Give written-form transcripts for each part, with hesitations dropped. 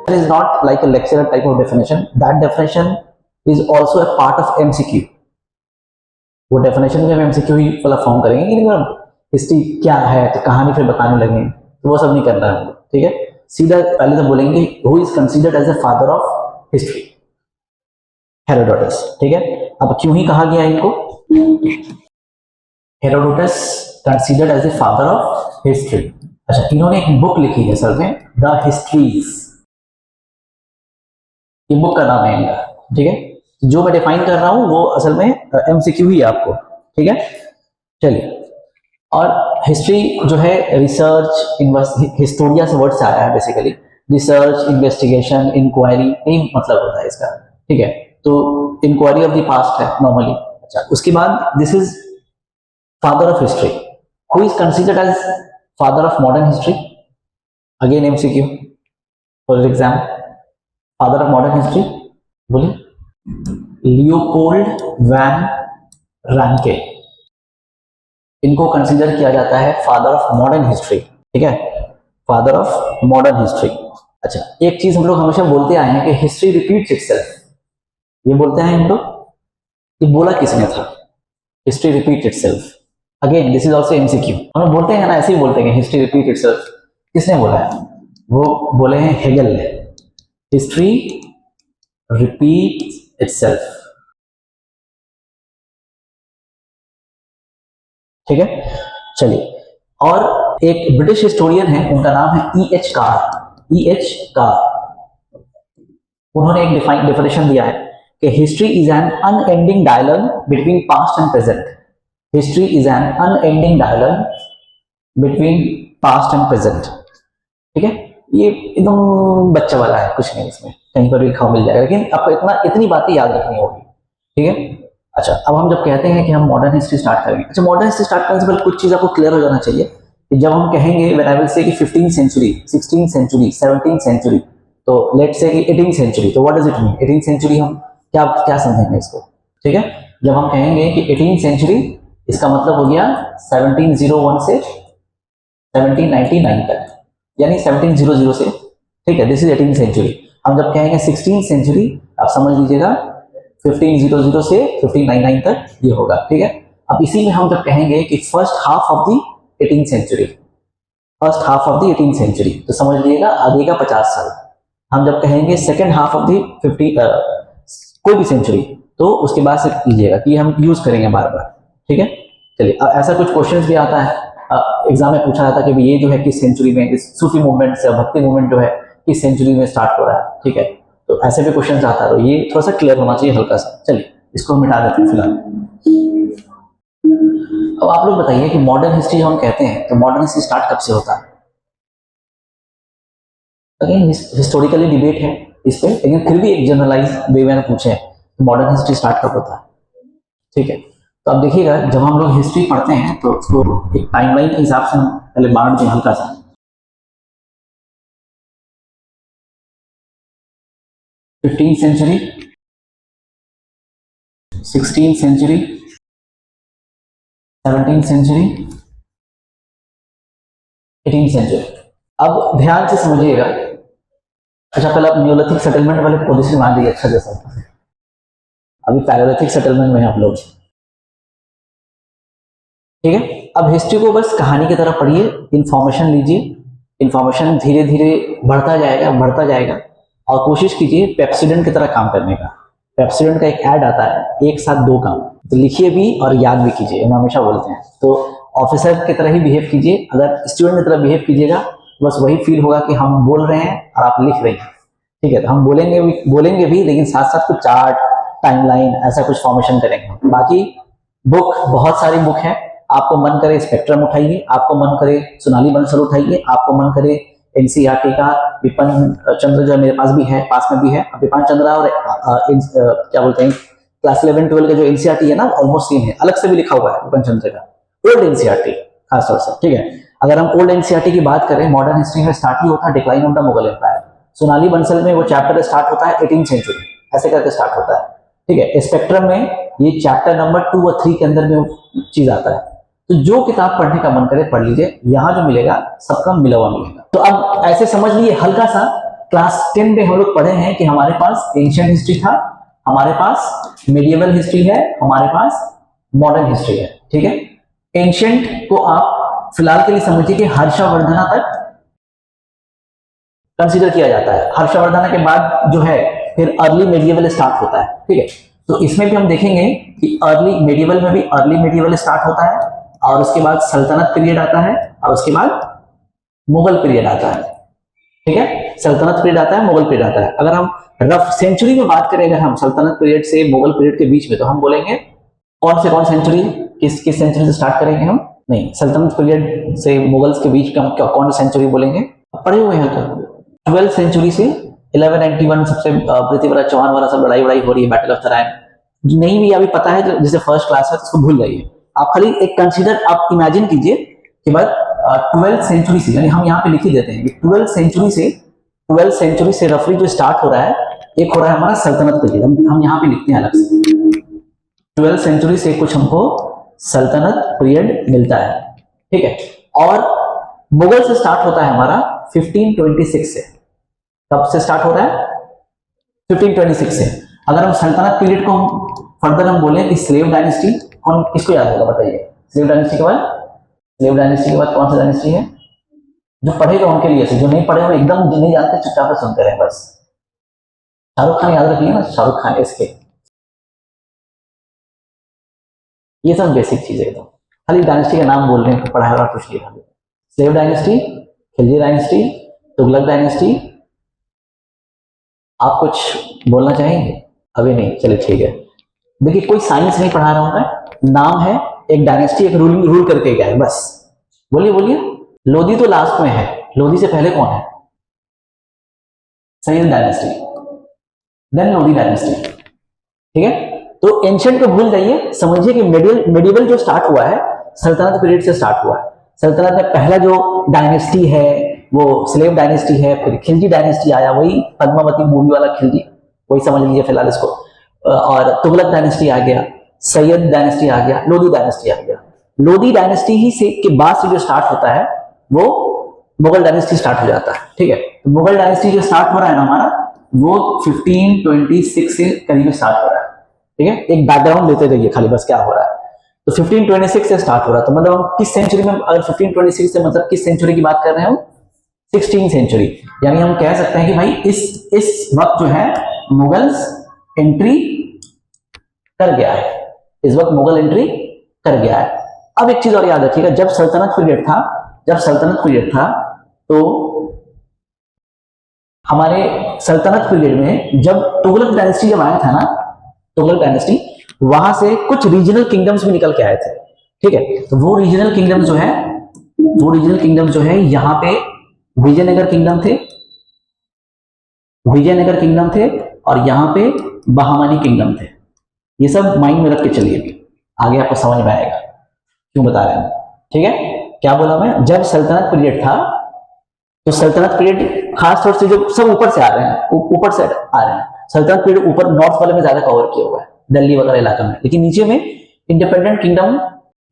Is not like a lecturer type of definition. That definition is also a part of MCQ. वो definition भी हम MCQ ही वाला form करेंगे कि नहीं, हिस्ट्री क्या है तो कहानी फिर बताने लगेंगे, तो वो सब नहीं करना है, ठीक है। सीधा पहले तो बोलेंगे who is considered as the father of history, Herodotus, ठीक है। अब क्यों ही कहा गया इनको Herodotus considered as the father of history. अच्छा, इन्होंने एक बुक लिखी है सर में, द हिस्ट्रीज, ये बुक का नाम है इनका, ठीक है। जो मैं डिफाइन कर रहा हूं वो असल में एमसीक्यू ही है आपको, ठीक है। चलिए, और हिस्ट्री जो है रिसर्च, हिस्टोरिया से वर्ड से आया है बेसिकली, रिसर्च, इन्वेस्टिगेशन, इंक्वायरी, यही मतलब होता है इसका, ठीक है। तो इंक्वायरी ऑफ द पास्ट है नॉर्मली। अच्छा, उसके बाद this is father of history, who is considered as father of modern history, again MCQ for exam, father of modern history बोलिए, लियोपोल्ड वैन रैंके, इनको कंसीडर किया जाता है फादर ऑफ मॉडर्न हिस्ट्री, ठीक है, फादर ऑफ मॉडर्न हिस्ट्री। अच्छा, एक चीज हम लोग हमेशा बोलते आए हैं कि हिस्ट्री रिपीट्स इटसेल्फ, ये बोलते हैं हम लोग, ये बोला किसने था, history repeats itself, again this is also MCQ. हम लोग बोलते हैं ना, ऐसे ही बोलते हैं हिस्ट्री रिपीट इटसेल्फ, किसने बोला है, वो बोले हैं हेगल ने, हिस्ट्री रिपीट्स इटसेल्फ, ठीक है। चलिए, और एक ब्रिटिश हिस्टोरियन है, उनका नाम है E H Carr, E H Carr, उन्होंने एक डेफिनेशन दिया है कि history is an unending dialogue between past and present, history is an unending dialogue between past and present, ठीक है। ये एकदम बच्चा वाला है, कुछ नहीं इसमें, कहीं पर भी लिखा मिल जाएगा, लेकिन आपको इतनी बातें याद रखनी होगी, ठीक है। अच्छा, अब हम जब कहते हैं कि हम मॉडर्न हिस्ट्री स्टार्ट करेंगे, अच्छा मॉडर्न हिस्ट्री स्टार्ट करने से पहले कुछ चीज आपको क्लियर हो जाना चाहिए कि जब हम कहेंगे व्हेन आई विल से कि 15th century, 16th century, 17th century, तो लेट्स से कि 18th सेंचुरी, तो what does it mean, 18th century हम क्या क्या समझेंगे इसको, ठीक है। जब हम कहेंगे कि 18th सेंचुरी, इसका मतलब हो गया 1701 से 1799 तक, यानी 1700 से, ठीक है, दिस इज 18th सेंचुरी। हम जब कहेंगे 16th सेंचुरी, आप समझ लीजिएगा 1500 से 1599 तक ये होगा, ठीक है। अब इसी में हम जब कहेंगे कि first half of the 18th century, first half of the 18th century, तो समझ लीजिएगा आगे का 50 साल। हम जब कहेंगे सेकेंड हाफ ऑफ द कोई भी सेंचुरी, तो उसके बाद से लीजिएगा कि हम यूज करेंगे बार बार, ठीक है। चलिए, ऐसा कुछ क्वेश्चन भी आता है एग्जाम में, पूछा जाता है कि ये जो है किस सेंचुरी में, इस सूफी मूवमेंट से भक्ति मूवमेंट जो है किस सेंचुरी में स्टार्ट हो रहा है, ठीक है। तो ऐसे भी क्वेश्चन आता है, तो ये थोड़ा सा क्लियर होना चाहिए हल्का सा। चलिए, इसको हम मिटा देते हैं फिलहाल। अब आप लोग बताइए कि मॉडर्न हिस्ट्री हम कहते हैं, तो मॉडर्न हिस्ट्री स्टार्ट कब से होता है। अगेन हिस्टोरिकली डिबेट है इस पे, लेकिन फिर भी एक जनरलाइज वे में पूछे मॉडर्न हिस्ट्री स्टार्ट कब होता है, ठीक है। तो अब देखिएगा, जब हम लोग हिस्ट्री पढ़ते हैं तो उसको एक टाइमलाइन के हिसाब से हम पहले बांट दें हल्का सा। 15th century, 16th century, 17th century, 18th century. अब ध्यान से समझिएगा। अच्छा, पहले आप न्यूलिथिक सेटलमेंट वाले पोजीशन मान लीजिए, अच्छा जैसा अभी पैलेलिथिक सेटलमेंट में आप लोग, ठीक है। अब हिस्ट्री को बस कहानी की तरह पढ़िए, इंफॉर्मेशन लीजिए, इंफॉर्मेशन धीरे धीरे बढ़ता जाएगा, और कोशिश कीजिए पेप्सिडेंट की तरह काम करने का। पेप्सिडेंट का एक ऐड आता है, एक साथ दो काम, तो लिखिए भी और याद भी कीजिए, हम हमेशा बोलते हैं। तो ऑफिसर की तरह ही बिहेव कीजिए, अगर स्टूडेंट की तरह बिहेव कीजिएगा बस वही फील होगा कि हम बोल रहे हैं और आप लिख रहे हैं, ठीक है। तो हम बोलेंगे भी लेकिन साथ साथ कुछ चार्ट, टाइमलाइन, ऐसा कुछ फॉर्मेशन करेंगे। बाकी बुक, बहुत सारी बुक है, आपको मन करे स्पेक्ट्रम उठाइए, आपको मन करे सोनाली बंसल उठाइए, आपको मन करे एनसीईआरटी का विपिन चंद्र जो मेरे पास भी है, पास में भी है, विपिन चंद्र, और क्या बोलते हैं क्लास 11-12 का जो एनसीईआरटी है ना, ऑलमोस्ट सेम है, अलग से भी लिखा हुआ है विपिन चंद्र का, ओल्ड एनसीईआरटी खासतौर से, ठीक है। अगर हम ओल्ड एनसीईआरटी की बात करें, मॉडर्न हिस्ट्री में स्टार्ट ही होता है decline of the Mughal empire. Sonali Bansal में वो चैप्टर स्टार्ट होता है 18th सेंचुरी, ऐसे करके स्टार्ट होता है, ठीक है। स्पेक्ट्रम में ये चैप्टर नंबर 2 और 3 के अंदर में चीज आता है। तो जो किताब पढ़ने का मन करे पढ़ लीजिए, यहाँ जो मिलेगा सबका मिला हुआ मिलेगा। तो अब ऐसे समझ लीजिए हल्का सा, क्लास 10 में हम लोग पढ़े हैं कि हमारे पास एंशिएंट हिस्ट्री था, हमारे पास मीडिएवल हिस्ट्री है, हमारे पास मॉडर्न हिस्ट्री है। ठीक है, एंशिएंट को आप फिलहाल के लिए समझिए कि हर्षवर्धन तक कंसीडर किया जाता है। हर्षवर्धन के बाद जो है फिर अर्ली मेडिएवल स्टार्ट होता है। ठीक है, तो इसमें भी हम देखेंगे कि अर्ली मेडिएवल में भी अर्ली मेडिएवल स्टार्ट होता है, और उसके बाद सल्तनत पीरियड आता है, और उसके बाद मुगल पीरियड आता है। ठीक है, सल्तनत पीरियड आता है, मुगल पीरियड आता है। अगर हम रफ सेंचुरी में बात करें, अगर हम सल्तनत पीरियड से मुगल पीरियड के बीच में, तो हम बोलेंगे कौन सेंचुरी, किस सेंचुरी से स्टार्ट करेंगे हम? नहीं, सल्तनत पीरियड से मुगल्स के बीच का हम कौन सी सेंचुरी बोलेंगे? पढ़े हुए हैं तो 12th सेंचुरी से 1191 सबसे पृथ्वीराज चौहान वाला सब लड़ाई हो रही है, बैटल ऑफ तराइन। नहीं भी अभी पता है तो जैसे फर्स्ट क्लास है तो उसको भूल जाइए। आप खाली एक कंसीडर, आप इमेजिन कीजिए कि बाद 12th सेंचुरी से, यानी हम यहाँ पे लिख ही देते हैं कि 12th सेंचुरी से रफली जो स्टार्ट हो रहा है, एक हो रहा है हमारा सल्तनत पीरियड, हम यहाँ पे लिखते हैं अलग से। 12th सेंचुरी से कुछ हमको सल्तनत पीरियड मिलता है। ठीक है, और मुगल से स्टार्ट होता है हमारा 1526 से। कब से स्टार्ट हो रहा है? 1526 से। अगर हम सल्तनत पीरियड को फर्दर हम बोले कि स्लेव डायनेस्टी, कौन किसको याद होगा बताइए? स्लेव डायनेस्टी के बाद कौन सा डायनेस्टी है? जो पढ़ेगा उनके लिए, जो नहीं पढ़े हुए एकदम नहीं जानते, चुपचाप सुनते रहे बस। शाहरुख खान याद रखिए ना, शाहरुख खान इसके, ये सब बेसिक चीज है। तो खाली डायनेस्टी का नाम बोल रहे हैं, पढ़ाया हुआ कुछ नहीं। Slave dynasty, Khilji dynasty, Tughlaq dynasty. आप कुछ बोलना चाहेंगे? अभी नहीं, चलिए ठीक है। देखिए कोई साइंस नहीं पढ़ा रहा हूं मैं, नाम है एक डायनेस्टी, एक रूल करके गया है बस। बोलिए। लोधी तो लास्ट में है, लोधी से पहले कौन है? Sayyid dynasty, then Lodhi dynasty. ठीक है, तो एंशिएंट को भूल जाइए, समझिए कि मेडिवल जो स्टार्ट हुआ है सल्तनत पीरियड से स्टार्ट हुआ है। सल्तनत में पहला जो डायनेस्टी है वो स्लेव डायनेस्टी है, फिर खिलजी डायनेस्टी आया, वही पद्मावती मूवी वाला खिलजी, वही समझ लीजिए फिलहाल इसको। और तुगलक डायनेस्टी आ गया, सैयद डायनेस्टी आ गया, लोधी डायनेस्टी आ गया। लोधी डायनेस्टी ही से के बाद से जो स्टार्ट होता है वो मुगल डायनेस्टी स्टार्ट हो जाता है। ठीक है, तो मुगल डायनेस्टी जो स्टार्ट हो रहा है ना हमारा, वो 1526 से करीब स्टार्ट हो रहा है। ठीक है, एक बैकग्राउंड लेते रहिए खाली बस क्या हो रहा है। तो 1526 से स्टार्ट हो रहा है, तो मतलब हम किस सेंचुरी में, अगर 1526 से मतलब किस सेंचुरी की बात कर रहे हैं हम? 16th century. यानी हम कह सकते हैं कि भाई इस वक्त जो है मुगल्स एंट्री कर गया है, इस वक्त मुगल एंट्री कर गया है। अब एक चीज और याद रखिएगा, जब सल्तनत पीरियड था तो हमारे सल्तनत पीरियड में जब तुगलक डायनेस्टी जब आया था ना, तुगलक डायनेस्टी, वहां से कुछ रीजनल किंगडम्स भी निकल के आए थे। ठीक है, तो वो रीजनल किंगडम जो है यहाँ पे विजयनगर किंगडम थे और यहाँ पे बहामनी किंगडम थे। ये सब माइंड में रख के चलिए, आगे आपको समझ में आएगा क्यों बता रहे हैं। ठीक है, क्या बोला मैं? जब सल्तनत पीरियड था तो सल्तनत पीरियड खास तौर से जो सब ऊपर से आ रहे हैं, सल्तनत पीरियड ऊपर नॉर्थ वाले में ज्यादा कवर किया हुआ है, दिल्ली वगैरह इलाका में, लेकिन नीचे में इंडिपेंडेंट किंगडम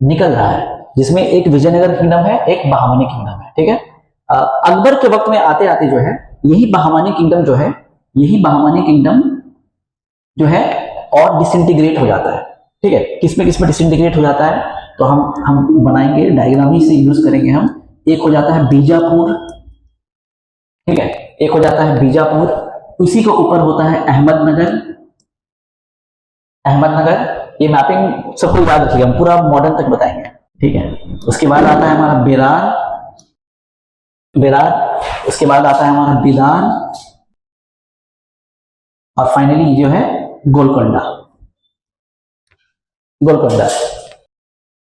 निकल रहा है, जिसमें एक विजयनगर किंगडम है, एक बहामनी किंगडम है। ठीक है, अकबर के वक्त में आते आते जो है यही बहामनी किंगडम जो है और डिसइंटीग्रेट हो जाता है। ठीक है, किसमें डिसइंटीग्रेट हो जाता है तो हम बनाएंगे, डायग्राम ही से यूज करेंगे हम। एक हो जाता है बीजापुर, ठीक है, एक हो जाता है बीजापुर, उसी के ऊपर होता है अहमदनगर। ये मैपिंग सबको याद रखिएगा, हम पूरा मॉडर्न तक बताएंगे। ठीक है, उसके बाद आता है हमारा बेरार, उसके बाद आता है हमारा बिदार, और फाइनली जो है गोलकोंडा।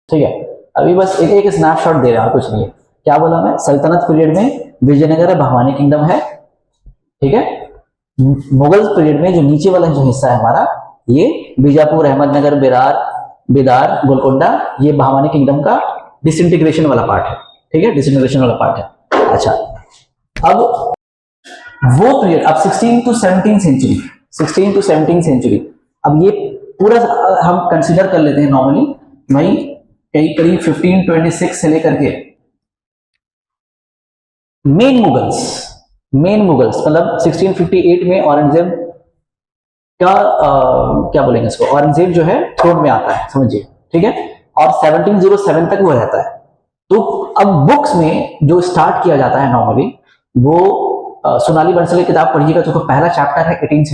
ठीक है, अभी बस एक स्नैपशॉट दे रहा हूं, कुछ नहीं है। क्या बोला मैं? सल्तनत पीरियड में विजयनगर है, बहामनी किंगडम है। ठीक है, मुगल पीरियड में जो नीचे वाला जो हिस्सा है हमारा, ये बीजापुर, अहमदनगर, बिदार, गोलकोंडा, ये बहामनी किंगडम का डिसइंटीग्रेशन वाला पार्ट है। ठीक है, डिसइंटीग्रेशन वाला पार्ट है। अच्छा, अब वो पीरियड, अब 16 to 17 सेंचुरी, अब ये पूरा हम कंसीडर कर लेते हैं नॉर्मली भाई, करीब 1526 से लेकर के मेन मुगल्स मतलब 1658 में औरंगजेब का क्या बोलेंगे इसको, औरंगजेब जो है थ्रोन में आता है, समझिए, ठीक है, और 1707 तक वो रहता है। तो अब बुक्स में जो स्टार्ट किया जाता है नॉर्मली, वो सोनाली बंसल की किताब पढ़िएगा तो पहला चैप्टर है 18th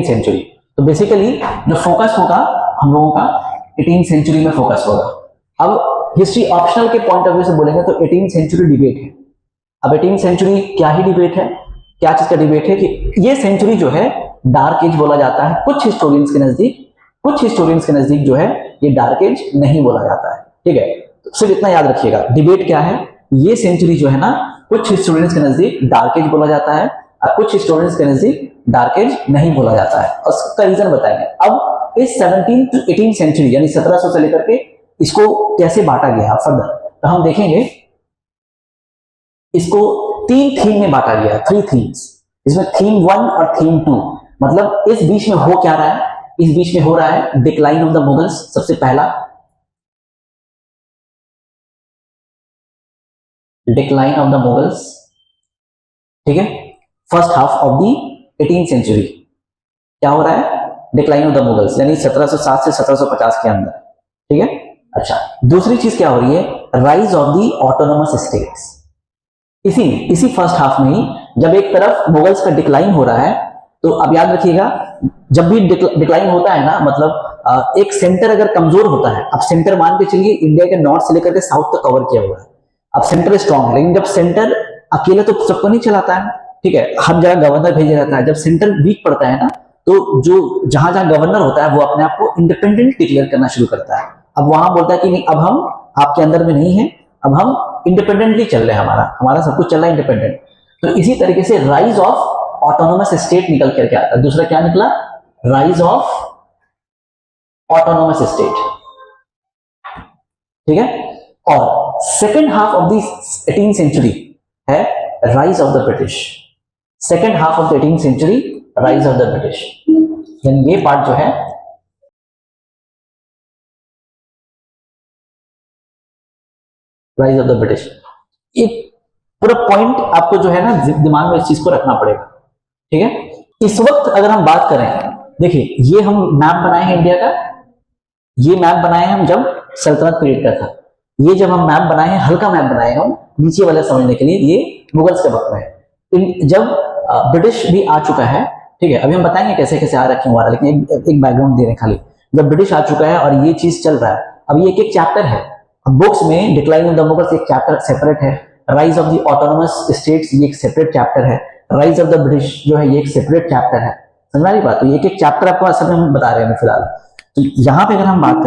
सेंचुरी। तो बेसिकली जो फोकस होगा हम लोगों का 18th सेंचुरी में फोकस होगा। अब हिस्ट्री ऑप्शनल के पॉइंट ऑफ व्यू से बोलेंगे तो 18th सेंचुरी डिबेट है। अब 18th सेंचुरी क्या ही डिबेट है, क्या चीज का डिबेट है कि ये सेंचुरी जो है डार्क एज बोला जाता है कुछ हिस्टोरियंस के नजदीक जो है ये डार्क एज नहीं बोला जाता है, ठीक है। तो सिर्फ इतना याद रखिएगा, डिबेट क्या है, ये सेंचुरी जो है ना कुछ हिस्टोरियंस के नजदीक डार्क एज बोला जाता है और कुछ हिस्टोरियंस के नजदीक डार्क एज नहीं बोला जाता है, और उसका रीजन बताएंगे। अब इस 17th to 18th सेंचुरी यानी 1700 से लेकर के इसको कैसे बांटा गया फर्दर, तो हम देखेंगे इसको 3 थीम में बांटा गया, 3 थीम्स। इसमें थीम 1 और थीम 2, मतलब इस बीच में हो क्या रहा है, इस बीच में हो रहा है डिक्लाइन ऑफ द मुगल्स, सबसे पहला डिक्लाइन ऑफ द मुगल्स, ठीक है, first half of the 18th century. क्या हो रहा है, डिक्लाइन ऑफ द मुगल्स, यानी 1707 से 1750 के अंदर, ठीक है। अच्छा, दूसरी चीज क्या हो रही है, rise of the autonomous states. इसी फर्स्ट हाफ में ही जब एक तरफ मुगल्स का डिक्लाइन हो रहा है, तो अब याद रखिएगा जब भी डिक्लाइन होता है ना, मतलब एक सेंटर अगर कमजोर होता है, अब सेंटर मान के चलिए इंडिया के नॉर्थ से लेकर के साउथ तक कवर किया हुआ है, अब सेंटर स्ट्रांग है, लेकिन जब सेंटर अकेले तो सबको नहीं चलाता है, ठीक है, हर जगह गवर्नर भेजा जाता है। जब सेंटर वीक पड़ता है ना, तो जो जहां जहां गवर्नर होता है वो अपने आप को इंडिपेंडेंट डिक्लेयर करना शुरू करता है। अब वहां बोलता है कि नहीं, अब हम आपके अंदर में नहीं है, अब हम इंडिपेंडेंटली चल रहे हैं, हमारा सब कुछ चल रहा है इंडिपेंडेंट। तो इसी तरीके से राइज ऑफ ऑटोनोमस स्टेट निकल करके आता है। दूसरा क्या निकला, राइज ऑफ ऑटोनोमस स्टेट, ठीक है। और second half of the 18th century है rise of the British. Second half of the 18th century rise of the British, यानी ये पार्ट जो है राइज ऑफ द ब्रिटिश। एक पूरा पॉइंट आपको जो है ना दिमाग में इस चीज को रखना पड़ेगा, ठीक है। इस वक्त अगर हम बात करें, देखिए ये हम मैप बनाए हैं इंडिया का, ये मैप बनाए हैं हम जब सल्तनत पीरियड का था, ये जब हम मैप बनाए हैं, हल्का मैप बनाए हैं हम नीचे वाले समझने के लिए, ये मुगल्स के वक्त में है। जब ब्रिटिश भी आ चुका है, ठीक है, अभी हम बताएंगे कैसे कैसे आ रखे हुआ, लेकिन एक बैकग्राउंड दे रहे हैं खाली। जब ब्रिटिश आ चुका है और ये चीज चल रहा है, अब ये एक चैप्टर है बुक्स में, डिक्लाइन ऑफ द मुगल्स एक चैप्टर सेपरेट है, rise of the autonomous states ये एक सेपरेट चैप्टर है, राइज ऑफ द ब्रिटिश जो है ये एक सेपरेट चैप्टर है, समझ में आ रही बात। तो ये एक चैप्टर आपको असल में हम बता रहे हैं फिलहाल। तो यहां पे अगर हम बात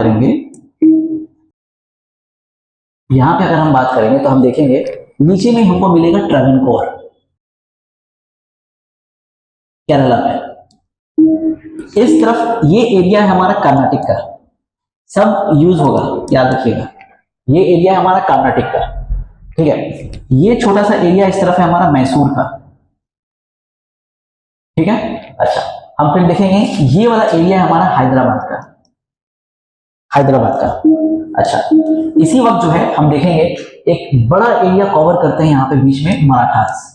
करेंगे, तो हम देखेंगे नीचे में हमको मिलेगा ट्रावनकोर, केरला में। इस तरफ ये एरिया है हमारा कर्नाटक का, सब यूज होगा, याद रखिएगा, ये एरिया है हमारा कर्नाटक का, ठीक है। ये छोटा सा एरिया इस तरफ है हमारा मैसूर का, ठीक है। अच्छा, हम फिर देखेंगे ये वाला एरिया है हमारा हैदराबाद का। अच्छा, इसी वक्त जो है हम देखेंगे एक बड़ा एरिया कवर करते हैं यहाँ पे बीच में मराठास,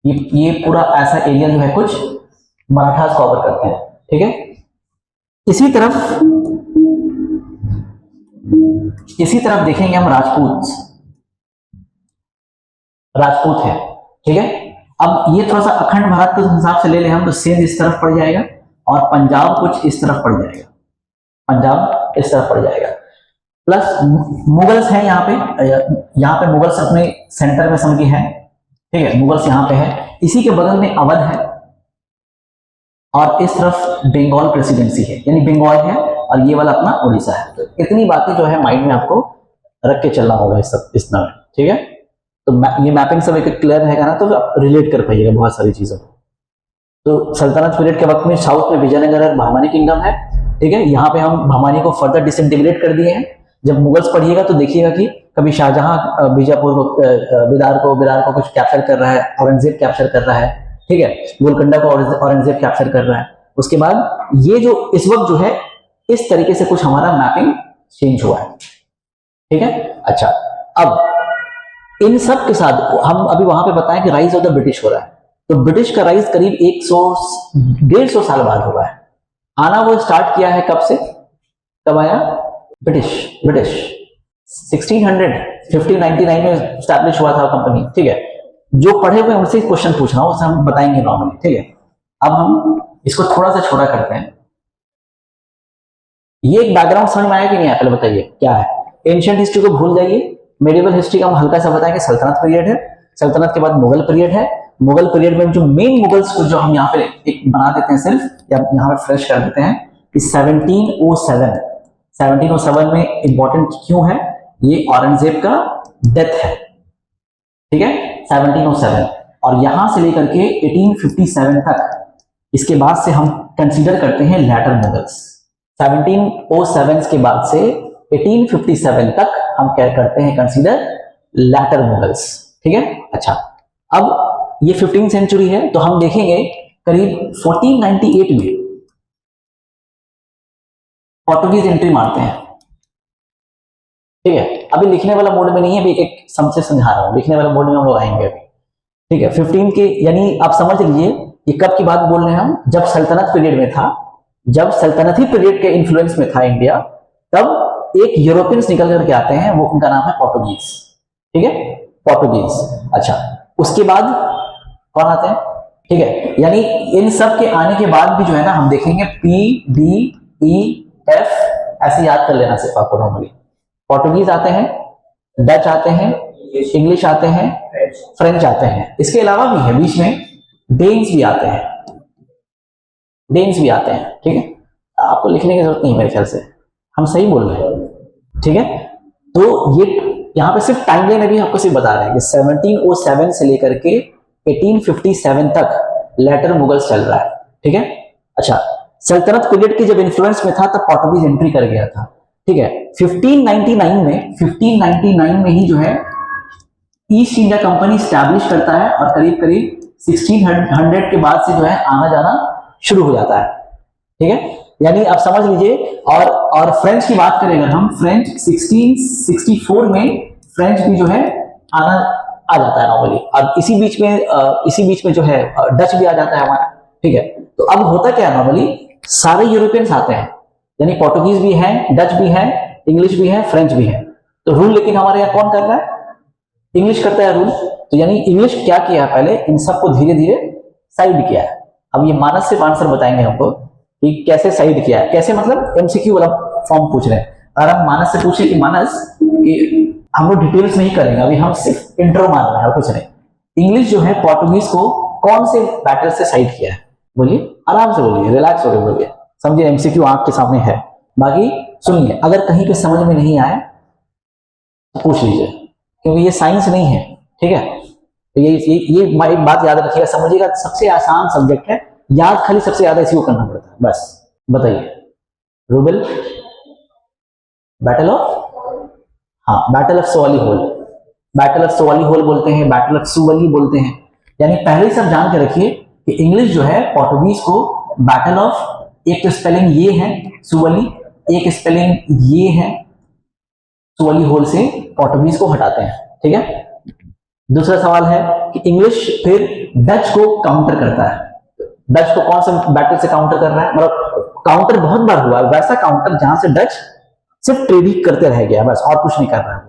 ये पूरा ऐसा एरिया जो है कुछ मराठास कवर करते हैं, ठीक है। इसी तरफ देखेंगे हम राजपूत है, ठीक है। अब ये थोड़ा सा अखंड भारत के हिसाब से ले ले हम, तो सिंध इस तरफ पड़ जाएगा और पंजाब कुछ इस तरफ पड़ जाएगा, प्लस मुगल्स हैं यहाँ पे मुगल्स अपने सेंटर में समझिए है, ठीक है, मुगल्स यहाँ पे है। इसी के बगल में अवध है और इस तरफ बंगाल प्रेसिडेंसी है, यानी बंगाल है, और ये वाला अपना उड़ीसा है। तो इतनी बातें जो है माइंड में आपको रख के चलना होगा इस तरह, ठीक है। तो ये मैपिंग सब एक क्लियर रहेगा ना, तो आप रिलेट कर पाइएगा बहुत सारी चीजों को। तो सल्तनत पीरियड के वक्त में साउथ में विजयनगर और बहमानी किंगडम है, ठीक है। यहाँ पे हम बहमानी को फर्दर डिसइंटीग्रेट कर दिए हैं। जब मुगल्स पढ़िएगा तो देखिएगा कि कभी शाहजहां बीजापुर को, बिरार को कुछ कैप्चर कर रहा है, औरंगजेब कैप्चर कर रहा है, ठीक है, गोलकुंडा को औरंगजेब कैप्चर कर रहा है। उसके बाद ये जो इस वक्त जो है इस तरीके से कुछ हमारा मैपिंग चेंज हुआ है, ठीक है। अच्छा, अब इन सब के साथ हम अभी वहां पे बताएं कि राइज ऑफ द ब्रिटिश हो रहा है, तो ब्रिटिश का राइज करीब 100-150 साल बाद हुआ है। आना वो स्टार्ट किया है कब से, कब आया ब्रिटिश 1599 में स्टैब्लिश हुआ था कंपनी, ठीक है। जो पढ़े हुए उनसे क्वेश्चन पूछ रहा हूं, उसे हम बताएंगे नॉर्मली, ठीक है। अब हम इसको थोड़ा सा छोटा करते हैं। ये एक बैकग्राउंड समझ में आया कि नहीं आया, पहले बताइए क्या है। एंशिएंट हिस्ट्री को भूल जाइए, मेडिवल हिस्ट्री का हम हल्का सा बताएंगे। सल्तनत पीरियड है, सल्तनत के बाद मुगल पीरियड है। मुगल पीरियड में जो मेन मुगल्स को जो हम यहाँ पे एक बना देते हैं सिर्फ, या यहाँ पे फ्रेश कर देते हैं कि 1707 में इंपॉर्टेंट क्यों है, ये औरंगजेब का डेथ है, ठीक है, 1707। और यहां से लेकर के 1857 तक, इसके बाद से हम कंसीडर करते हैं लैटर मुगल्स। 1707 के बाद से 1857 तक हम क्या करते हैं कंसीडर लैटर मुगल्स, ठीक है। अच्छा, अब ये 15th सेंचुरी है, तो हम देखेंगे करीब 1498 में पोर्टुगीज एंट्री मारते हैं, ठीक है। अभी लिखने वाला मोड में नहीं है, अभी एक समझ समझा रहा हूं, लिखने वाला मोड में हम लोग आएंगे अभी, ठीक है। 15 के यानी आप समझ लीजिए ये कब की बात बोल रहे हैं हम, जब सल्तनत पीरियड में था, जब सल्तनती पीरियड के इन्फ्लुएंस में था इंडिया, तब एक यूरोपियंस निकल करके आते हैं, वो उनका नाम है पोर्टुगीज, ठीक है, पोर्टुगीज। अच्छा, उसके बाद कौन आते हैं, ठीक है। यानी इन सब के आने के बाद भी जो है ना, हम देखेंगे PDEF ऐसे याद कर लेना सिर्फ आपको नॉर्मली। पोर्टुगीज आते हैं, डच आते हैं, इंग्लिश आते हैं, फ्रेंच आते हैं। इसके अलावा भी है बीच में डेन्स भी आते हैं, डेन्स भी आते हैं, ठीक है। आपको लिखने की जरूरत नहीं मेरे ख्याल से, हम सही बोल रहे हैं, ठीक है। तो ये यहाँ पे सिर्फ टाइमलाइन अभी आपको सिर्फ बता रहे हैं कि 1707 से लेकर के 1857 तक लेटर मुगल्स चल रहा है, ठीक है। अच्छा, सल्तनत पीरियड की जब इन्फ्लुएंस में था तब पोर्टुगीज एंट्री कर गया था, ठीक है। 1599 में ही जो है ईस्ट इंडिया कंपनी स्टैब्लिश करता है, और करीब करीब 1600 के बाद से जो है आना जाना शुरू हो जाता है, ठीक है। यानी आप समझ लीजिए। और फ्रेंच की बात करें अगर हम, फ्रेंच 1664 में फ्रेंच भी जो है आना आ जाता है नॉर्मली, और इसी बीच में जो है डच भी आ जाता है हमारा, ठीक है। तो अब होता क्या है, नॉर्मली सारे यूरोपियंस आते हैं, यानी पोर्टुगीज भी है, डच भी है, इंग्लिश भी है, फ्रेंच भी है। तो रूल लेकिन हमारे यहाँ कौन कर रहा है, इंग्लिश करता है रूल। तो यानी इंग्लिश क्या किया है, पहले इन सबको धीरे धीरे साइड किया है। अब ये मानस से आंसर बताएंगे हमको कि कैसे साइड किया है, कैसे मतलब MCQ वाला फॉर्म पूछ रहे हैं। अगर हम मानस से पूछे कि मानस कि हम लोग डिटेल्स नहीं करेंगे, अभी हम सिर्फ इंट्रो मार रहे हैं और कुछ नहीं। इंग्लिश जो है पोर्टुगीज को कौन से बैटल से साइड किया है, बोलिए, आराम से बोलिए, रिलैक्स होकर बोलिए, समझिए MCQ आपके सामने है। बाकी सुनिए, अगर कहीं पे समझ में नहीं आए तो पूछ लीजिए, क्योंकि ये साइंस नहीं है, ठीक है। तो ये एक बात याद रखिएगा, समझिएगा, सबसे आसान सब्जेक्ट है, याद खाली सबसे ज्यादा इसी को करना पड़ता है बस। बताइए, रूबेल, बैटल ऑफ, हाँ, battle of Swally hole, battle of Swally hole बोलते हैं, बैटल ऑफ सुवली बोलते हैं। यानी पहले सब जान के रखिए कि इंग्लिश जो है पोर्टुगीज को बैटल ऑफ, एक तो स्पेलिंग ये है सुवली, एक स्पेलिंग ये है सोवाली होल से पोर्टुगीज को हटाते हैं, ठीक है। दूसरा सवाल है कि इंग्लिश फिर डच को काउंटर करता है। डच को कौन सा बैटल से काउंटर कर रहा है, मतलब काउंटर बहुत बार हुआ है, वैसा काउंटर जहां से डच सिर्फ ट्रेड ही करते रह गया बस, और कुछ नहीं कर रहा है।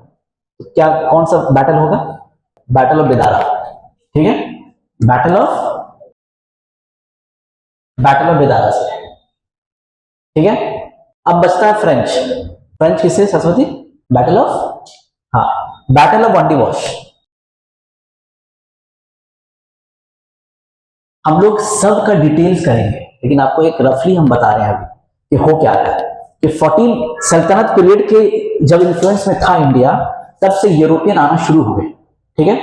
तो क्या कौन सा बैटल होगा, बैटल ऑफ बेदारा, ठीक है, बैटल ऑफ बेदारा से, ठीक है। अब बचता है फ्रेंच, फ्रेंच किससे सरस्वती, बैटल ऑफ, हाँ, बैटल ऑफ वांडी वॉश। हम लोग सब का डिटेल्स करेंगे, लेकिन आपको एक रफली हम बता रहे हैं अभी कि हो क्या रहा है कि 14 सल्तनत पीरियड के जब इन्फ्लुएंस में था इंडिया, तब से यूरोपियन आना शुरू हुए, ठीक है।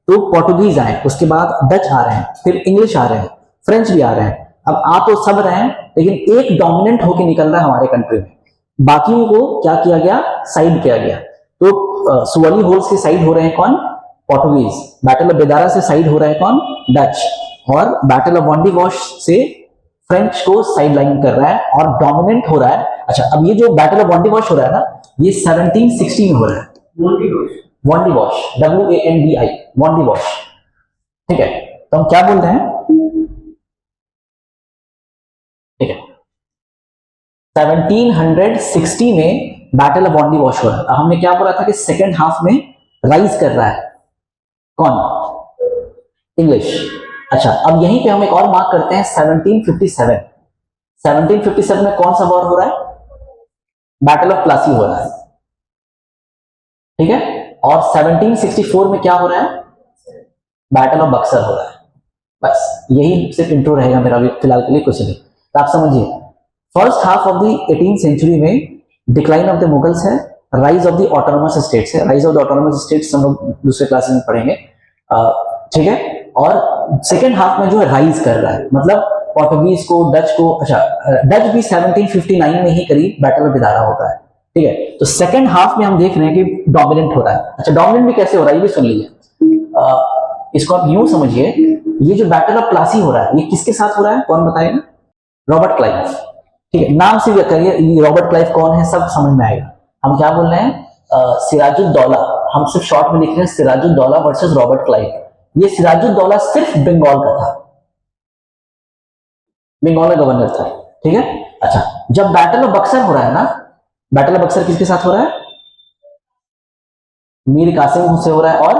तो पोर्टुगीज आए, उसके बाद डच आ रहे हैं, फिर इंग्लिश आ रहे हैं, फ्रेंच भी आ रहे हैं। अब आ तो सब रहे हैं, लेकिन एक डोमिनेंट होकर निकल रहा है हमारे कंट्री में, बाकियों को क्या किया गया, साइड किया गया। तो सुवाली होल से साइड हो रहे हैं कौन, पोर्टुगीज। बैटल ऑफ बेदारा से साइड हो रहे हैं कौन, डच। और बैटल ऑफ वांडी वॉश से फ्रेंच को साइड लाइन कर रहा है और डोमिनेंट हो रहा है। अच्छा, अब ये जो बैटल ऑफ वॉन्डिवॉश हो रहा है ना, ये 1760 में हो रहा है। वॉन्डिवॉश, WANDI, वॉन्डिवॉश, ठीक है। तो हम क्या बोल रहे हैं, ठीक है, 1760 में बैटल ऑफ वॉन्डिवॉश हो रहा है। हमने क्या बोला था कि सेकेंड हाफ में राइज कर रहा है कौन, इंग्लिश। अच्छा, अब यहीं पे हम एक और मार्क करते हैं 1757। 1757 में कौन सा वॉर हो रहा है, बैटल ऑफ प्लासी हो रहा है, ठीक है। और 1764 में क्या हो रहा है, बैटल ऑफ बक्सर हो रहा है। बस यही सिर्फ इंट्रो रहेगा मेरा फिलहाल के लिए, कुछ नहीं। तो आप समझिए, first half of the 18th century में डिक्लाइन ऑफ द मुगल्स है, rise of the autonomous states है। Rise of the autonomous states हम लोग दूसरे क्लासेस में पढ़ेंगे, ठीक है। और सेकेंड हाफ में जो है राइज कर रहा है, मतलब पोर्टुगीज को, डच को, अच्छा डच भी 1759 में ही करीब बैटल ऑफ बिदारा होता है, ठीक है। तो सेकेंड हाफ में हम देख रहे हैं कि डोमिनेंट हो रहा है। अच्छा, डोमिनेंट भी कैसे हो रहा है ये भी सुन लीजिए। इसको आप यूं समझिए, ये जो बैटल ऑफ प्लासी हो रहा है ये किसके साथ हो रहा है, कौन बताएगा, रॉबर्ट क्लाइव, ठीक है। नाम से भी करिए रॉबर्ट क्लाइव कौन है, सब समझ में आएगा। हम क्या बोल रहे हैं, सिराजुद्दौला, हम सिर्फ शॉर्ट में लिख रहे हैं सिराजुद्दौला वर्सेस रॉबर्ट क्लाइव। ये सिराजुद्दौला सिर्फ बंगाल का था, बंगाल का गवर्नर था, ठीक है। अच्छा, जब बैटल ऑफ बक्सर हो रहा है ना, बैटल ऑफ बक्सर किसके साथ हो रहा है, मीर कासिम से हो रहा है, और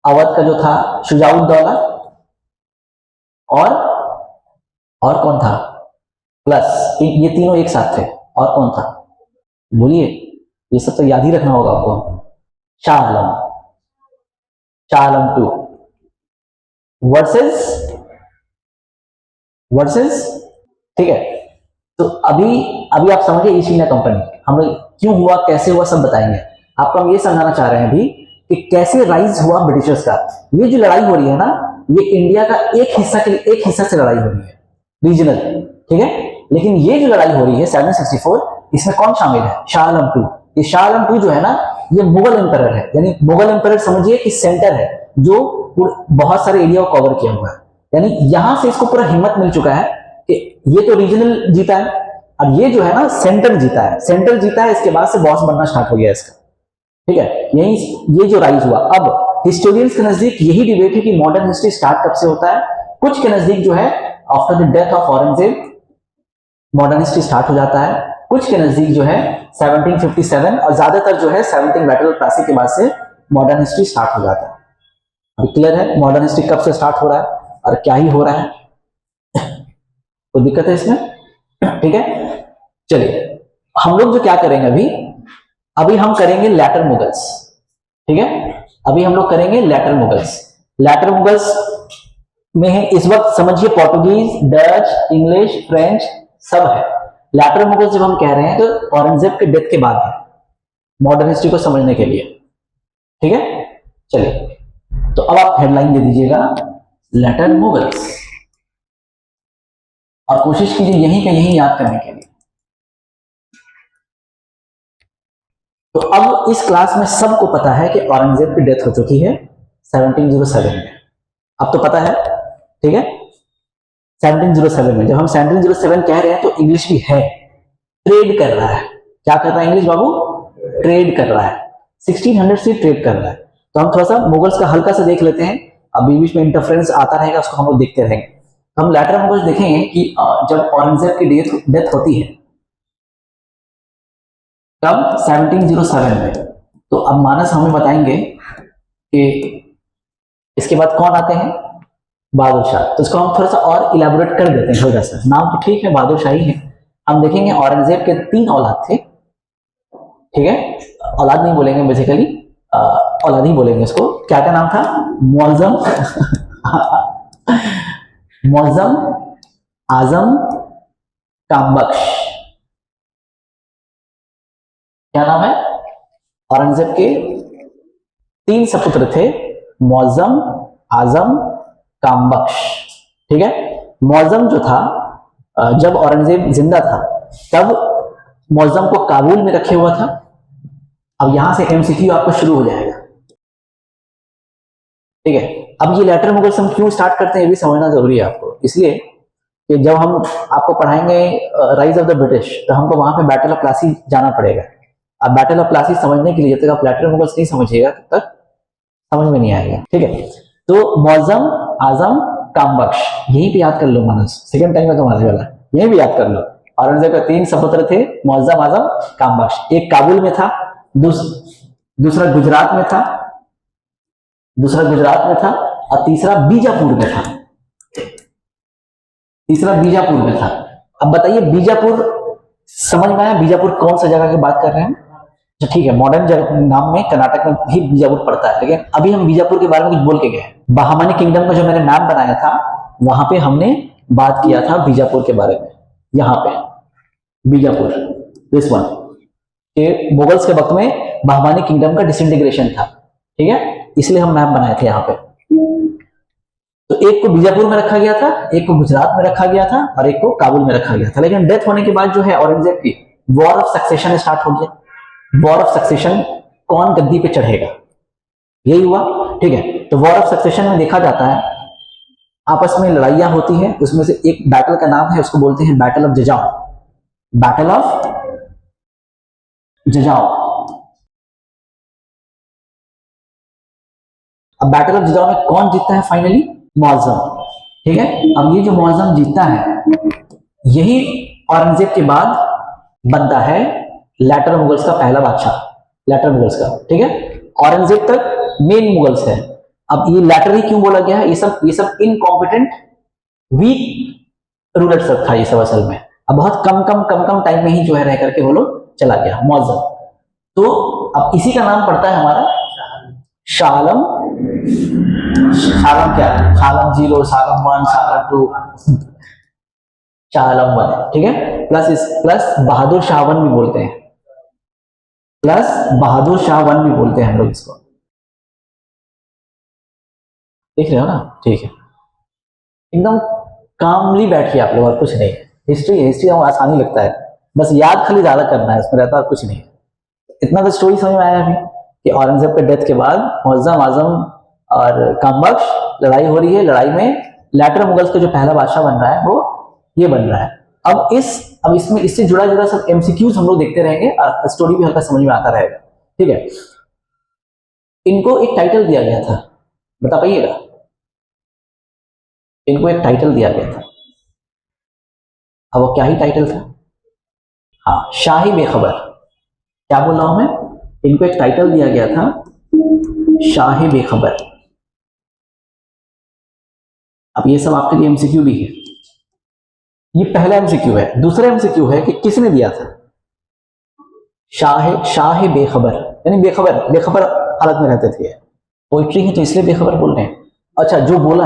अवध का जो था शुजाउद्दौला, और कौन था, प्लस ये तीनों एक साथ थे, और कौन था, बोलिए, ये सब तो याद ही रखना होगा आपको। शाह आलम, शाह आलम 2 वर्सेस, ठीक है। तो अभी आप समझिए ईस्ट इंडिया कंपनी हम लोग क्यों हुआ, कैसे हुआ, सब बताएंगे आपको। हम ये समझाना चाह रहे हैं अभी कि कैसे राइज हुआ ब्रिटिशर्स का। ये जो लड़ाई हो रही है ना, ये इंडिया का एक हिस्सा से लड़ाई हो रही है, रीजनल, ठीक है। लेकिन ये जो लड़ाई हो रही है 764, इसमें कौन शामिल है, शाह आलम 2। ये शाह आलम 2 जो है ना, ये मुगल एम्परर है, यानी मुगल एम्परर समझिए कि सेंटर है, जो बहुत सारे एरिया को कवर किया हुआ है। यानी यहां से इसको पूरा हिम्मत मिल चुका है कि ये तो रीजनल जीता है, अब ये जो है ना सेंटर जीता है, सेंटर जीता है, इसके बाद से बॉस बनना स्टार्ट हो गया इसका, ठीक है। यही ये जो राइज हुआ। अब हिस्टोरियंस के नजदीक यही डिबेट है कि मॉडर्न हिस्ट्री स्टार्ट कब से होता है। कुछ के नजदीक जो है after the death of Aurangzeb modern history start हो जाता है, कुछ के नजदीक जो है 1757, और ज्यादातर जो है 17 बैटल ऑफ प्लासी के बाद से मॉडर्न हिस्ट्री स्टार्ट हो जाता है। अभी क्लियर है मॉडर्न हिस्ट्री कब से स्टार्ट हो रहा है और क्या ही हो रहा है, कोई दिक्कत है इसमें, ठीक है। चलिए, हम लोग जो क्या करेंगे अभी हम करेंगे लेटर मुगल्स, ठीक है। अभी हम लोग करेंगे लेटर मुगल्स। लेटर मुगल्स में है इस वक्त समझिए पोर्टुगीज, डच, इंग्लिश, फ्रेंच सब है। लेटर मुगल्स जब हम कह रहे हैं तो औरंगजेब के डेथ के बाद है, मॉडर्न हिस्ट्री को समझने के लिए, ठीक है। चलिए, तो अब आप हेडलाइन दे दीजिएगा लेटर मुगल्स, और कोशिश कीजिए यहीं का यहीं याद करने के लिए। तो अब इस क्लास में सबको पता है कि औरंगजेब की डेथ हो चुकी है 1707 में, अब तो पता है, ठीक है। 1707 में जब हम 1707 कह रहे हैं तो इंग्लिश भी है, ट्रेड कर रहा है। क्या कर रहा है इंग्लिश बाबू, ट्रेड कर रहा है, 1600 से ट्रेड कर रहा है। तो हम थोड़ा सा मुगल्स का हल्का सा देख लेते हैं, अभी बीच में इंटरफ्रेंस आता रहेगा, उसको हम लोग देखते रहेंगे। तो हम लेटर मुगल्स देखेंगे कि जब औरंगजेब की डेथ होती है कब, 1707 में। तो अब मानस हमें बताएंगे कि इसके बाद कौन आते हैं, बहादुर शाह। तो इसको हम थोड़ा सा और इलेबोरेट कर देते हैं, थोड़ा सा नाम तो ठीक है बहादुर शाही है। हम देखेंगे औरंगजेब के 3 औलाद थे, ठीक है। औलाद नहीं बोलेंगे बेसिकली, औलाद ही बोलेंगे इसको। क्या क्या नाम था, मुअज्जम मुअज्जम, आजम, कामबख्श। क्या नाम है, औरंगजेब के 3 सपुत्र थे, मुअज्जम, आजम, कामबख्श, ठीक है। मुअज्जम जो था, जब औरंगजेब जिंदा था तब मुअज्जम को काबुल में रखे हुआ था। अब यहां से एमसीक्यू आपको शुरू हो जाएगा, ठीक है। अब ये लेटर मुगल्स हम क्यों स्टार्ट करते हैं ये भी समझना जरूरी है आपको। इसलिए कि जब हम आपको पढ़ाएंगे राइज ऑफ द ब्रिटिश, तो हमको वहां पे बैटल ऑफ प्लासी जाना पड़ेगा। अब बैटल ऑफ प्लासी समझने के लिए जब तक आप लैटरल मुगल्स नहीं समझिएगा तब तक समझ में नहीं आएगा, ठीक है। तो मौजम, आजम, कामबख्श, यहीं पे याद कर लो मानस, सेकंड टाइम में तुम्हारे वाला, यहीं भी याद कर लो। औरंगजेब के 3 सपुत्र थे, मौजम, आजम, कामबख्श। एक काबुल में था, दूसरा गुजरात में था, और तीसरा बीजापुर में था। अब बताइए बीजापुर समझ में आया? बीजापुर कौन सा जगह की बात कर रहे हैं? ठीक है, मॉडर्न नाम में कर्नाटक में भी बीजापुर पड़ता है, लेकिन अभी हम बीजापुर के बारे में कुछ बोल के गए। बहामनी किंगडम का जो मैंने मैप बनाया था, वहां पे हमने बात किया था बीजापुर के बारे में। यहाँ पे बीजापुर, दिस वन, के मुगल्स के वक्त में बहामनी किंगडम का डिसइंटीग्रेशन था, ठीक है, इसलिए हम मैप बनाए थे यहाँ पे। तो एक को बीजापुर में रखा गया था, एक को गुजरात में रखा गया था, और एक को काबुल में रखा गया था। लेकिन डेथ होने के बाद जो है औरंगजेब की, वॉर ऑफ सक्सेशन स्टार्ट हो गया। वॉर ऑफ सक्सेशन, कौन गद्दी पे चढ़ेगा, यही हुआ, ठीक है। तो वॉर ऑफ सक्सेशन में देखा जाता है आपस में लड़ाइयां होती हैं, उसमें से एक बैटल का नाम है, उसको बोलते हैं battle of Jajau. Battle of Jajau. अब बैटल ऑफ जजाओ में कौन जीतता है फाइनली? मौजम, ठीक है। अब ये जो मौजम जीतता है, यही औरंगजेब के बाद बनता है लैटर मुगल्स का पहला बादशाह, लैटर मुगल्स का, ठीक है। औरंगजेब तक मेन मुगल्स है। अब ये लैटर ही क्यों बोला गया है? ये सब इनकॉम्पिटेंट, वीक रूलर सब था ये सब असल में। अब बहुत कम टाइम में ही जो है रह करके वो लोग चला गया मौजम। तो अब इसी का नाम पड़ता है हमारा शाह आलम। शाह क्या है? शाह आलम 0, शाह आलम 1, शाह आलम 2, शाह आलम 1, ठीक है। प्लस बहादुर शाह 1 भी बोलते हैं, बहादुर शाह 1 भी बोलते हैं हम लोग इसको, देख रहे हो ना? ठीक है, एकदम कामली बैठिए आप लोग, और कुछ नहीं। हिस्ट्री हमको आसानी लगता है, बस याद खाली ज्यादा करना है, इसमें रहता है कुछ नहीं। इतना तो स्टोरी समझ में आया अभी कि औरंगजेब के डेथ के बाद मुअज्जम, आजम और कामबख्श लड़ाई हो रही है। लड़ाई में लैटर मुगल्स का जो पहला बादशाह बन रहा है वो ये बन रहा है। अब इसमें इससे जुड़ा सब एमसीक्यूज हम लोग देखते रहेंगे, स्टोरी भी हल्का समझ में आता रहेगा, ठीक है। इनको एक टाइटल दिया गया था, बता पाइएगा? इनको एक टाइटल दिया गया था, अब वो क्या ही टाइटल था? हाँ, शाही बेखबर। क्या बोल रहा हूं मैं? इनको एक टाइटल दिया गया था, शाही बेखबर। अब ये सब आपके लिए एमसीक्यू भी है। ये पहला एमसीक्यू है। दूसरा एमसीक्यू है कि किसने दिया था? शाह बेखबर, यानी बेखबर हालत में रहते थे। पोइट्री है तो इसलिए बेखबर बोल रहे हैं। अच्छा, जो बोला,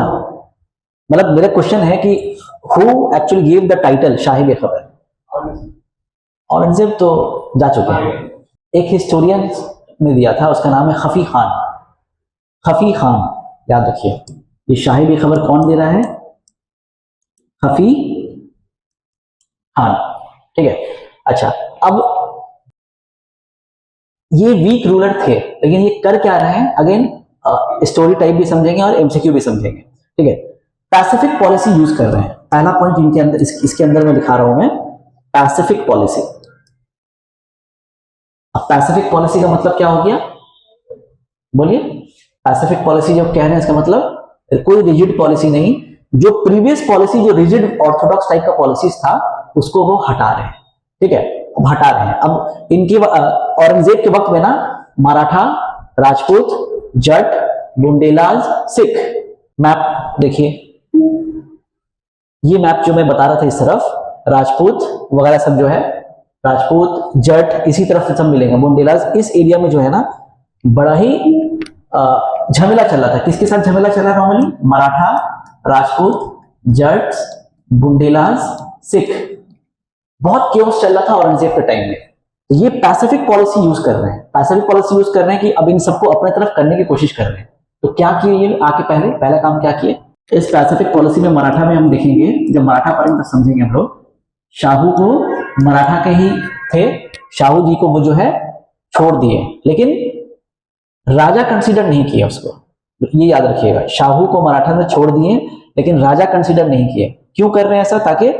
मतलब मेरा क्वेश्चन है कि who actually give the title Shah बेखबर? औरंगजेब तो जा चुके हैं, एक हिस्टोरियन ने दिया था, उसका नाम है खफी खान। खफी खान, याद रखिए। ये शाह बेखबर कौन दे रहा है? खफी खान, ठीक है। अच्छा, अब ये वीक रूलर थे, लेकिन ये कर क्या रहे हैं? अगेन स्टोरी टाइप भी समझेंगे और एमसीक्यू भी समझेंगे, ठीक है। पैसिफिक पॉलिसी यूज कर रहे हैं, पहला पॉइंट इनके अंदर, इसके अंदर मैं लिखा रहा हूं मैं, पैसिफिक पॉलिसी। अब पैसिफिक पॉलिसी का मतलब क्या हो गया? बोलिए। पैसिफिक पॉलिसी जब कह रहे हैं, इसका मतलब कोई रिजिड पॉलिसी नहीं, जो प्रीवियस पॉलिसी, जो रिजिड ऑर्थोडॉक्स टाइप का पॉलिसीज था, उसको वो हटा रहे हैं, ठीक है। अब हटा रहे हैं। अब इनकी औरंगजेब के वक्त में ना, मराठा, राजपूत, जट, बुंडेलाज, सिख, मैप देखिए, ये मैप जो मैं बता रहा था, इस तरफ राजपूत वगैरह सब जो है, राजपूत, जट इसी तरफ से सब मिलेंगे। बुंडेलाज इस एरिया में जो है ना, बड़ा ही झमेला चल रहा था। किसके साथ झमेला चल रहा है नॉर्मली? मराठा, राजपूत, जट, बुंडेलाज, सिख, बहुत केओस चल रहा था औरंगजेब के टाइम में। तो ये पैसिफिक पॉलिसी यूज कर रहे हैं, पैसिफिक पॉलिसी यूज कर रहे हैं कि अब इन सबको अपने तरफ करने की कोशिश कर रहे हैं। तो क्या किए ये आके? पहला काम क्या किए? इस पैसिफिक पॉलिसी में मराठा में हम देखेंगे, जब मराठा पढ़ेंगे तो समझेंगे हम लोग। शाहू को, मराठा के ही थे, शाहू जी को वो जो है छोड़ दिए, लेकिन राजा कंसीडर नहीं किया उसको, ये याद रखिएगा। शाहू को मराठा ने छोड़ दिए, लेकिन राजा कंसिडर नहीं किए। क्यों कर रहे हैं ऐसा? ताकि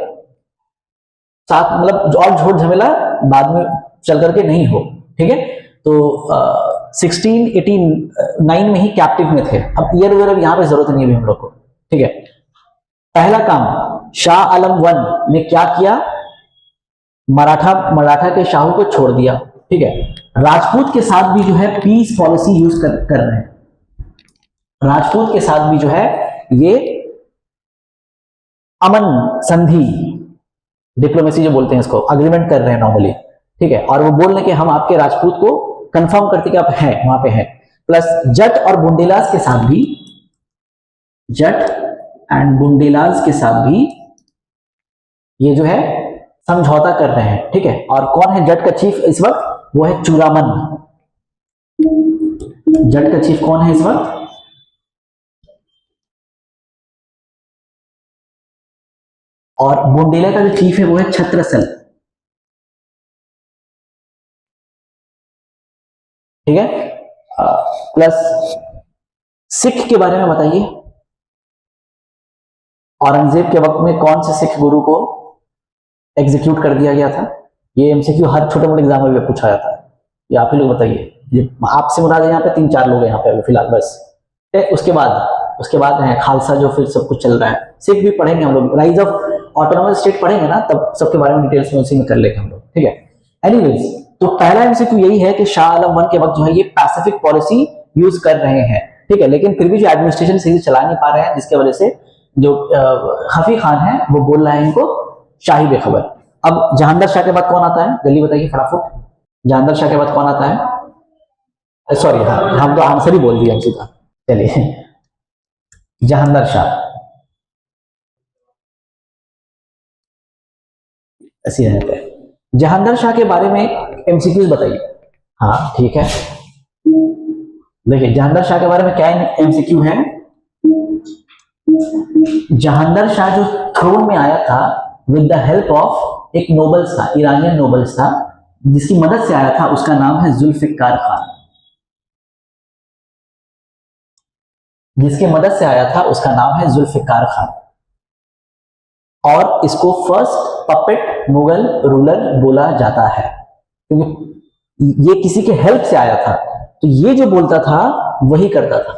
साथ मतलब और झूठ झमेला बाद में चल करके नहीं हो। ठीक है, तो 1689 में ही कैप्टिव में थे। अब ईयर वगैरह यहाँ पे जरूरत नहीं है हम लोग को। ठीक है, पहला काम शाह आलम वन ने क्या किया? मराठा के शाहू को छोड़ दिया। ठीक है, राजपूत के साथ भी जो है पीस पॉलिसी यूज कर रहे हैं। राजपूत के साथ भी जो है ये अमन संधि, डिप्लोमेसी जो बोलते हैं इसको, अग्रीमेंट कर रहे हैं नॉर्मली। ठीक है, और वो बोल रहे हैं कि हम आपके राजपूत को कंफर्म करते कि आप हैं वहां पे हैं। प्लस जट और बुंडेलास के साथ भी, जट एंड बुंडेलास के साथ भी ये जो है समझौता कर रहे हैं। ठीक है, और कौन है जट का चीफ इस वक्त? वो है चूड़ामन। जट का चीफ कौन है इस वक्त? और बुंडेला का जो चीफ है वो है छत्रसल। ठीक है, प्लस सिख के बारे में बताइए। औरंगजेब के वक्त में कौन से सिख गुरु को एग्जीक्यूट कर दिया गया था? ये एमसीक्यू हर छोटे मोटे एग्जाम में पूछा जाता है। ये आप ही लोग बताइए। आपसे मुराद यहाँ पे 3-4 लोग हैं यहाँ पे फिलहाल बस। उसके बाद है खालसा, जो फिर सब कुछ चल रहा है। सिख भी पढ़ेंगे हम लोग, राइज ऑफ ऑटोनोमस स्टेट पढ़ेंगे ना, तब सबके बारे में डिटेल्स में उसी में कर लेंगे हम लोग। ठीक है, एनीवेज, तो पहला एमसीक्यू यही है कि शाह आलम वन के वक्त जो है ये पैसिफिक पॉलिसी यूज कर रहे हैं। ठीक है, लेकिन फिर भी जो एडमिनिस्ट्रेशन सही चला नहीं पा रहे हैं, जिसकी वजह से जो हफी खान है वो बोल रहा है इनको शाही बेखबर। अब जहांगीर शाह के बाद कौन आता है? जल्दी बताइए फटाफट। जहांगीर शाह के बाद कौन आता है? सॉरी, हम तो आंसर ही बोल दिए हम सीधा। चलिए, जहांगीर शाह ऐसी रहते हैं। जहांगीर शाह के बारे में एमसीक्यूज बताइए। हाँ ठीक है, देखिए जहांगीर शाह के बारे में क्या एमसीक्यू है? जहांगीर शाह जो थ्रोन में आया था विद द हेल्प ऑफ एक नोबल्स था, ईरानियन नोबल्स था, जिसकी मदद से आया था, उसका नाम है जुल्फिकार खान। जिसकी मदद से आया था उसका नाम है जुल्फिकार खान। और इसको फर्स्ट पपेट मुगल रूलर बोला जाता है, क्योंकि ये किसी के हेल्प से आया था, तो ये जो बोलता था वही करता था,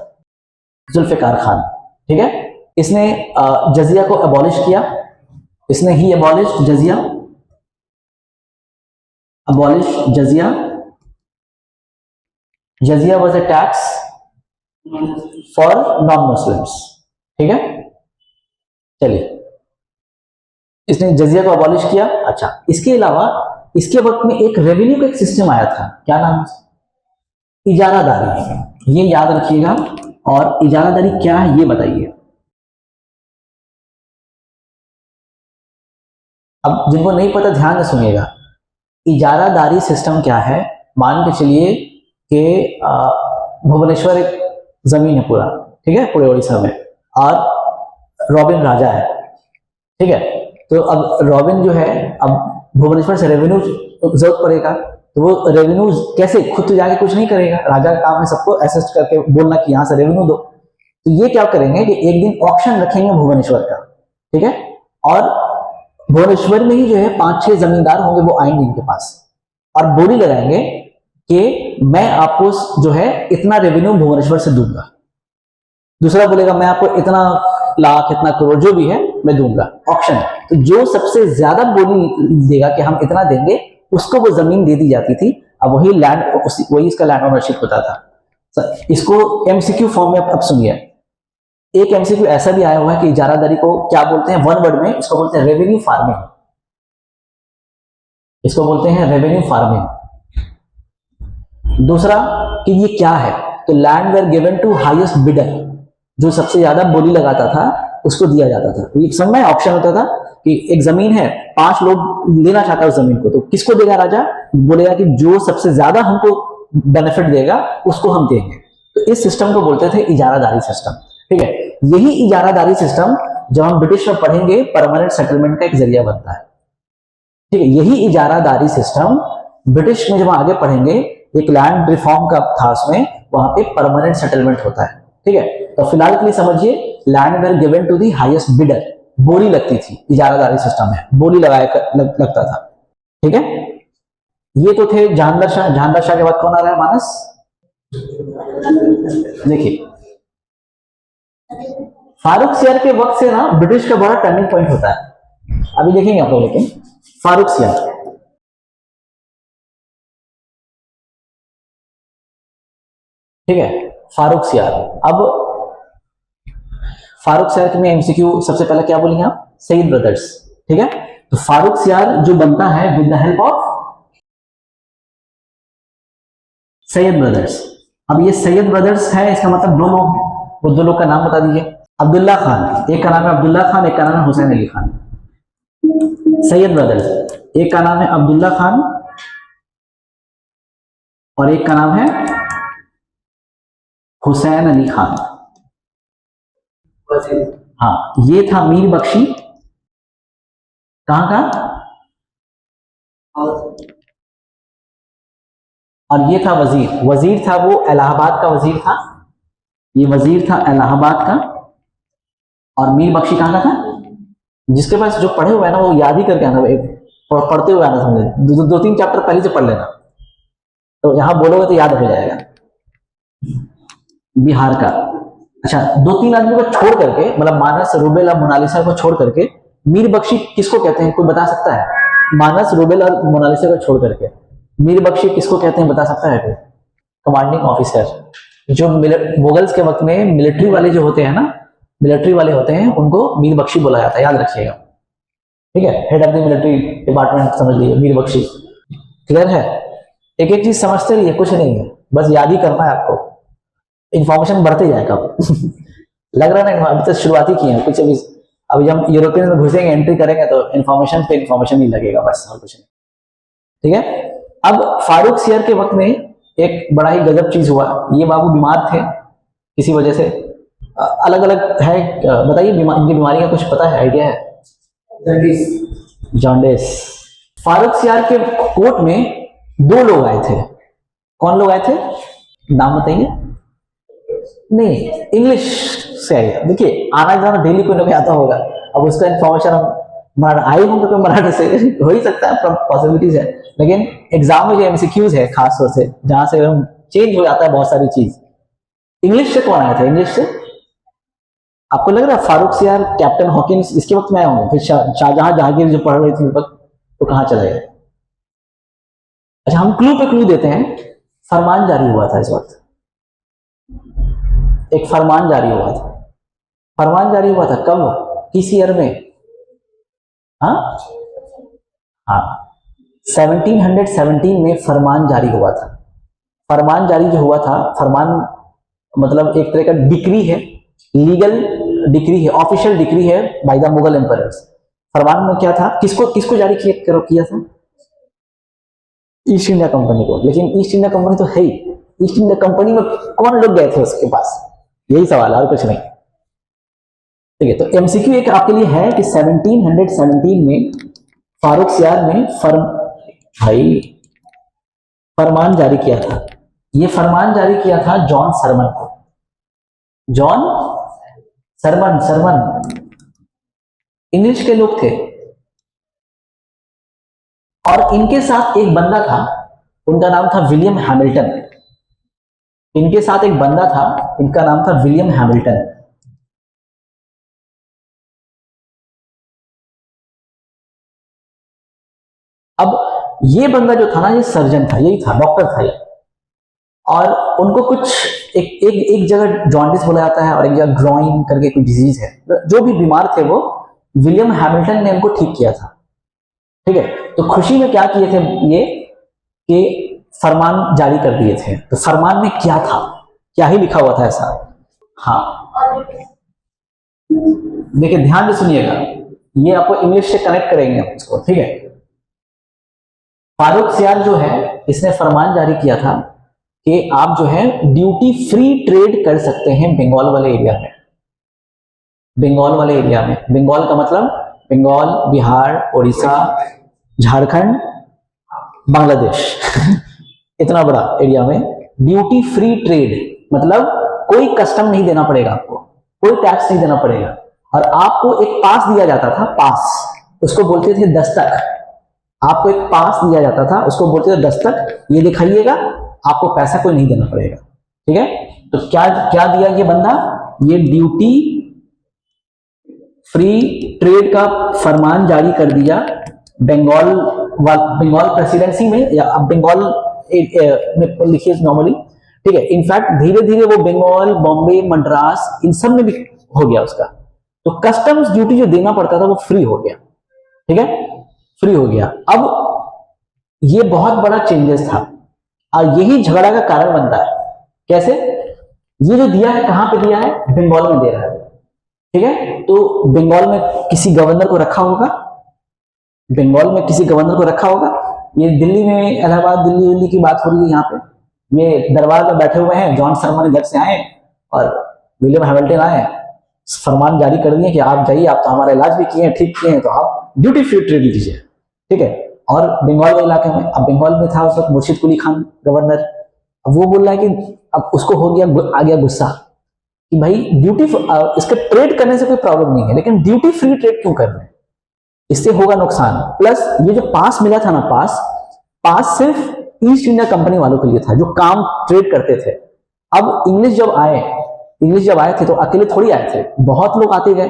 जुल्फिकार खान। ठीक है, इसने जजिया को अबॉलिश किया। इसने ही abolish jizya, abolish jizya. Jizya was a tax for non Muslims. ठीक है, चलिए, इसने जजिया को अबॉलिश किया। अच्छा, इसके अलावा इसके वक्त में एक रेवेन्यू का एक सिस्टम आया था, क्या नाम? इजारादारी। ये याद रखिएगा। और इजारादारी क्या है ये बताइए। अब जिनको नहीं पता ध्यान से सुनिएगा। इजारादारी सिस्टम क्या है? मान के चलिए कि भुवनेश्वर एक जमीन है पूरा, ठीक है, पूरे उड़ीसा में, और रॉबिन राजा है। ठीक है, तो अब रॉबिन जो है, अब भुवनेश्वर से रेवेन्यू जरूरत पड़ेगा, तो वो रेवेन्यू कैसे? खुद तो जाके कुछ नहीं करेगा, राजा का काम है सबको असिस्ट करके बोलना कि यहाँ से रेवेन्यू दो। तो ये क्या करेंगे कि एक दिन ऑक्शन रखेंगे भुवनेश्वर का। ठीक है, और भुवनेश्वर में ही जो है 5-6 जमींदार होंगे, वो आएंगे इनके पास और बोली लगाएंगे कि मैं आपको जो है इतना रेवेन्यू भुवनेश्वर से दूंगा। दूसरा बोलेगा मैं आपको इतना लाख, इतना करोड़, जो भी है मैं दूंगा। ऑक्शन। तो जो सबसे ज्यादा बोली देगा कि हम इतना देंगे, उसको वो जमीन दे दी जाती थी। अब वही लैंड, वही इसका लैंड ओनरशिप होता था। इसको एमसीक्यू फॉर्म में अब सुनिए। एक एमसीक्यू ऐसा भी आया हुआ है कि इजारादारी को क्या बोलते हैं? वन वर्ड में इसको बोलते हैं रेवेन्यू फार्मिंग। इसको बोलते हैं रेवेन्यू फार्मिंग। दूसरा कि ये क्या है? तो land were given to highest bidder, जो सबसे ज्यादा बोली लगाता था उसको दिया जाता था। तो समझ में ऑप्शन होता था कि एक जमीन है, 5 लोग लेना चाहता है उस जमीन को, तो किसको देगा? राजा बोलेगा कि जो सबसे ज्यादा हमको बेनिफिट देगा उसको हम देंगे। तो इस सिस्टम को बोलते थे इजारादारी सिस्टम। ठीक है, यही इजारादारी सिस्टम जब हम ब्रिटिश में पढ़ेंगे परमानेंट सेटलमेंट का एक जरिया बनता है। ठीक है, यही इजारादारी सिस्टम ब्रिटिश में जब आगे पढ़ेंगे, एक लैंड रिफॉर्म का था उसमें, वहां पे परमानेंट सेटलमेंट होता है। ठीक है, तो फिलहाल के लिए समझिए land were given to the highest bidder, बोली लगती थी, इजारादारी सिस्टम है, बोली लगता था। ठीक है, ये तो थे जहांगीर शाह। जहांगीर शाह के बाद कौन आ रहा है मानस? देखिए फारूक सियार के वक्त से ना ब्रिटिश का बड़ा टर्निंग पॉइंट होता है, अभी देखेंगे आप लोग। लेकिन फारूक सियार, ठीक है, फारूक सियार। अब फारूक सियार में एमसीक्यू सबसे पहले क्या बोलेंगे आप? सईद ब्रदर्स। ठीक है, तो फारूक सियार जो बनता है with the help of Syed brothers. अब ये सैयद ब्रदर्स है, इसका मतलब दो लोग हैं, वो दो लोग का नाम बता दीजिए। अब्दुल्ला खान, एक का नाम है अब्दुल्ला खान, एक का नाम है हुसैन अली खान। सैयद ब्रदर्स, एक का नाम है अब्दुल्ला खान और एक का नाम है हुसैन अली खान। हाँ, ये था मीर बख्शी, कहां का? और ये था वजीर। वजीर था वो इलाहाबाद का वजीर था, ये वजीर था इलाहाबाद का। और मीर बख्शी कहां का था? जिसके पास जो पढ़े हुए है ना वो याद ही करके आना, पढ़ते हुए आना, समझे, दो तीन चैप्टर पहले से पढ़ लेना, तो यहां बोलोगे तो याद हो जाएगा। बिहार का। अच्छा, दो तीन आदमी को छोड़ करके, मतलब मानस, रुबेल और मोनालिसा को छोड़ करके मीर बख्शी किसको कहते हैं? कोई बता सकता है? मानस, रुबेल और मोनालिसा को छोड़ करके मीर बख्शी किसको कहते हैं, बता सकता है कोई? कमांडिंग ऑफिसर, जो मुगल्स के वक्त में मिलिट्री वाले जो होते हैं ना, मिलिट्री वाले होते हैं, उनको मीर बख्शी बोला जाता है, याद रखिएगा। ठीक है, head of the military department समझ लीजिए मीर बख्शी। क्लियर है? एक एक चीज समझते रहिए, कुछ नहीं है, बस याद ही करना है आपको, इंफॉर्मेशन बढ़ते जाएगा। लग रहा है ना, अभी तक शुरुआती किए हैं कुछ, अभी जब यूरोपियन में घुसेंगे, एंट्री करेंगे तो इन्फॉर्मेशन पे इन्फॉर्मेशन ही लगेगा, बस और कुछ नहीं। ठीक है, अब फारूक सियार के वक्त में एक बड़ा ही गजब चीज हुआ। ये बाबू बीमार थे किसी वजह से, अलग अलग है, बताइए इनकी बीमारी का कुछ पता है, आइडिया है? जॉन्डिस। फारूक सियार के कोर्ट में दो लोग आए थे। कौन लोग आए थे? नाम बताइए। नहीं, इंग्लिश से आए। देखिए आना जाना डेली कोई ना कोई आता होगा, अब उसका इन्फॉर्मेशन हम आए होंगे तो मराठी से हो ही सकता है, पॉसिबिलिटीज है, लेकिन एग्जाम में जो एमसीक्यूज है खास तौर से, जहां से चेंज हो जाता है बहुत सारी चीज। इंग्लिश से कौन आया था? इंग्लिश से आपको लग रहा है फारूक सियार, कैप्टन हॉकिंस इसके वक्त में आए होंगे, फिर शाहजहां जहांगीर जो पढ़ रही थी उस वक्त, तो कहां चले गए? अच्छा, हम क्लू पे क्लू देते हैं। फरमान जारी हुआ था इस वक्त, एक फरमान जारी हुआ था। फरमान जारी हुआ था कब? किस ईयर में? हाँ हाँ, 1717 में फरमान जारी हुआ था। फरमान जारी जो हुआ था, फरमान मतलब एक तरह का डिक्री है, लीगल डिक्री है, ऑफिशियल डिक्री है बाय द मुगल एम्परर्स। फरमान में क्या था? किसको जारी किया था? ईस्ट इंडिया कंपनी को। लेकिन ईस्ट इंडिया कंपनी तो है ही, ईस्ट इंडिया कंपनी में कौन लोग गए थे उसके पास? यही सवाल है और कुछ नहीं। ठीक है, तो एमसीक्यू एक आपके लिए है कि 1717 में फारूक सियार ने फरमान जारी किया था। ये फरमान जारी किया था जॉन सरमन को। जॉन सरमन इंग्लिश के लोग थे, और इनके साथ एक बंदा था, उनका नाम था विलियम हैमिल्टन। इनके साथ एक बंदा था, इनका नाम था विलियम हैमिल्टन। अब ये बंदा जो था ना, ये सर्जन था, यही था, डॉक्टर था ये। और उनको कुछ एक जगह जॉन्डिस बोला जाता है और एक जगह ग्रोइन करके कोई डिजीज है, जो भी बीमार थे वो विलियम हैमिल्टन ने उनको ठीक किया था। ठीक है, तो खुशी में क्या किए थे ये कि फरमान जारी कर दिए थे। तो फरमान में क्या था, क्या ही लिखा हुआ था ऐसा? हाँ, देखिए ध्यान से सुनिएगा, ये आपको इंग्लिश से कनेक्ट करेंगे इसको। ठीक है, फारूक सियार जो है, इसने फरमान जारी किया था कि आप जो है ड्यूटी फ्री ट्रेड कर सकते हैं बंगाल वाले एरिया में। बंगाल वाले एरिया में, बंगाल का मतलब बंगाल, बिहार, उड़ीसा, झारखंड, बांग्लादेश इतना बड़ा एरिया में ड्यूटी फ्री ट्रेड, मतलब कोई कस्टम नहीं देना पड़ेगा, आपको कोई टैक्स नहीं देना पड़ेगा। और आपको एक पास दिया जाता था, पास, उसको बोलते थे दस्तक। आपको एक पास दिया जाता था, उसको बोलते थे दस्तक, ये दिखाइएगा, आपको पैसा कोई नहीं देना पड़ेगा। ठीक है, तो क्या क्या दिया ये बंदा, ये ड्यूटी फ्री ट्रेड का फरमान जारी कर दिया बंगाल प्रेसिडेंसी में, या अब बंगाल में लिखिए नॉर्मली। ठीक है, इनफैक्ट धीरे धीरे वो बंगाल, बॉम्बे, मद्रास, इन सब में भी हो गया उसका। तो कस्टम्स ड्यूटी जो देना पड़ता था वो फ्री हो गया। ठीक है, फ्री हो गया। अब ये बहुत बड़ा चेंजेस था और यही झगड़ा का कारण बनता है। कैसे? ये जो दिया है कहां पे दिया है? बंगाल में दे रहा है। ठीक है, तो बंगाल में किसी गवर्नर को रखा होगा, बंगाल में किसी गवर्नर को रखा होगा। ये दिल्ली में, इलाहाबाद, दिल्ली की बात हो रही है। यहाँ पे ये दरबार में बैठे हुए हैं, जॉन शर्मा घर से आए और विलियम हैमिल्टन आए, फरमान जारी कर दिए कि आप जाइए, आप तो हमारा इलाज भी किए हैं, ठीक किए हैं, तो आप ड्यूटी फ्री ट्रेड लीजिए। ठीक है, और बंगाल के इलाके में, अब बंगाल में था उस वक्त मुर्शिद कुली खान गवर्नर। अब वो बोल रहा है कि अब उसको आ गया गुस्सा कि भाई ड्यूटी, इसके ट्रेड करने से कोई प्रॉब्लम नहीं है, लेकिन ड्यूटी फ्री ट्रेड क्यों कर रहे हैं, इससे होगा नुकसान। प्लस ये जो पास मिला था ना, पास सिर्फ ईस्ट इंडिया कंपनी वालों के लिए था जो काम ट्रेड करते थे। अब इंग्लिश जब आए थे तो अकेले थोड़ी आए थे, बहुत लोग आते गए।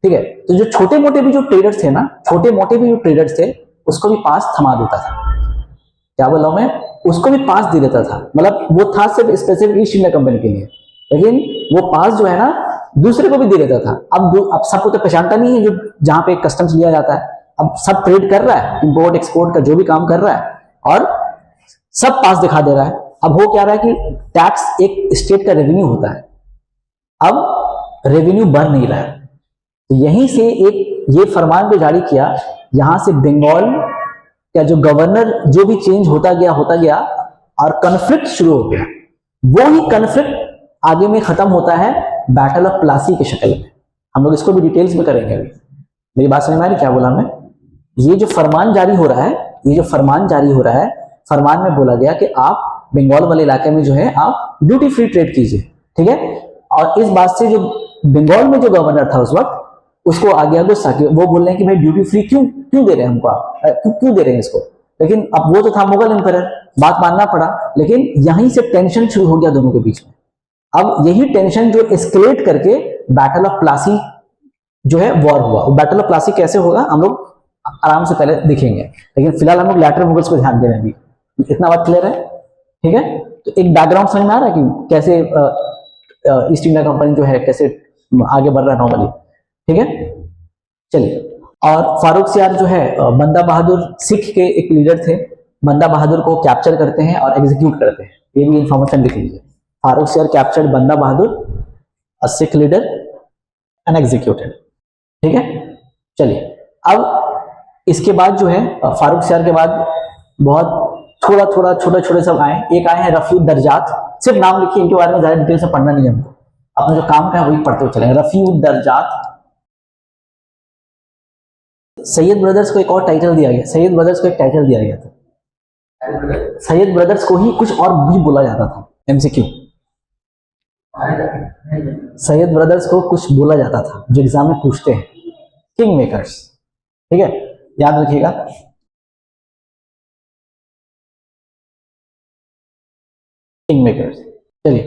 ठीक है, तो जो छोटे मोटे भी जो ट्रेडर्स थे उसको भी पास थमा देता था। क्या बोला मैं? उसको भी पास दे देता था। मतलब वो था सिर्फ स्पेसिफिक ईस्ट इंडिया कंपनी के लिए, लेकिन वो पास जो है ना दूसरे को भी दे देता था। अब सबको तो पहचानता नहीं है जो जहां पे कस्टम्स लिया जाता है। अब सब ट्रेड कर रहा है, इंपोर्ट एक्सपोर्ट का जो भी काम कर रहा है, और सब पास दिखा दे रहा है। अब हो क्या रहा है कि टैक्स एक स्टेट का रेवेन्यू होता है, अब रेवेन्यू बढ़ नहीं रहा है। तो यहीं से एक ये फरमान जो जारी किया, यहां से बंगाल का जो गवर्नर जो भी चेंज होता गया और कन्फ्लिक्ट शुरू हो गया। वो ही कन्फ्लिक्ट आगे में खत्म होता है बैटल ऑफ प्लासी की शक्ल में। हम लोग इसको भी डिटेल्स में करेंगे अभी। मेरी बात समझ में आ रही? क्या बोला मैं? ये जो फरमान जारी हो रहा है, फरमान में बोला गया कि आप बंगाल वाले इलाके में जो है आप ड्यूटी फ्री ट्रेड कीजिए। ठीक है, और इस बात से जो बंगाल में जो गवर्नर था उस वक्त, उसको आ गया गुस्सा कि वो बोल रहे हैं कि भाई ड्यूटी फ्री क्यों दे रहे हैं हमको, आप क्यों दे रहे हैं इसको। लेकिन अब वो तो था मुगल एम्पायर, बात मानना पड़ा। लेकिन यहीं से टेंशन शुरू हो गया दोनों के बीच में। अब यही टेंशन जो एस्केलेट करके बैटल ऑफ प्लासी जो है वॉर हुआ। बैटल ऑफ प्लासी कैसे होगा हम लोग आराम से पहले देखेंगे, लेकिन फिलहाल हम लोग लैटर मुगल्स को ध्यान दे रहे हैं। इतना बात क्लियर है? ठीक है, तो एक बैकग्राउंड समझ में आ रहा है कि कैसे ईस्ट इंडिया कंपनी जो है कैसे आगे बढ़ रहा है नॉर्मली। ठीक है, चलिए। और फारूक सियार जो है बंदा बहादुर सिख के एक लीडर थे, बंदा बहादुर को कैप्चर करते हैं और एग्जीक्यूट करते हैं। ये भी इंफॉर्मेशन लिख लीजिए। फारूक सियार कैप्चर्ड बंदा बहादुर, अ सिख लीडर, एंड एग्जीक्यूटेड। ठीक है, चलिए। अब इसके बाद जो है फारूक सियार के बाद बहुत थोड़ा छोटे सब आए। एक आए हैं रफीउद दर्जात, सिर्फ नाम लिखिए, इनके बारे में ज्यादा डिटेल से पढ़ना नहीं है हमको, अपना जो काम का है वही पढ़ते हुए चलेंगे। रफीउद दर्जात। सैयद ब्रदर्स को एक और टाइटल दिया गया, सैयद ब्रदर्स को एक टाइटल दिया गया था। सैयद ब्रदर्स को ही कुछ और भी बोला जाता था। एमसीक्यू, सैयद ब्रदर्स को कुछ बोला जाता था जो एग्जाम में पूछते हैं, किंग मेकर्स। ठीक है, याद रखिएगा। King makers. चलिए,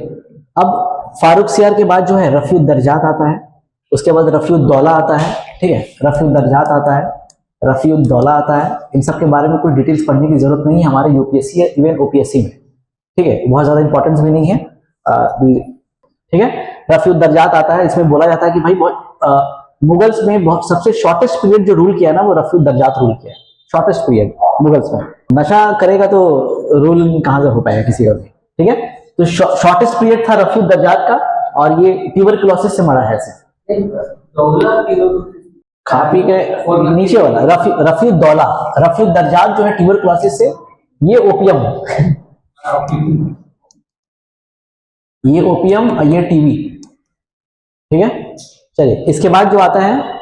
अब फारूक सियार के बाद जो है रफीउद दर्जात आता है, उसके बाद रफीउद दौला आता है। ठीक है, रफीउद दर्जात आता है, रफीउद दौला आता है। इन सब के बारे में कोई डिटेल्स पढ़ने की जरूरत नहीं है हमारे यूपीएससी या इवन ओपीएससी में। ठीक है, बहुत ज्यादा इंपॉर्टेंस भी नहीं है। ठीक है, रफीउद दर्जात आता है। इसमें बोला जाता है कि भाई मुगल्स में बहुत सबसे शॉर्टेस्ट पीरियड जो रूल किया ना, वो रफीउद दर्जात रूल किया। शॉर्टेस्ट पीरियड मुगल्स में। नशा करेगा तो रूल कहां से हो पाएगा किसी का भी। ठीक है, तो शॉर्टेस्ट पीरियड था रफीउद दर्जात का, और ये ट्यूबरकुलोसिस से मरा है। खा पी के नीचे वाला रफीउद दौला, रफीउद दर्जात जो है ट्यूबरकुलोसिस से, ये ओपियम ये ओपियम और ये टीबी। ठीक है, चलिए। इसके बाद जो आता है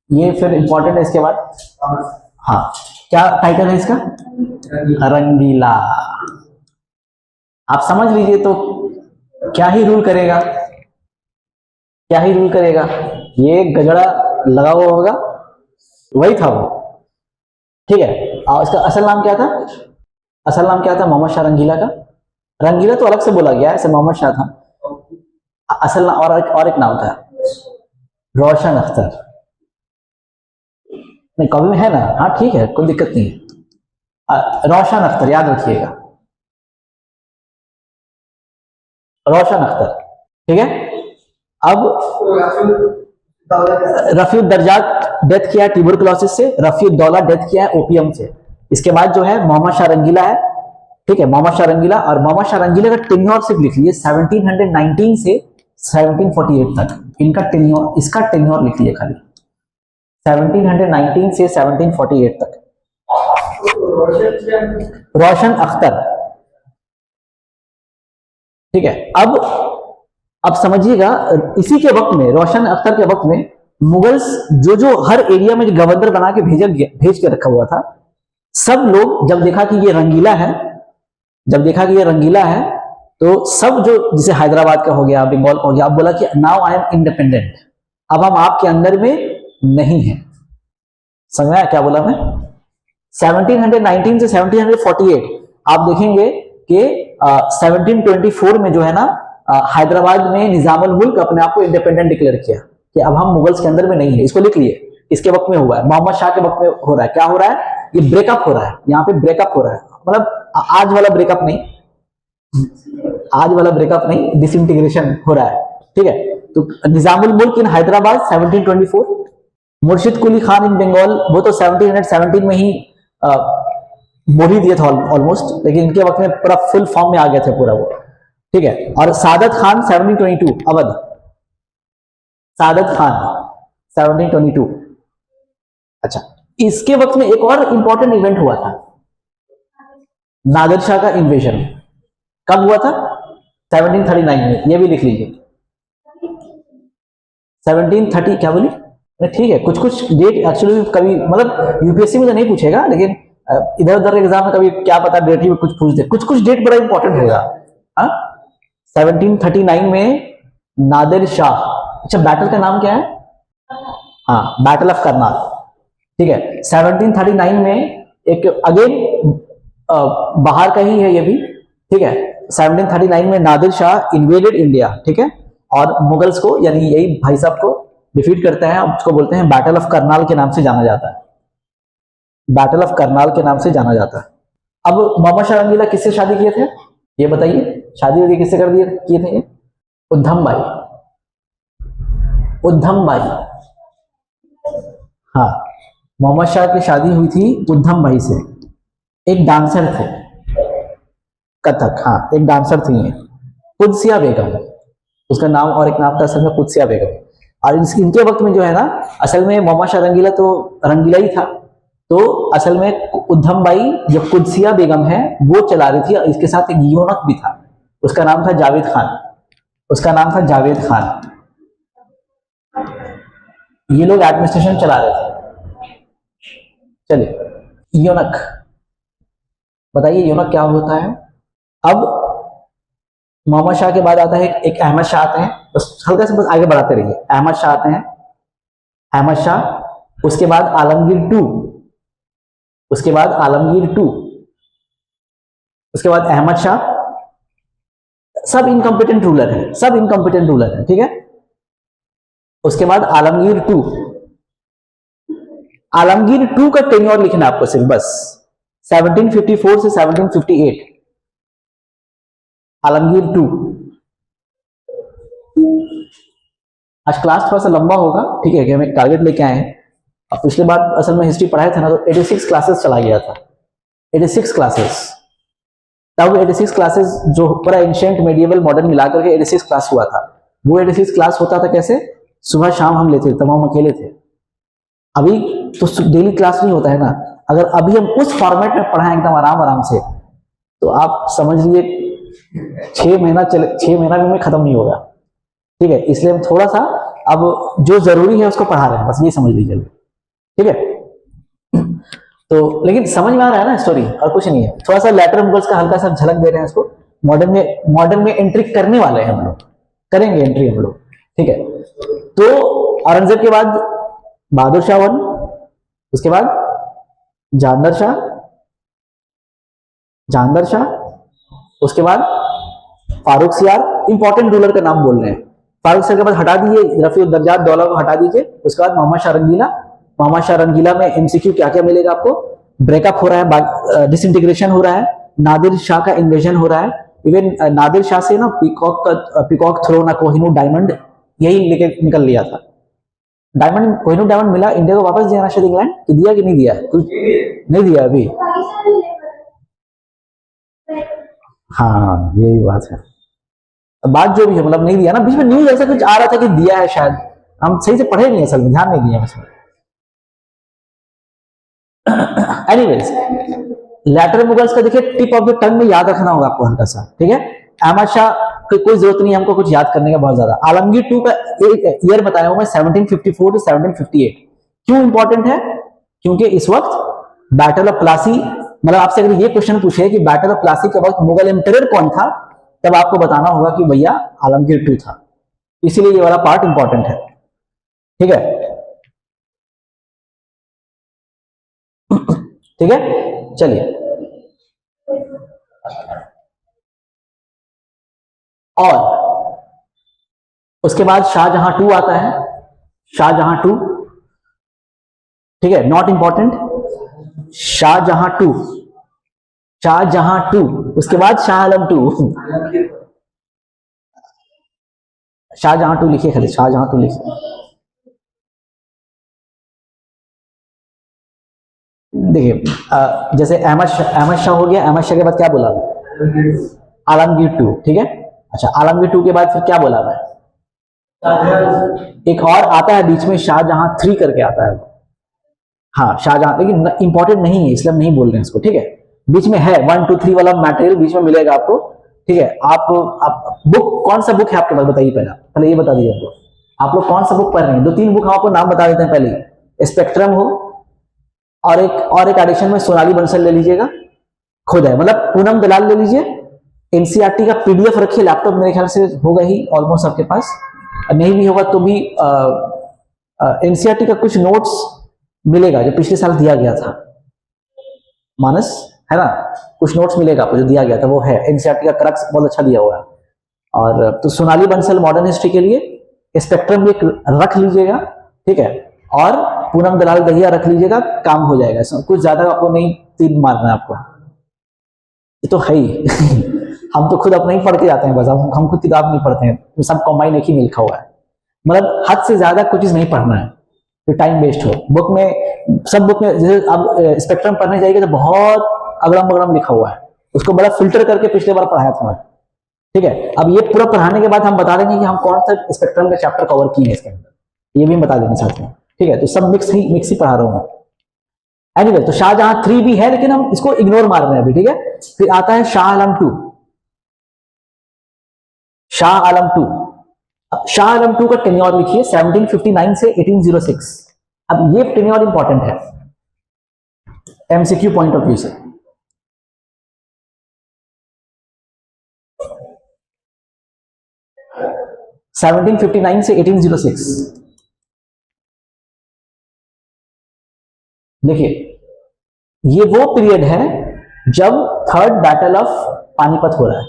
ये फिर इंपॉर्टेंट है। इसके बाद हाँ, क्या टाइटल है इसका? रंगीला। आप समझ लीजिए तो क्या ही रूल करेगा, क्या ही रूल करेगा, ये गजड़ा लगा हुआ होगा, वही था वो। ठीक है, और इसका असल नाम क्या था? असल नाम क्या था मोहम्मद शाह रंगीला का? रंगीला तो अलग से बोला गया है, ऐसे मोहम्मद शाह था। असल नाम और एक नाम था, रोशन अख्तर। नहीं कॉपी में है ना? हाँ ठीक है, कोई दिक्कत नहीं है। रोशन अख्तर याद रखिएगा, रोशन अख्तर। ठीक है, अब रफीउद्दर्जात डेथ किया है ट्यूबरकुलोसिस से, रफीउद्दौला डेथ किया है ओपियम से। इसके बाद जो है मोहम्मद शाह रंगीला है। ठीक है, मोहम्मद शाह रंगीला, और मोहम्मद शाह रंगीला का टेन्योर सिर्फ लिख लीजिए 1719 से 1748 तक, इनका टेन्योर, इसका टेन्योर लिख लीजिए खाली 1719 से 1748 तक। रोशन अख्तर। ठीक है, अब समझिएगा, इसी के वक्त में, रोशन अख्तर के वक्त में, मुगल्स जो जो हर एरिया में गवर्नर बना के भेज के रखा हुआ था, सब लोग जब देखा कि ये रंगीला है, जब देखा कि ये रंगीला है, तो सब जो, जैसे हैदराबाद का हो गया, बंगाल का हो गया, अब बोला कि नाउ आई एम इंडिपेंडेंट, अब हम आपके अंदर में नहीं है। समझ में आया क्या बोला मैं? 1719 से 1748 आप देखेंगे कि 1724 में जो है ना, हैदराबाद में निजामुल मुल्क अपने आप को इंडिपेंडेंट डिक्लेयर किया कि अब हम मुगल्स के अंदर में नहीं है। इसको लिख लिए, इसके वक्त में हुआ है, मोहम्मद शाह के वक्त में हो रहा है। क्या हो रहा है? ये ब्रेकअप हो रहा है, यहाँ पे ब्रेकअप हो रहा है, मतलब आज वाला ब्रेकअप नहीं, आज वाला ब्रेकअप नहीं, डिसइंटीग्रेशन हो रहा है। ठीक है, तो निजामुल मुल्क इन हैदराबाद 1724, मुर्शिद कुली खान इन बंगाल, वो तो 1717 में ही मोड़ ही दिए थे ऑलमोस्ट, लेकिन इनके वक्त में पूरा फुल फॉर्म में आ गए थे पूरा वो। ठीक है, और सादत खान 1722 अवध, सादत खान 1722। अच्छा, इसके वक्त में एक और इंपॉर्टेंट इवेंट हुआ था, नादिर शाह का इन्वेजन। कब हुआ था? 1739 में, ये भी लिख लीजिए 1730। क्या बोली? ठीक है, कुछ कुछ डेट एक्चुअली कभी, मतलब यूपीएससी में तो नहीं पूछेगा, लेकिन इधर उधर एग्जाम में कभी क्या पता डेट ही में कुछ पूछ दे, कुछ कुछ डेट बड़ा इंपॉर्टेंट होगा। 1739 में नादिर शाह, अच्छा बैटल का नाम क्या है? हाँ, बैटल ऑफ करनाल। ठीक है, 1739 में एक अगेन बाहर का ही है ये भी। ठीक है, 1739 में नादिर शाह इन्वेडेड इंडिया। ठीक है, और मुगल्स को, यानी यही भाई साहब को डिफीट करता है, उसको बोलते हैं बैटल ऑफ करनाल के नाम से जाना जाता है, बैटल ऑफ करनाल के नाम से जाना जाता है। अब मोहम्मद शाह रंगीला किससे शादी किए थे ये बताइए? शादी वादी किससे कर दिए किए थे? उद्धम बाई, उद्धम बाई। हाँ, मोहम्मद शाह की शादी हुई थी उद्धम बाई से, एक डांसर थे कथक। हाँ, एक डांसर थी ये, कुदसिया बेगम उसका नाम, और एक नाम था असल में कुदसिया बेगम। और इनके वक्त में जो है ना, असल में मोहम्मद शाह रंगीला तो रंगीला ही था, तो असल में उद्धम बाई जो कुदसिया बेगम है वो चला रही थी, और इसके साथ एक यूनक भी था, उसका नाम था जावेद खान, उसका नाम था जावेद खान। ये लोग एडमिनिस्ट्रेशन चला रहे थे। चलिए, यूनक बताइए, यूनक क्या होता है? अब मोहम्मद शाह के बाद आता है एक अहमद शाह आते हैं, बस हल्का से बस आगे बढ़ाते रहिए। अहमद शाह आते हैं, अहमद शाह, उसके बाद आलमगीर टू, उसके बाद आलमगीर टू, उसके बाद अहमद शाह। सब इनकम्पिटेंट रूलर है, सब इनकम्पिटेंट रूलर है। ठीक है, उसके बाद आलमगीर टू। आलमगीर टू का टेन्योर लिखना आपको सिर्फ बस 1754 से 1758। आलमगीर टू। आज क्लास थोड़ा सा लंबा होगा, ठीक है, कि हम एक टारगेट लेके आए हैं। अब पिछले बार असल में हिस्ट्री पढ़ाया था ना, तो 86 क्लासेस चला गया था, 86 क्लासेस। तब 86 क्लासेस जो पूरा एंशिएंट मेडिएवल मॉडर्न मिलाकर के 86 क्लास हुआ था। वो 86 क्लास होता था कैसे? सुबह शाम हम लेते थे, तमाम अकेले थे। अभी तो डेली क्लास नहीं होता है ना, अगर अभी हम उस फॉर्मेट में पढ़ाएं एकदम आराम आराम से, तो आप समझ लीजिए 6 महीना चले, 6 महीना भी में खत्म नहीं होगा। ठीक है, इसलिए हम थोड़ा सा अब जो जरूरी है उसको पढ़ा रहे हैं, बस ये समझ लीजिए। ठीक है, तो लेकिन समझ में आ रहा है ना स्टोरी, और कुछ नहीं है। थोड़ा सा लेटर मुगल्स का हल्का सा झलक दे रहे हैं इसको, मॉडर्न में एंट्री करने वाले हैं हम लोग, करेंगे एंट्री हम लोग, ठीक है। तो औरंगजेब के बाद बहादुर शाह 1, उसके बाद जहांगीर शाह, उसके बाद फारूक सियार। इंपॉर्टेंट रूलर का नाम बोल रहे हैं। फारूक सियार के बाद हटा दीजिए, रफीउद्दर्जात दौला को हटा दीजिए। उसके बाद मोहम्मद शाह रंगीला में एमसीक्यू क्या क्या मिलेगा आपको? ब्रेकअप हो रहा है, डिसइंटीग्रेशन हो रहा है, नादिर शाह का इन्वेजन हो रहा है। इवन नादिर शाह से ना पीकॉक थ्रोन, कोहिनूर डायमंड यही लेके निकल लिया था। कोहिनूर डायमंड मिला इंडिया को वापस दिया राशिद इंग्लैंड कि दिया कि नहीं दिया? कुछ नहीं दिया अभी। हाँ यही बात है, बात जो भी है मतलब नहीं दिया ना। बीच में न्यूज ऐसा कुछ आ रहा था कि दिया है, शायद हम सही से पढ़े नहीं, असल में ध्यान नहीं दिया उसमें। एनीवेज, लेटर मुगल्स का देखिए टिप ऑफ द टंग में याद रखना होगा आपको हल्का सा, ठीक है। अहमद शाह की कोई जरूरत नहीं है हमको कुछ याद करने का बहुत ज्यादा। आलमगीर 2 का एक ईयर बताया हूं मैं, 1754 टू 1758। क्यों इंपॉर्टेंट है? क्योंकि इस वक्त बैटल ऑफ प्लासी, मतलब आपसे अगर ये क्वेश्चन पूछे कि बैटल ऑफ प्लासी के वक्त मुगल एम्परर कौन था, तब आपको बताना होगा कि भैया आलमगीर 2 था। इसीलिए ये वाला पार्ट इंपॉर्टेंट है, ठीक है। ठीक है, चलिए। और उसके बाद शाहजहां 2 आता है, शाहजहां 2, ठीक है, नॉट इंपॉर्टेंट। शाहजहां 2, उसके बाद शाह आलम 2। शाहजहां 2 लिखिए, खाली शाहजहां 2 लिखिए। देखिए जैसे अहमद शाह हो गया, अहमद शाह के बाद क्या बोला मैं? आलमगीर 2, ठीक है। अच्छा, आलमगीर 2 के बाद फिर क्या बोला मैं? एक और आता है बीच में, शाहजहां 3 करके आता है। हाँ शाहजहां, लेकिन इंपॉर्टेंट नहीं है इसलिए हम नहीं बोल रहे हैं इसको, ठीक है। बीच में है 1 2 3 वाला मटेरियल बीच में मिलेगा आपको, ठीक है। आप बुक, कौन सा बुक है आपके पास बताइए, पहले ये बता दीजिए आपको, आप लोग कौन सा बुक पढ़ रहे हैं? 2-3 बुक हम आपको नाम बता देते हैं पहले। स्पेक्ट्रम हो, और एक एडिशन में सोनाली बंसल ले लीजिएगा, खुद है, मतलब पूनम दलाल ले लीजिए। एनसीईआरटी का पीडीएफ रखिए, लैपटॉप मेरे ख्याल से होगा ही ऑलमोस्ट आपके पास, नहीं भी होगा तो भी एनसीईआरटी का कुछ नोट्स मिलेगा जो पिछले साल दिया गया था, मानस है ना, कुछ नोट्स मिलेगा आपको जो दिया गया था, वो है एनसीईआरटी का क्रक्स, बहुत अच्छा दिया हुआ है। और तो सोनाली बंसल मॉडर्न हिस्ट्री के लिए स्पेक्ट्रम भी रख लीजिएगा, ठीक है। और पूनम दलाल दहिया रख लीजिएगा, काम हो जाएगा। कुछ ज्यादा आपको नहीं तीर मारना है आपको, ये तो है ही। हम तो खुद अपना ही पढ़ के जाते हैं बस, हम खुद किताब नहीं पढ़ते हैं, तो सब कंबाइन एक ही में लिखा हुआ है। मतलब हद से ज्यादा कुछ चीज नहीं पढ़ना है, तो टाइम वेस्ट हो। बुक में, सब बुक में, जैसे आप स्पेक्ट्रम पढ़ने जाइएगा तो बहुत अगड़म बगड़म लिखा हुआ है, उसको बड़ा फिल्टर करके पिछले बार पढ़ाया था मैं, ठीक है। अब ये पूरा पढ़ाने के बाद हम बता देंगे कि हम कौन सा स्पेक्ट्रम का चैप्टर कवर किए हैं इसके अंदर, ये भी हम बता देंगे साथ में, ठीक है। तो सब मिक्स ही पढ़ा रहा हूं मैं। एनीवे, तो शाहजहां 3 भी है लेकिन हम इसको इग्नोर मार रहे हैं अभी, ठीक है। फिर आता है शाह आलम 2। शाह आलम 2 का टेन्योर लिखिए, 1759 से 1806। अब ये टेन्योर इंपॉर्टेंट है एमसीक्यू पॉइंट ऑफ व्यू से। सेवनटीन 1759 से 1806। देखिए, ये वो पीरियड है जब थर्ड बैटल ऑफ पानीपत हो रहा है।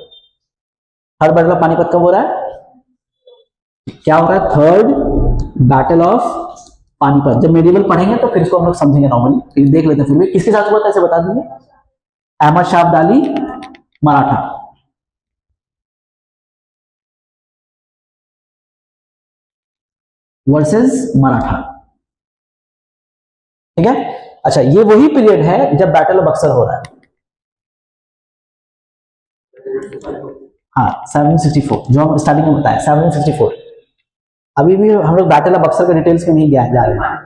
थर्ड बैटल ऑफ पानीपत कब हो रहा है? क्या हो रहा है? Third battle of Panipat. जब मेडिवल पढ़ेंगे तो फिर इसको हम लोग समझेंगे नॉर्मली, देख लेते हैं। फिर भी किसके साथ हुआ था ऐसे बता दीजिए। अहमद शाह अब्दाली मराठा, वर्सेस मराठा, ठीक है। अच्छा, ये वही पीरियड है जब बैटल ऑफ बक्सर हो रहा है। हाँ 764, जो हम स्टार्टिंग में बताया 764। अभी भी हम लोग बैटल ऑफ बक्सर के डिटेल्स में नहीं जा रहे हैं।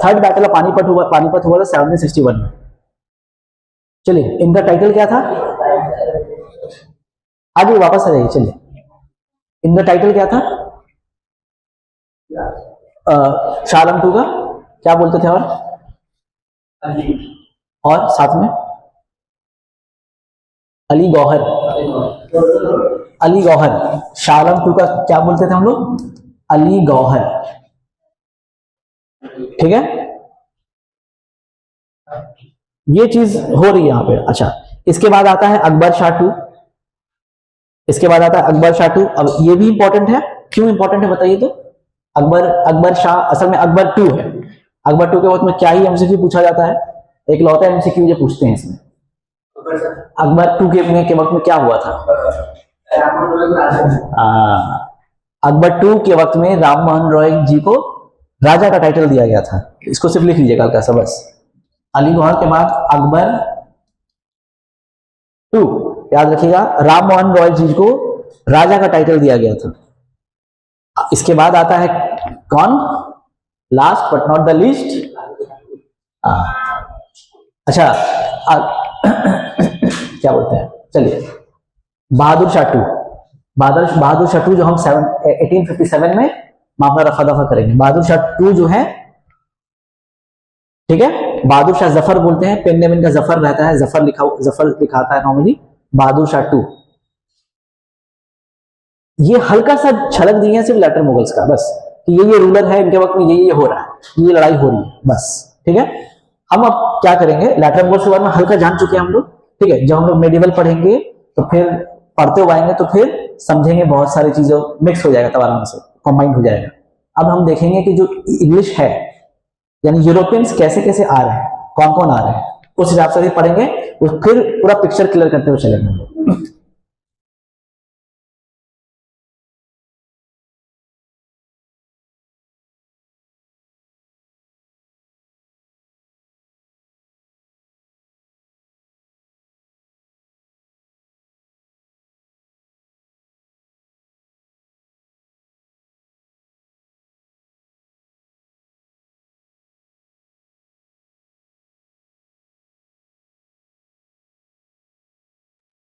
थर्ड बैटल ऑफ पानीपत हुआ था 1761 में। चलिए, इनका टाइटल क्या था? आगे वापस आ जाइए, चलिए। इनका टाइटल क्या था? शाह आलम 2 का क्या बोलते थे? और साथ में अली गौहर, अली गौहर। शाह आलम टू का क्या बोलते थे हम लोग? अली गौहर। ठीक है, ये चीज हो रही है यहां पे। अच्छा, इसके बाद आता है अकबर शाह टू। इसके बाद आता है अकबर शाह टू। अब ये भी इंपॉर्टेंट है, क्यों इंपॉर्टेंट है बताइए तो? अकबर शाह असल में अकबर टू है। अकबर टू के वक्त में क्या ही एमसीक्यू पूछा जाता है? एक लौता एमसीक्यू जो पूछते हैं इसमें, अकबर टू के वक्त में क्या हुआ था? अकबर टू के वक्त में राम मोहन रॉय जी को राजा का टाइटल दिया गया था। इसको सिर्फ लिख लीजिएगा हल्का सा बस। अली गौहर के बाद अकबर टू, याद रखिएगा, राम मोहन रॉय जी को राजा का टाइटल दिया गया था। इसके बाद आता है कौन? Last but not the least. अच्छा, क्या बोलते हैं, चलिए, बहादुर शाह टू। बहादुर शाह टू जो हम 1857 में मामला रफा दफा करेंगे। बहादुर शाह टू जो है, ठीक है, बहादुर शाह जफर बोलते हैं, पेन नेम इनका जफर रहता है, जफर लिखाता है नॉर्मली। बहादुर शाह टू, ये हल्का सा झलक दी है सिर्फ लेटर मुगल्स का, बस कि ये रूलर है, इनके वक्त में ये हो रहा है, ये लड़ाई हो रही है, बस। ठीक है, हम अब क्या करेंगे, लेटर मुगल्स के बारे में हल्का जान चुके हैं हम लोग। ठीक है, जब हम लोग मेडिवल पढ़ेंगे तो फिर पढ़ते हुए आएंगे तो फिर समझेंगे, बहुत सारी चीजों मिक्स हो जाएगा, तब आराम से कंबाइंड हो जाएगा। अब हम देखेंगे कि जो इंग्लिश है, यानी यूरोपियंस कैसे कैसे आ रहे हैं, कौन कौन आ रहे हैं, उस हिसाब से भी पढ़ेंगे, फिर पूरा पिक्चर क्लियर करते हुए चलेंगे हम लोग।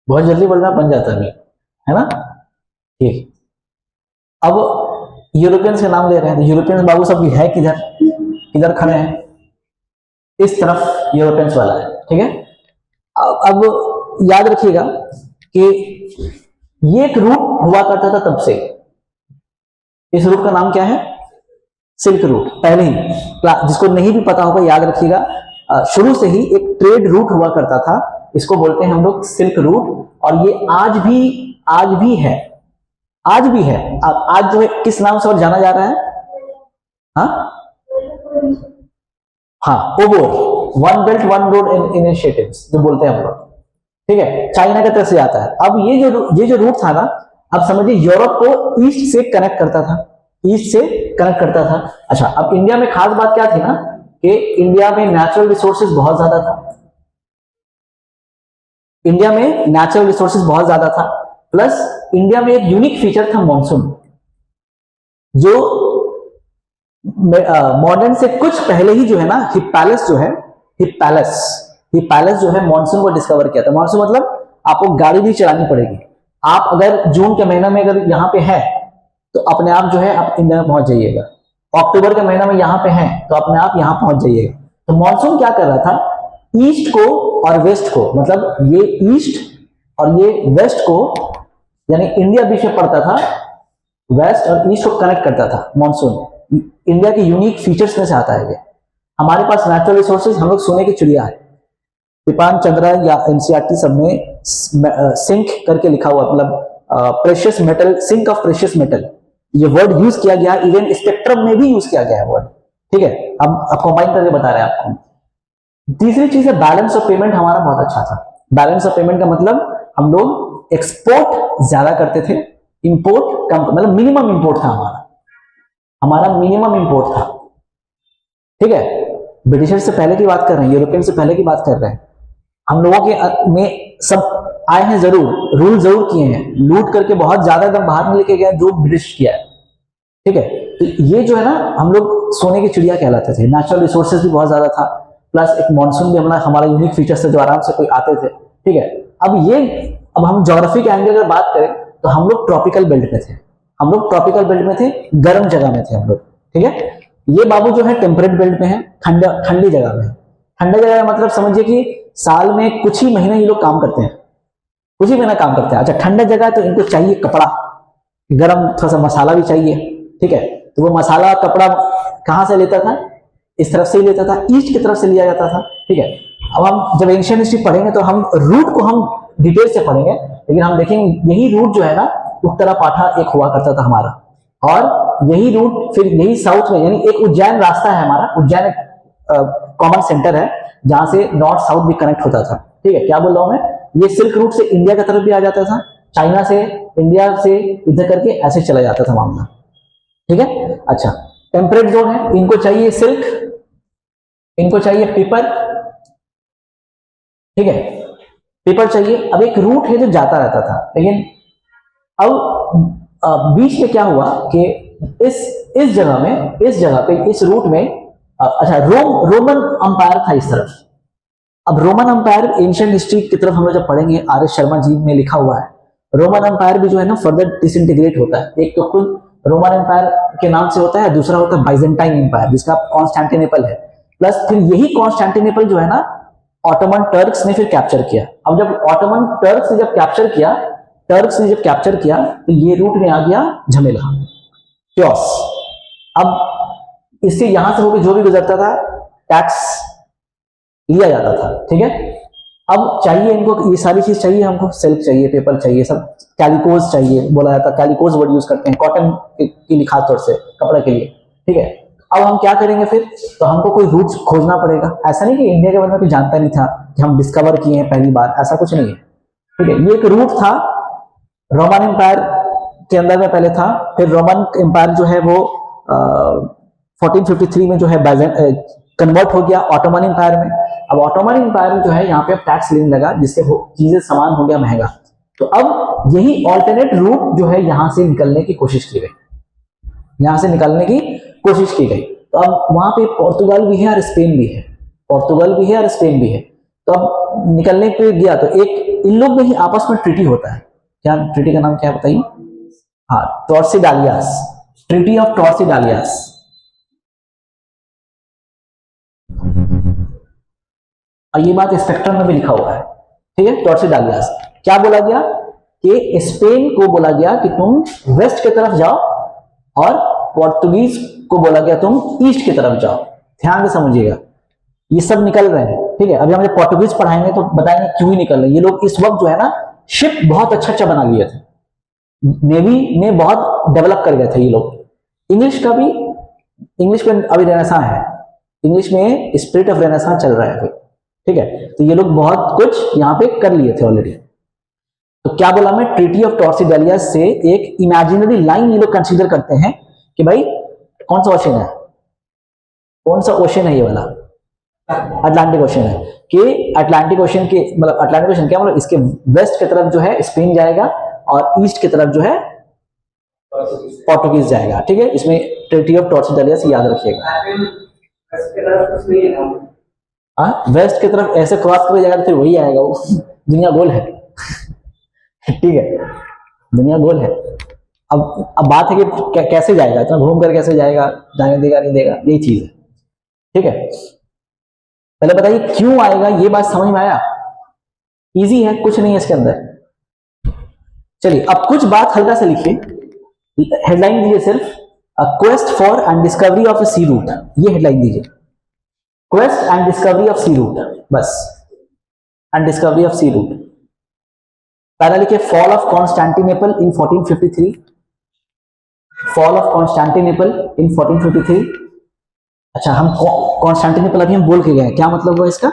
बहुत जल्दी बढ़ना बन जाता है ना? ठीक। अब यूरोपियंस के नाम ले रहे हैं, तो यूरोपियंस बाबू सब है किधर? किधर खड़े हैं? इस तरफ यूरोपियंस वाला है। ठीक है, अब याद रखिएगा कि ये एक रूट हुआ करता था तब से। इस रूट का नाम क्या है? Silk route. पहले ही, जिसको नहीं भी पता होगा याद रखिएगा, शुरू से ही एक ट्रेड रूट हुआ करता था, इसको बोलते हैं हम लोग सिल्क रूट। और ये आज भी है, आज भी है। आज जो है किस नाम से और जाना जा रहा है? हाँ, OBOR, one belt one road initiatives जो बोलते हैं हम लोग। ठीक है, चाइना की तरफ से आता है। अब ये जो रूट था ना, अब समझिए यूरोप को ईस्ट से कनेक्ट करता था, ईस्ट से कनेक्ट करता था। अच्छा, अब इंडिया में खास बात क्या थी ना, कि इंडिया में नेचुरल रिसोर्सेज बहुत ज्यादा था। इंडिया में नेचुरल रिसोर्सेज बहुत ज्यादा था, प्लस इंडिया में एक यूनिक फीचर था मॉनसून, जो मॉडर्न से कुछ पहले ही जो है ना, हिप्पैलस जो है मॉनसून को डिस्कवर किया था। मॉनसून मतलब आपको गाड़ी भी चलानी पड़ेगी। आप अगर जून के महीना में अगर यहाँ पे है तो अपने आप जो है आप इंडिया में पहुंच जाइएगा। अक्टूबर के महीना में यहाँ पे है तो अपने आप यहाँ पहुंच जाइएगा। तो मॉनसून क्या कर रहा था, ईस्ट को और वेस्ट को, मतलब ये ईस्ट और ये वेस्ट को, यानी इंडिया बीच में पड़ता था, वेस्ट और ईस्ट को कनेक्ट करता था मॉनसून। इंडिया के यूनिक फीचर्स में से आता है ये। हमारे पास नेचुरल रिसोर्सेज, हम लोग सोने की चिड़िया है। पिपान चंद्रा या एनसीईआरटी सब में सिंक करके लिखा हुआ, मतलब precious metal, sink of precious metal, ये वर्ड यूज किया गया, इवन स्पेक्ट्रम में भी यूज किया गया है वर्ड। ठीक है, अब कंबाइन करके बता रहे हैं आपको। तीसरी चीज है बैलेंस ऑफ पेमेंट, हमारा बहुत अच्छा था। बैलेंस ऑफ पेमेंट का मतलब हम लोग एक्सपोर्ट ज्यादा करते थे, इंपोर्ट कम, मतलब मिनिमम इंपोर्ट था हमारा मिनिमम इंपोर्ट था। ठीक है, ब्रिटिशर्स से पहले की बात कर रहे हैं, यूरोपियन से पहले की बात कर रहे हैं। हम लोगों के में सब आए हैं, जरूर रूल जरूर किए हैं, लूट करके बहुत ज्यादा एकदम बाहर नहीं लेके गए जो ब्रिटिश किया है। ठीक है, तो ये जो है ना, हम लोग सोने की चिड़िया कहलाते थे। नेचुरल रिसोर्सेज भी बहुत ज्यादा था, प्लस एक मॉनसून भी हमारा यूनिक फीचर्स थे जो आराम से कोई आते थे। ठीक है, अब हम ज्योग्राफी के एंगल अगर बात करें तो हम लोग ट्रॉपिकल बेल्ट में थे, गर्म जगह में थे हम लोग। ठीक है, ये बाबू जो है टेम्परेट बेल्ट में है, ठंडी जगह में है। ठंडा जगह मतलब समझिए कि साल में कुछ ही महीने ये लोग काम करते हैं, उसी में ना काम करते हैं। अच्छा, ठंडा जगह है तो इनको चाहिए कपड़ा, गरम थोड़ा सा मसाला भी चाहिए, ठीक है। तो वो मसाला कपड़ा कहाँ से लेता था? इस तरफ से ही लेता था, ईस्ट की तरफ से लिया जाता था, ठीक है। अब हम जब एंशिएंट हिस्ट्री पढ़ेंगे तो हम रूट को हम डिटेल से पढ़ेंगे, लेकिन हम देखेंगे यही रूट जो है ना उत्तरा पाठा एक हुआ करता था हमारा, और यही रूट फिर यही साउथ में, यानी एक उज्जैन रास्ता है हमारा, उज्जैन एक कॉमन सेंटर है जहां से नॉर्थ साउथ भी कनेक्ट होता था, ठीक है। क्या बोल रहा हूं मैं, ये सिल्क रूट से इंडिया की तरफ भी आ जाता था, चाइना से इंडिया से इधर करके ऐसे चला जाता था मामला, ठीक है। अच्छा, टेम्परेट जोन है, इनको चाहिए सिल्क, इनको चाहिए पेपर, ठीक है, पेपर चाहिए। अब एक रूट है जो जाता रहता था, लेकिन अब बीच में क्या हुआ कि इस जगह पे इस रूट में अच्छा रोमन अंपायर था इस तरफ। अब रोमन अंपायर एंशिएंट हिस्ट्री की तरफ हम लोग जब पढ़ेंगे, आर एस शर्मा जी में लिखा हुआ है, रोमन अंपायर भी जो है ना फर्दर डिसइंटीग्रेट होता है। एक तो खुद रोमन एम्पायर के नाम से होता है, दूसरा होता है बाइजेंटाइन एम्पायर जिसका कॉन्स्टेंटिनोपल है, प्लस फिर यही कॉन्स्टेंटिनोपल जो है ना ऑटोमन टर्क्स ने फिर कैप्चर किया। अब जब ऑटोमन टर्क्स ने जब कैप्चर किया तो ये रूट में आ गया झमेला, क्योस। अब इससे यहां से होकर जो भी गुजरता था टैक्स लिया जाता था, ठीक है। अब चाहिए इनको ये सारी चीज चाहिए, हमको सिल्क चाहिए, पेपर चाहिए, सब कैलिकोज चाहिए, बोला जाता है कैलिकोज वर्ड यूज करते हैं कॉटन के लिए खास तौर से कपड़े के लिए, ठीक है। अब हम क्या करेंगे फिर, तो हमको कोई रूट खोजना पड़ेगा। ऐसा नहीं कि इंडिया के बारे में कोई जानता नहीं था कि हम डिस्कवर किए हैं पहली बार, ऐसा कुछ नहीं है, ठीक है। ये एक रूट था, रोमन एम्पायर के अंदर में पहले था, फिर रोमन एम्पायर जो है वो 1453 में जो है कन्वर्ट हो गया ऑटोमन एम्पायर में। अब ऑटोमन एम्पायर जो है यहाँ पे टैक्स लेने लगा, जिससे चीजें सामान हो गया महंगा। तो अब यही ऑल्टरनेट रूट जो है यहां से निकलने की कोशिश की गई, यहां से निकलने की कोशिश की गई। तो अब वहां पे पोर्तुगाल भी है और स्पेन भी है, पोर्तुगाल भी है और स्पेन भी है। तो अब निकलने पे गया तो एक इन लोग में ही आपस में ट्रीटी होता है। क्या ट्रीटी का नाम क्या है बताइए? हाँ, टॉर्सिडालियास, ट्रीटी ऑफ टॉर्सिडालियास। और ये बात स्पेक्ट्रम में भी लिखा हुआ है, ठीक है। टॉर्सिडालियास क्या बोला गया कि स्पेन को बोला गया कि तुम वेस्ट की तरफ जाओ, और पोर्तुगीज को बोला गया तुम ईस्ट की तरफ जाओ। ध्यान से समझिएगा, ये सब निकल रहे हैं, ठीक है। अभी हम जब पोर्तुगीज पढ़ाएंगे तो बताएंगे क्यों ही निकल रहे हैं। ये लोग इस वक्त जो है ना शिप बहुत अच्छा बना लिए थे, नेवी में बहुत डेवलप कर गए थे ये लोग। इंग्लिश का भी, इंग्लिश में अभी रेनेसां है, इंग्लिश में स्पिरिट ऑफ रेनेसां चल रहा है अभी, ठीक है। तो ये लोग बहुत कुछ यहाँ पे कर लिए थे ऑलरेडी। तो क्या बोला मैं, ट्रीटी ऑफ टॉर्सिडालियास से एक इमेजिनरी लाइन ये लोग कंसीडर करते हैं कि भाई कौन सा ओशन है, कौन सा ओशन है ये वाला, अटलांटिक ओशन है। कि अटलांटिक ओशन के मतलब अटलांटिक ओशन क्या मतलब, इसके वेस्ट की तरफ जो है स्पेन जाएगा और ईस्ट की तरफ जो है पोर्तुगीज जाएगा, ठीक है। इसमें ट्रीटी ऑफ टॉर्सिडालियास याद रखिएगा। वेस्ट की तरफ ऐसे क्रॉस कर जाएगा तो फिर वही आएगा, वो दुनिया गोल है ठीक है, दुनिया गोल है। अब बात है कि कैसे जाएगा, इतना घूम कर कैसे जाएगा, जाने देगा नहीं देगा, यही चीज है, ठीक है। पहले बताइए क्यों आएगा, ये बात समझ में आया? इजी है, कुछ नहीं है इसके अंदर। चलिए अब कुछ बात हल्का से लिखिए, हेडलाइन दीजिए सिर्फ, quest for and discovery of sea route, ये हेडलाइन दीजिए, quest and discovery of sea route, बस, and discovery of sea route. पहला लिखिए fall of Constantinople in 1453, fall of Constantinople in 1453। अच्छा, हम कॉन्स्टेंटिनोपल अभी हम बोल के गए, क्या मतलब हुआ इसका?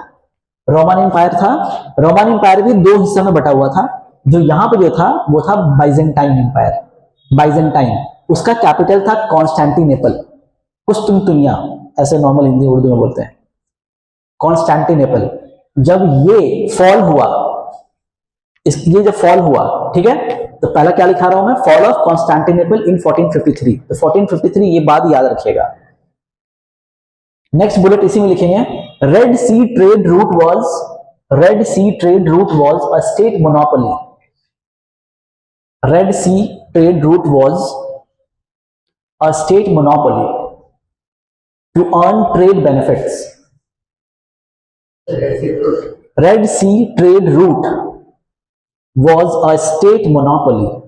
रोमन एम्पायर था, रोमन एम्पायर भी दो हिस्सों में बटा हुआ था। जो यहां पे जो था वो था बाइजेंटाइन एम्पायर, बाइजेंटाइन, उसका कैपिटल था कॉन्स्टेंटिनोपल, कुस्तुनतुनिया, ऐसे नॉर्मल हिंदी उर्दू में बोलते हैं, कॉन्स्टेंटिनोपल। जब ये फॉल हुआ, ये जब फॉल हुआ, ठीक है, तो पहला क्या लिखा रहा हूं मैं, फॉल ऑफ कॉन्स्टेंटिनोपल इन 1453। तो 1453 ये बात याद रखिएगा। नेक्स्ट बुलेट इसी में लिखेंगे, Red Sea trade route was a state monopoly, Red Sea trade route was a state monopoly to earn trade benefits. Red Sea trade route was a state monopoly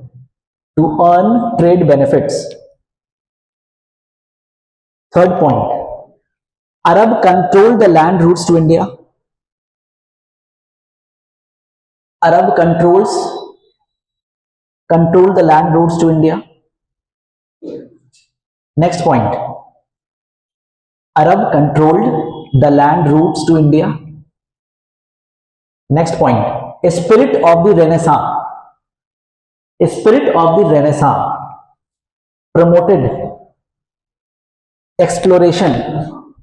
to earn trade benefits. Third point, Arab controlled the land routes to India. Arab controlled the land routes to India. Next point, Arab controlled the land routes to India. Next point, a spirit of the Renaissance promoted exploration.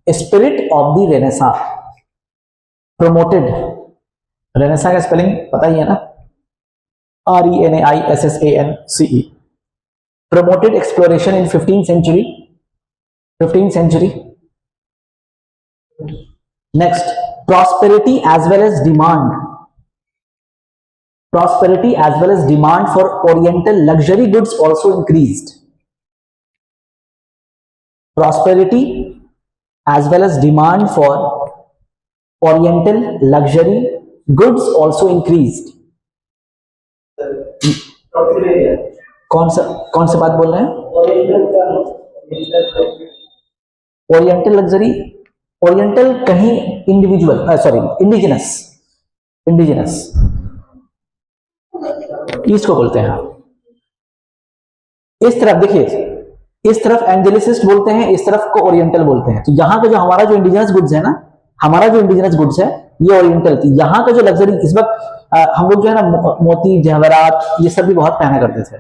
A spirit of the Renaissance promoted, Renaissance का spelling पता ही है ना, RENAISSANCE. Promoted exploration in 15th century. Next, prosperity as well as demand for Oriental luxury goods also increased. Prosperity as well as demand for Oriental luxury goods also increased. कौन से बात बोल रहे हैं? ओरिएंटल लग्जरी, ओरिएंटल कहीं individual, sorry indigenous east को बोलते हैं. इस तरफ देखिए, इस तरफ एंजेलिसिस्ट बोलते हैं, इस तरफ को ओरिएंटल बोलते हैं. तो यहाँ का जो हमारा जो इंडिजिनस गुड्स है ना, ये ओरिएंटल थी. यहाँ का जो लग्जरी इस वक्त हम लोग जो है ना मोती जवाहरात ये सब भी बहुत पहना करते थे.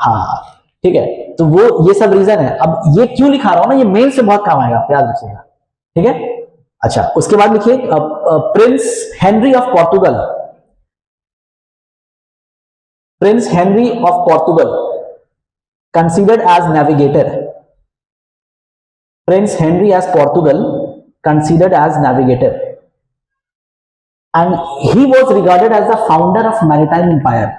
हाँ ठीक है, तो वो ये सब रीजन है. अब ये क्यों लिखा रहा हूं ना, ये मेन से बहुत काम आएगा, याद रखिएगा. ठीक है, अच्छा उसके बाद लिखिए Prince Henry of Portugal. Prince Henry of Portugal considered as navigator. Prince Henry as Portugal considered as navigator, and he was regarded as the founder of maritime empire.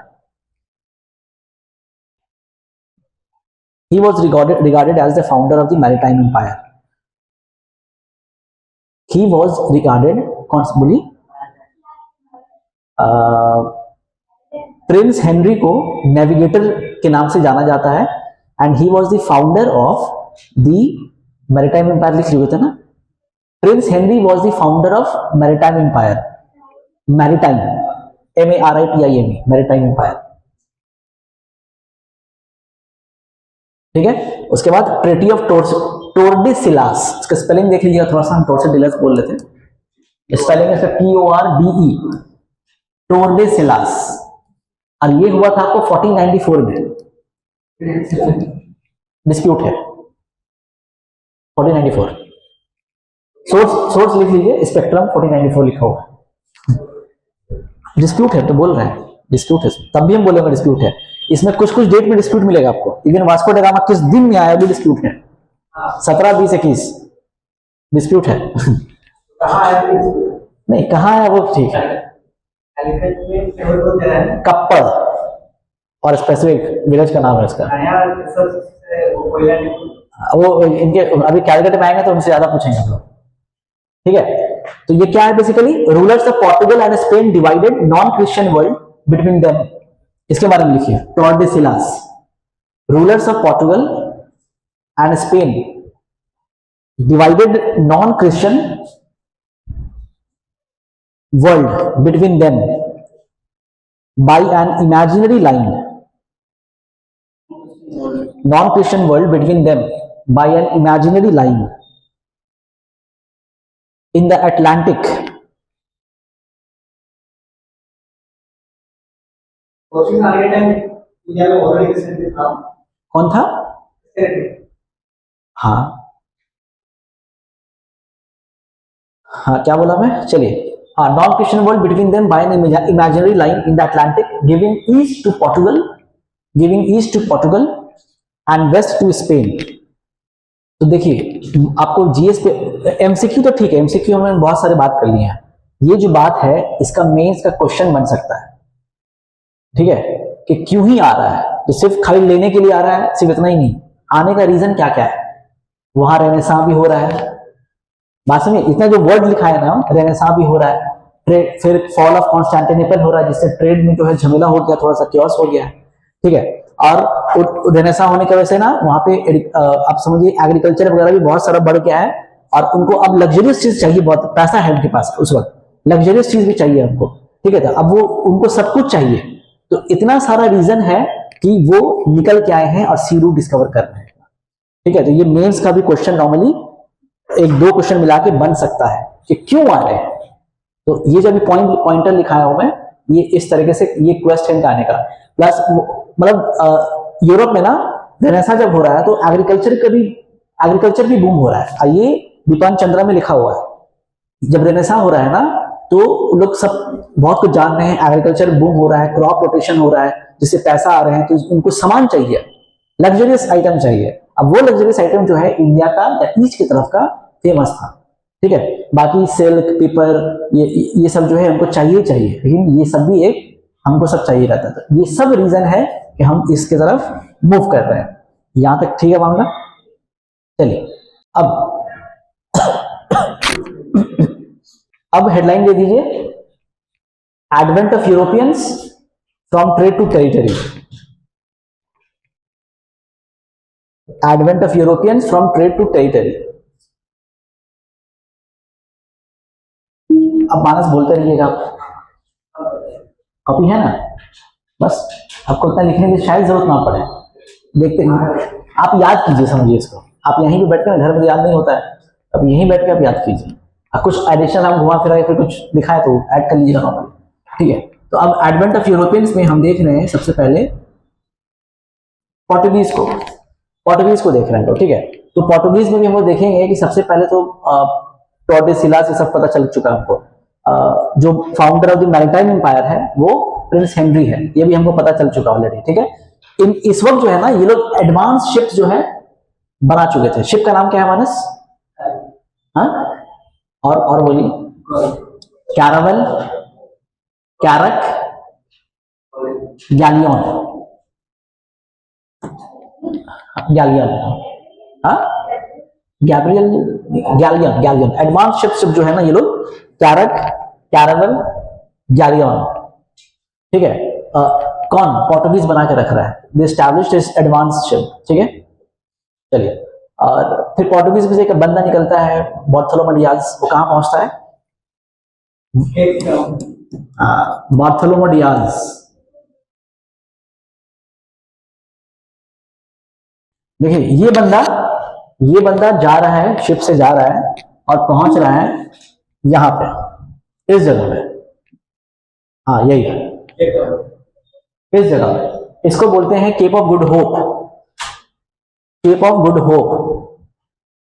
He was regarded as the founder of the maritime empire. He was regarded, कौन सा बोली, Prince Henry को navigator के नाम से जाना जाता है. And he was the founder of the maritime empire. लिख रहे थे ना, Prince Henry was the founder of maritime empire. Maritime MARITIME, maritime empire. ठीक है, उसके बाद ट्रेटी ऑफ टोर्डेसिलास. इसका स्पेलिंग देख लीजिएगा, थोड़ा सा हम टोर्डेसिलास बोल लेते हैं. स्पेलिंग है TORDE, टोर्डेसिलास. और ये हुआ था आपको 1494 में. डिस्प्यूट है 1494. सोर्स लिख लीजिए, स्पेक्ट्रम 1494 लिखा हुआ. डिस्प्यूट है तो बोल रहे हैं, डिस्प्यूट है, तब भी हम बोलेंगे डिस्प्यूट है. इसमें कुछ डेट में डिस्प्यूट मिलेगा आपको. इवन वास्को ड गामा किस दिन में आया भी डिस्प्यूट है. 17, 20, 21 डिस्प्यूट है. नहीं कहाँ है वो, ठीक है. कप्पड़ और स्पेसिफिक विलेज का नाम है इसका. वो इनके अभी कैलकटा में आएंगे तो उनसे ज्यादा पूछेंगे हम लोग. ठीक है, तो ये क्या है basically, rulers of Portugal and Spain divided non Christian world between them. इसके बारे में लिखिए, Tordesillas. Rulers of Portugal and Spain divided non Christian world between them by an imaginary line. Non-Christian world between them by an imaginary line in the Atlantic. कौन था? हाँ हाँ, क्या बोला मैं, चलिए. Non-Christian world between them by an imaginary line in the Atlantic, giving east to Portugal and west to Spain. तो देखिए आपको जीएस पे एमसीक्यू तो ठीक है, एमसीक्यू हमने बहुत सारे बात कर लिए हैं. ये जो बात है इसका मेंस का क्वेश्चन बन सकता है. ठीक है, कि क्यों ही आ रहा है. तो सिर्फ खाली लेने के लिए आ रहा है, सिर्फ इतना ही नहीं, आने का रीजन क्या क्या है. वहां रेनेसां भी हो रहा है, बात समझिए. इतना जो वर्ड लिखा है ना, रेनेसां भी हो रहा है, फिर फॉल ऑफ कॉन्स्टेंटिनोपल हो रहा है, जिससे ट्रेड में जो है झमेला हो गया, थोड़ा सा क्योस हो गया, ठीक है। और रेनेसा होने की वजह से ना वहां पे आप समझिए एग्रीकल्चर वगैरह भी बहुत सारा बढ़ गया है, और उनको अब लग्जरियस चीज चाहिए, बहुत पैसा है उनके पास उस वक्त, लग्जरियस चीज भी चाहिए उनको, ठीक है। तो अब वो उनको सब कुछ चाहिए, तो इतना सारा रीजन है कि वो निकल के आए हैं और सी रूट डिस्कवर कर रहे हैं, ठीक है। तो ये मेंस का भी क्वेश्चन नॉर्मली एक दो क्वेश्चन मिला के बन सकता है कि क्यों आ रहे हैं। तो ये जो भी पॉइंटर लिखाया हूं मैं, ये इस तरीके से ये क्वेश्चन का आने का प्लस मतलब यूरोप में ना रेनेसा जब हो रहा है तो एग्रीकल्चर भी बूम हो रहा है। ये दीपान चंद्रा में लिखा हुआ है, जब रेनेसा हो रहा है ना तो लोग सब बहुत कुछ जान रहे हैं, एग्रीकल्चर बूम हो रहा है, क्रॉप रोटेशन हो रहा है, जिससे पैसा आ रहे हैं, तो उनको सामान चाहिए, लग्जरियस आइटम चाहिए। अब वो लग्जरियस आइटम जो है इंडिया का या ईस्ट की तरफ का फेमस था, ठीक है। बाकी सिल्क पेपर ये सब जो है हमको चाहिए, लेकिन ये सब भी एक हमको सब चाहिए रहता था। ये सब रीजन है कि हम इसके तरफ मूव कर रहे हैं। यहां तक ठीक है मामला। चलिए अब हेडलाइन दे दीजिए, advent of Europeans from trade to territory. Advent of Europeans from trade to territory. अब मानस बोलते रहिएगा, कॉपी है ना, बस आपको उतना लिखने की शायद जरूरत ना पड़े, देखते हैं आप याद कीजिए, समझिए इसको। आप यहीं पे बैठ कर, घर में याद नहीं होता है, अब यहीं बैठ के आप याद कीजिए। अब कुछ एडिशन हम घुमा फिरा फिर कुछ दिखाए तो ऐड कर लीजिएगा नॉर्मल, ठीक है। तो अब एडवेंट ऑफ यूरोपियंस में हम देख रहे हैं सबसे पहले पोर्टुगीज को देख रहे हैं, तो ठीक है। तो पोर्टुगीज में भी हम लोग देखेंगे कि सबसे पहले तो टॉर्डेसिलास से सब पता चल चुका है हमको। जो founder of the maritime empire है वो प्रिंस हेनरी है, ये भी हमको पता चल चुका ऑलरेडी, ठीक है। इस वक्त जो है ना ये लोग एडवांस शिप्स जो है बना चुके थे। शिप का नाम क्या है मानस? हाँ, और बोलिए। कैरावल, कैरक, गैलियन, हाँ, गैलियन एडवांस शिप्स जो है ना ये लोग, कैरक, कैरावल, गैलियन, ठीक है। कौन? पोर्टुगीज बना के रख रहा है। दे एस्टैब्लिश्ड दिस एडवांस शिप, ठीक है। चलिए, और फिर पोर्टुगीज में से एक बंदा निकलता है बार्थोलोमो डियाज, वो कहां पहुंचता है? बार्थोलोमो डियाज। देखिए ये बंदा जा रहा है, शिप से जा रहा है और पहुंच रहा है यहां पे, इस जगह पे। हाँ यही है, इस जगह पे। इसको बोलते हैं Cape of Good Hope, Cape of Good Hope,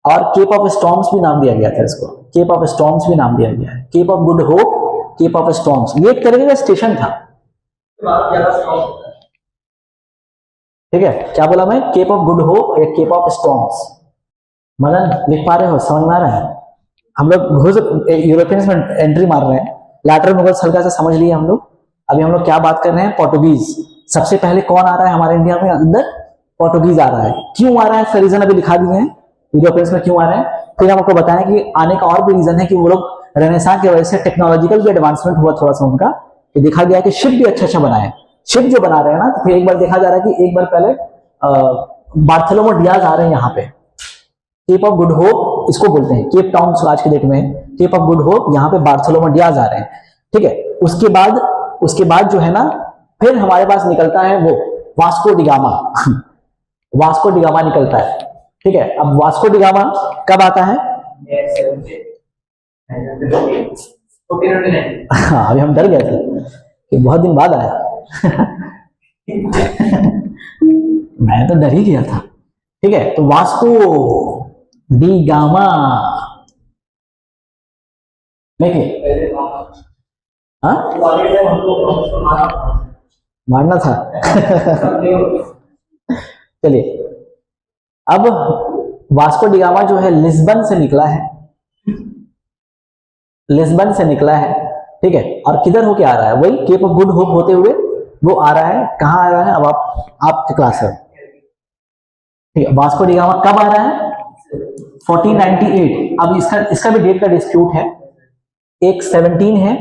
और केप ऑफ स्टॉर्म्स भी नाम दिया गया था इसको, केप ऑफ स्टॉर्म्स भी नाम दिया गया है। Cape of Good Hope, Cape of Storms, ये एक तरीके का स्टेशन था, ठीक है। क्या बोला मैं? केप ऑफ गुड होप या केप ऑफ स्टॉर्म्स। मदन लिख पा रहे हो? समझ में आ रहा है? हम लोग यूरोपियंस में एंट्री मार रहे हैं, लैटरल मुगल्स हल्का सा समझ लिए हम लोग। अभी हम लोग क्या बात कर रहे हैं? पोर्टुगीज। सबसे पहले कौन आ रहा है हमारे इंडिया में अंदर? पोर्टुगीज आ रहा है। क्यों आ रहा है? इसका रीजन अभी दिखा दिए हैं, यूरोपियंस में क्यों आ रहे हैं। फिर हम आपको बताएं कि आने का और भी रीजन है कि वो लोग रेनेसां की वजह से टेक्नोलॉजिकल भी एडवांसमेंट हुआ थोड़ा सा उनका, कि देखा गया कि शिप भी अच्छा बनाए। शिप जो बना रहे हैं ना, तो फिर एक बार देखा जा रहा है कि एक बार पहले बार्थोलोमो डियाज आ रहे हैं यहाँ पे, केप ऑफ गुड होप इसको बोलते हैं, केप टाउन आज के डेट में केप ऑफ गुड होप, यहाँ पे बार्थोलोमो डियाज आ रहे हैं, ठीक है। उसके बाद जो है ना, फिर हमारे पास निकलता है वो वास्को डिगामा। वास्को डिगामा निकलता है, ठीक है। अब वास्को डिगामा कब आता है? हाँ, अभी हम डर गए थे कि बहुत दिन बाद आया। मैं तो डर ही गया था, ठीक है। तो वास्को डी गामा, देखिए, हाँ मारना था। चलिए, अब वास्को डी गामा जो है लिस्बन से निकला है, लिस्बन से निकला है, ठीक है। और किधर होके आ रहा है? वही केप ऑफ गुड होप होते हुए वो आ रहा है। कहां आ रहा है? अब आपके क्लास है, ठीक है। वास्को डी गामा कब आ रहा है? 1498। अब इसका भी डेट का डिस्प्यूट है, एक 17 है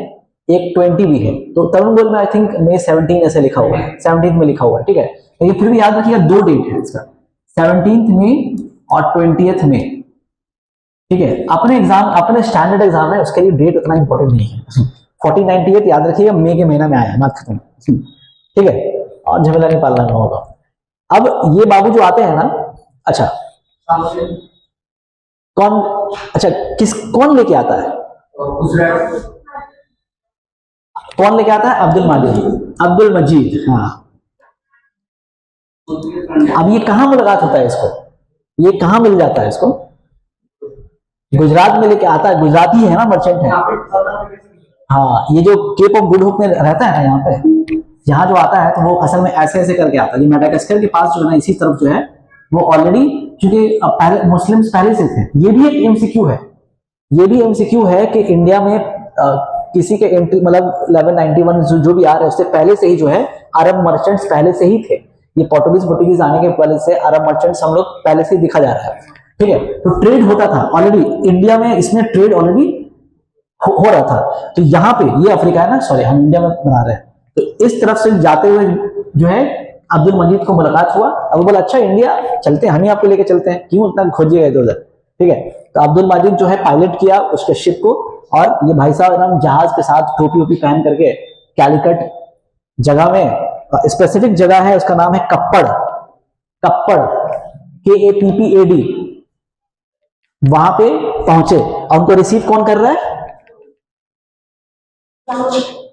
एक 20 भी है। तो तरुण गोयल में आई थिंक May 17 ऐसे लिखा हुआ है, 17 में लिखा हुआ है, ठीक है। लेकिन फिर भी याद रखिएगा 2 डेट है इसका, 17 मई और 20 मई, ठीक है। अपने एग्जाम, अपने स्टैंडर्ड एग्जाम है, उसके लिए डेट उतना इंपॉर्टेंट नहीं है। 1498 याद रखिएगा, मई के महीना में आया, बात खत्म, ठीक है। और झमेला नहीं पालना होगा। अब ये बाबू जो आते हैं ना, अच्छा कौन, अच्छा कौन लेके आता है, कौन लेके आता है? अब्दुल मजीद, हाँ। अब ये कहां मुलाकात होता है इसको, ये कहां मिल जाता है इसको? गुजरात में लेके आता है, गुजराती है ना, मर्चेंट है। हाँ, ये जो केप ऑफ गुड होप में रहता है ना, यहाँ पे, यहाँ जो आता है तो वो असल में ऐसे ऐसे करके आता है। ये मेडागास्कर के पास जो है ना, इसी तरफ जो है वो ऑलरेडी, क्योंकि पहले मुस्लिम्स पहले से थे। ये भी एक एमसीक्यू है, ये भी एमसीक्यू है कि इंडिया में किसी के एंट्री, मतलब 1191 जो भी आ रहे हैं, उससे पहले से ही जो है अरब मर्चेंट्स पहले से ही थे। ये पोर्टुगीज आने के पहले से अरब मर्चेंट्स हम लोग पहले से ही दिखा जा रहा है, ठीक है। तो ट्रेड होता था ऑलरेडी इंडिया में, इसमें ट्रेड ऑलरेडी हो रहा था। तो यहाँ पे ये अफ्रीका है ना, सॉरी हम इंडिया में बना रहे हैं, तो इस तरफ से जाते हुए जो है अब्दुल मजीद को मुलाकात हुआ। अब बोला अच्छा इंडिया चलते हैं, हम ही आपको लेके चलते हैं, क्यों इतना खोजिएगा इधर उधर, ठीक है। तो अब्दुल मजीद जो है पायलट किया उसके शिप को, और ये भाई साहब एकदम जहाज के साथ टोपी वोपी पहन करके कैलिकट जगह में, स्पेसिफिक जगह है, उसका नाम है कप्पड़, KAPPAD, वहां पे पहुंचे। और उनको रिसीव कौन कर रहा है?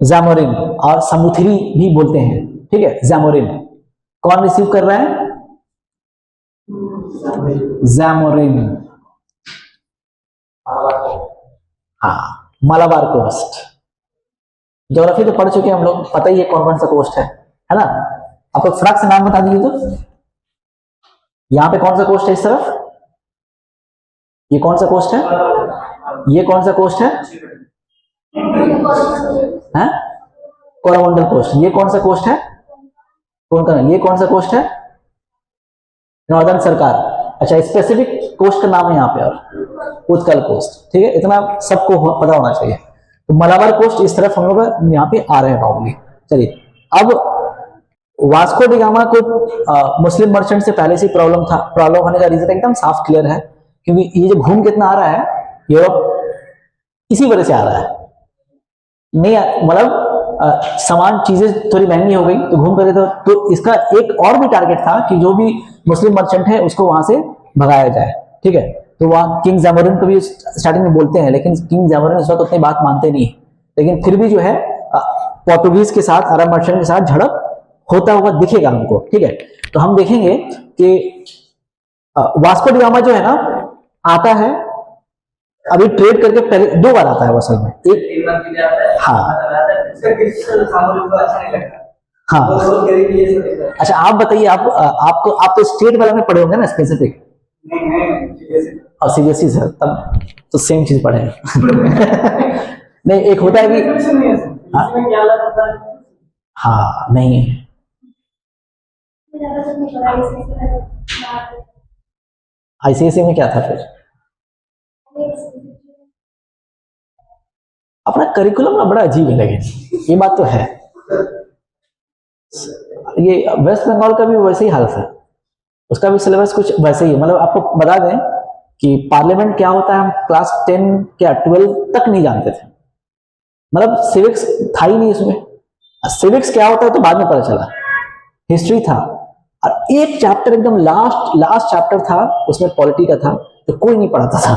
जैमोरिन, और समुथरी भी बोलते हैं, ठीक है, जैमोरिन। कौन रिसीव कर रहा है? जैमोरिन, हाँ, मालाबार कोस्ट। ज्योग्राफी तो पढ़ चुके हैं हम लोग, पता ही है कौन कौन सा कोस्ट है ना। आपको फटाक से नाम बता दीजिए तो, यहां पे कौन सा कोस्ट है इस तरफ, ये कौन सा कोस्ट है, ये कौन सा कोस्ट है? कोरोमंडल कोस्ट। ये कौन सा कोस्ट है? कौन का? ये कौन सा कोस्ट है? नॉर्दर्न सरकार। अच्छा, स्पेसिफिक कोस्ट का नाम है यहाँ पे, और उत्कल कोस्ट, ठीक है। इतना सबको पता होना चाहिए। तो मलाबार कोस्ट इस तरफ हम लोग यहाँ पे आ रहे हैं नॉर्मली। चलिए, अब वास्को डी गामा को मुस्लिम मर्चेंट से पहले से प्रॉब्लम था। प्रॉब्लम होने का रीजन एकदम साफ क्लियर है, क्योंकि ये जो घूम कितना आ रहा है यूरोप, इसी वजह से आ रहा है। नहीं मतलब सामान चीजें थोड़ी महंगी हो गई तो घूम कर, तो इसका एक और भी टारगेट था कि जो भी मुस्लिम मर्चेंट है उसको वहां से भगाया जाए, ठीक है। तो वहां किंग जैमोरिन को भी स्टार्टिंग में बोलते हैं, लेकिन किंग जैमोरिन उस वक्त उतनी बात मानते नहीं, लेकिन फिर भी जो है पोर्टुगीज के साथ, अरब मर्चेंट के साथ झड़प होता हुआ दिखेगा हमको, ठीक है। तो हम देखेंगे कि वास्को डी गामा जो है ना आता है, अभी ट्रेड करके पहले 2 बार आता है वो असल में, एक, हाँ हाँ। अच्छा आप बताइए, आप तो स्टेट वाले में पढ़े होंगे ना स्पेसिफिक, और सीबीएसई सर, तब तो सेम चीज पढ़े नहीं, एक होता है कि हाँ नहीं, आईसीएसई में क्या था फिर? अपना करिकुलम ना बड़ा अजीब है, लेकिन ये बात तो है। ये वेस्ट बंगाल का भी वैसे ही हालत है, उसका भी सिलेबस कुछ वैसे ही है। मतलब आपको बता दें कि पार्लियामेंट क्या होता है, हम क्लास 10 क्या 12 तक नहीं जानते थे। मतलब सिविक्स था ही नहीं इसमें। सिविक्स क्या होता है तो बाद में पता चला, हिस्ट्री था, और एक चैप्टर एकदम लास्ट चैप्टर था, उसमें पॉलिटी का था, तो कोई नहीं पढ़ाता था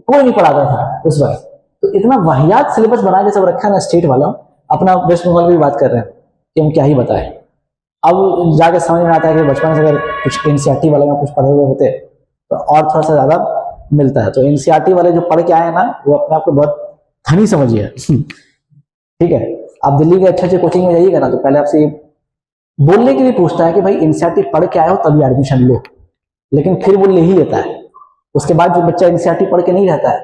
कोई नहीं पढ़ाता था उस वक्त। तो इतना वाहियात सिलेबस बना के सब रखा है ना स्टेट वाला। अपना वेस्ट बंगाल की बात कर रहे हैं कि हम क्या ही बताएं। अब जाके समझ में आता है कि बचपन से अगर कुछ एनसीईआरटी वाले में कुछ पढ़े हुए होते तो और थोड़ा सा ज्यादा मिलता है। तो एनसीईआरटी वाले जो पढ़ के आए ना, वो अपने आप को बहुत धनी समझिए ठीक है। आप दिल्ली के अच्छे कोचिंग में जाइएगा ना, तो पहले आपसे बोलने के लिए पूछता है कि भाई एनसीईआरटी पढ़ के आए हो तभी एडमिशन लो, लेकिन फिर वो ले ही लेता है। उसके बाद जो बच्चा एनसीईआरटी पढ़ के नहीं रहता है,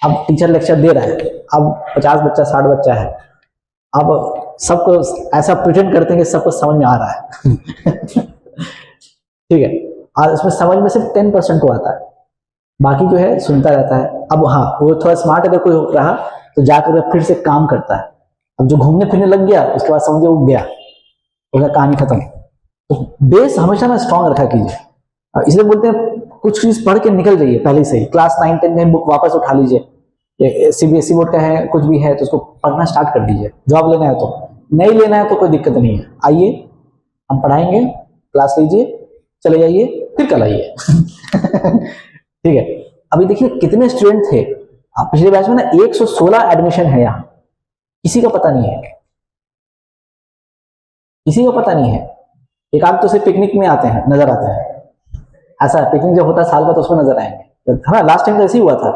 अब टीचर लेक्चर दे रहा है, अब 50 बच्चा 60 बच्चा है, अब सबको ऐसा प्रेजेंट करते हैं कि सबको समझ में आ रहा है ठीक है। और उसमें समझ में सिर्फ 10% को आता है, बाकी जो है सुनता रहता है। अब हाँ, वो थोड़ा स्मार्ट अगर कोई रहा तो जाकर फिर से काम करता है। अब जो घूमने फिरने लग गया उसके बाद समझो वो गया, उसका कहानी खत्म। तो बेस हमेशा ना स्ट्रांग रखा कीजिए, इसलिए बोलते हैं कुछ चीज पढ़ के निकल जाइए पहले से ही। क्लास 9-10 में बुक वापस उठा लीजिए, सीबीएसई बोर्ड का है कुछ भी है तो उसको पढ़ना स्टार्ट कर दीजिए। जॉब लेना है तो, नहीं लेना है तो कोई दिक्कत नहीं है, आइए हम पढ़ाएंगे, क्लास लीजिए, चले जाइए, फिर कल आइए। ठीक है। अभी देखिए कितने स्टूडेंट थे, आप पिछले बैच में ना 116 एडमिशन है यहाँ, किसी का पता नहीं है, किसी को पता नहीं है। एक आध तो सिर्फ पिकनिक में आते हैं, नजर आते हैं, ऐसा पिकनिक जब होता है साल का तो उसमें नजर आएंगे। हाँ लास्ट टाइम तो ऐसे ही हुआ था,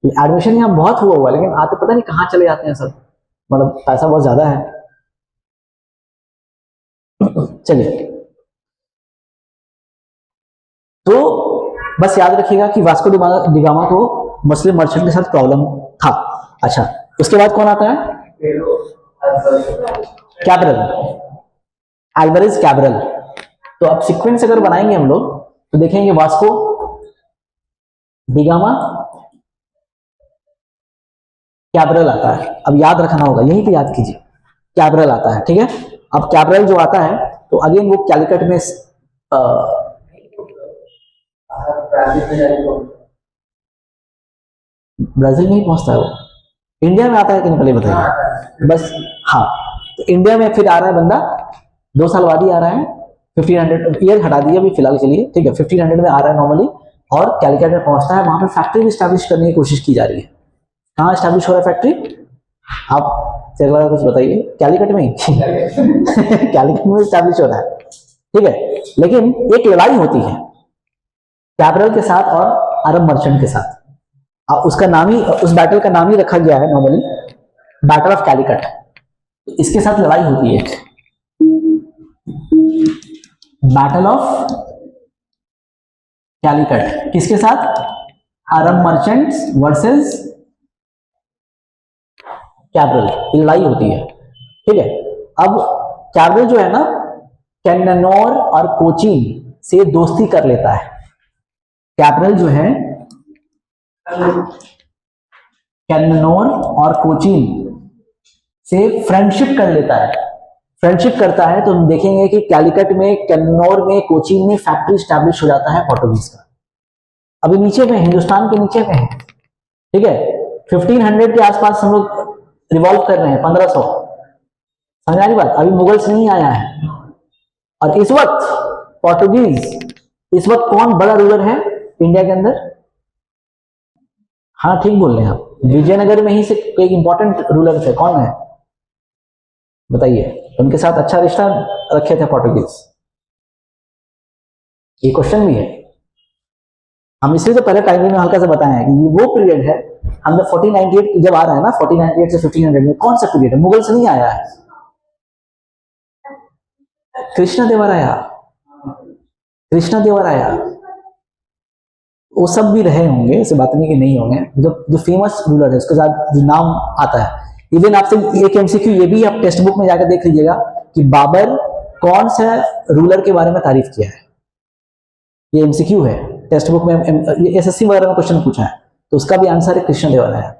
एडमिशन यहाँ बहुत हुआ लेकिन आते पता नहीं कहाँ चले जाते हैं सब, मतलब पैसा बहुत ज्यादा है। चलिए, तो बस याद रखिएगा कि वास्को डी गामा को मुस्लिम मर्चेंट के साथ प्रॉब्लम था। अच्छा, उसके बाद कौन आता है? Cabral, Alvarez Cabral. तो अब सीक्वेंस अगर बनाएंगे हम लोग तो देखेंगे वास्को डी गामा, कैब्रल आता है। अब याद रखना होगा, यही पे याद कीजिए, कैब्रल आता है। ठीक है। अब कैब्रल जो आता है तो अगेन वो कैलिकट में ब्राजील में ही पहुंचता है वो, इंडिया में आता है कि नहीं पहले बताइए बस। हाँ, तो इंडिया में फिर आ रहा है बंदा, 2 साल बाद ही आ रहा है, 1500 ईयर हटा दिया अभी फिलहाल के लिए, ठीक है। 1500 में आ रहा है नॉर्मली, और कैलिकट में पहुंचता है, वहां पर फैक्ट्री भी स्टैब्लिश करने की कोशिश की जा रही है। कहाँ स्टैब्लिश हो रहा है फैक्ट्री? आप चलो कुछ बताइए, कैलिकट में ही। कैलिकट में स्टैब्लिश हो रहा है, ठीक है। लेकिन एक लड़ाई होती है कैब्रल के साथ और अरब मर्चेंट के साथ, उसका नाम ही, उस बैटल का नाम ही रखा गया है नॉर्मली बैटल ऑफ कैलिकट। तो इसके साथ लड़ाई होती है, बैटल ऑफ कैलिकट, किसके साथ? अरब मर्चेंट्स वर्सेस कैब्रल, लड़ाई होती है, ठीक है। अब कैब्रल जो है ना कैन्ननौर और कोचीन से दोस्ती कर लेता है। कैब्रल जो है कैन्ननौर और कोचीन से फ्रेंडशिप कर लेता है। फ्रेंडशिप करता है तो हम देखेंगे कि कैलिकट में, कैन्ननौर में, कोचीन में फैक्ट्री स्टैब्लिश हो जाता है पोर्टुगीज का। अभी नीचे में, हिंदुस्तान के नीचे में है, ठीक है। 1500 के आसपास हम लोग रिवॉल्व कर रहे हैं, 1500, समझ आ रही बात? अभी मुगल्स नहीं आया है। और इस वक्त पोर्टुगीज, इस वक्त कौन बड़ा रूलर है इंडिया के अंदर? हाँ ठीक बोल रहे हैं आप, विजयनगर में ही से एक इंपॉर्टेंट रूलर थे, कौन है बताइए? उनके साथ अच्छा रिश्ता रखे थे पोर्टुगीज, ये क्वेश्चन भी है। हम इसलिए तो पहले टाइम में हल्का से बताए हैं कि वो पीरियड है, हमने 1498 जब आ रहा है ना, 1498 से 1500 में कौन सा पीरियड है? मुगल से नहीं आया है, कृष्ण देवराया, कृष्ण देवराया, वो सब भी रहे होंगे, ऐसे बात नहीं कि नहीं होंगे। जो फेमस रूलर है उसके साथ जो नाम आता है, इवन आपसे एक एमसीक्यू ये भी आप टेक्स्ट बुक में जाकर देख लीजिएगा कि बाबर कौन सा रूलर के बारे में तारीफ किया है। ये एमसीक्यू है टेक्स्ट बुक में, एसएससी वगैरह में क्वेश्चन पूछा है, तो उसका भी आंसर है कृष्ण देवराया।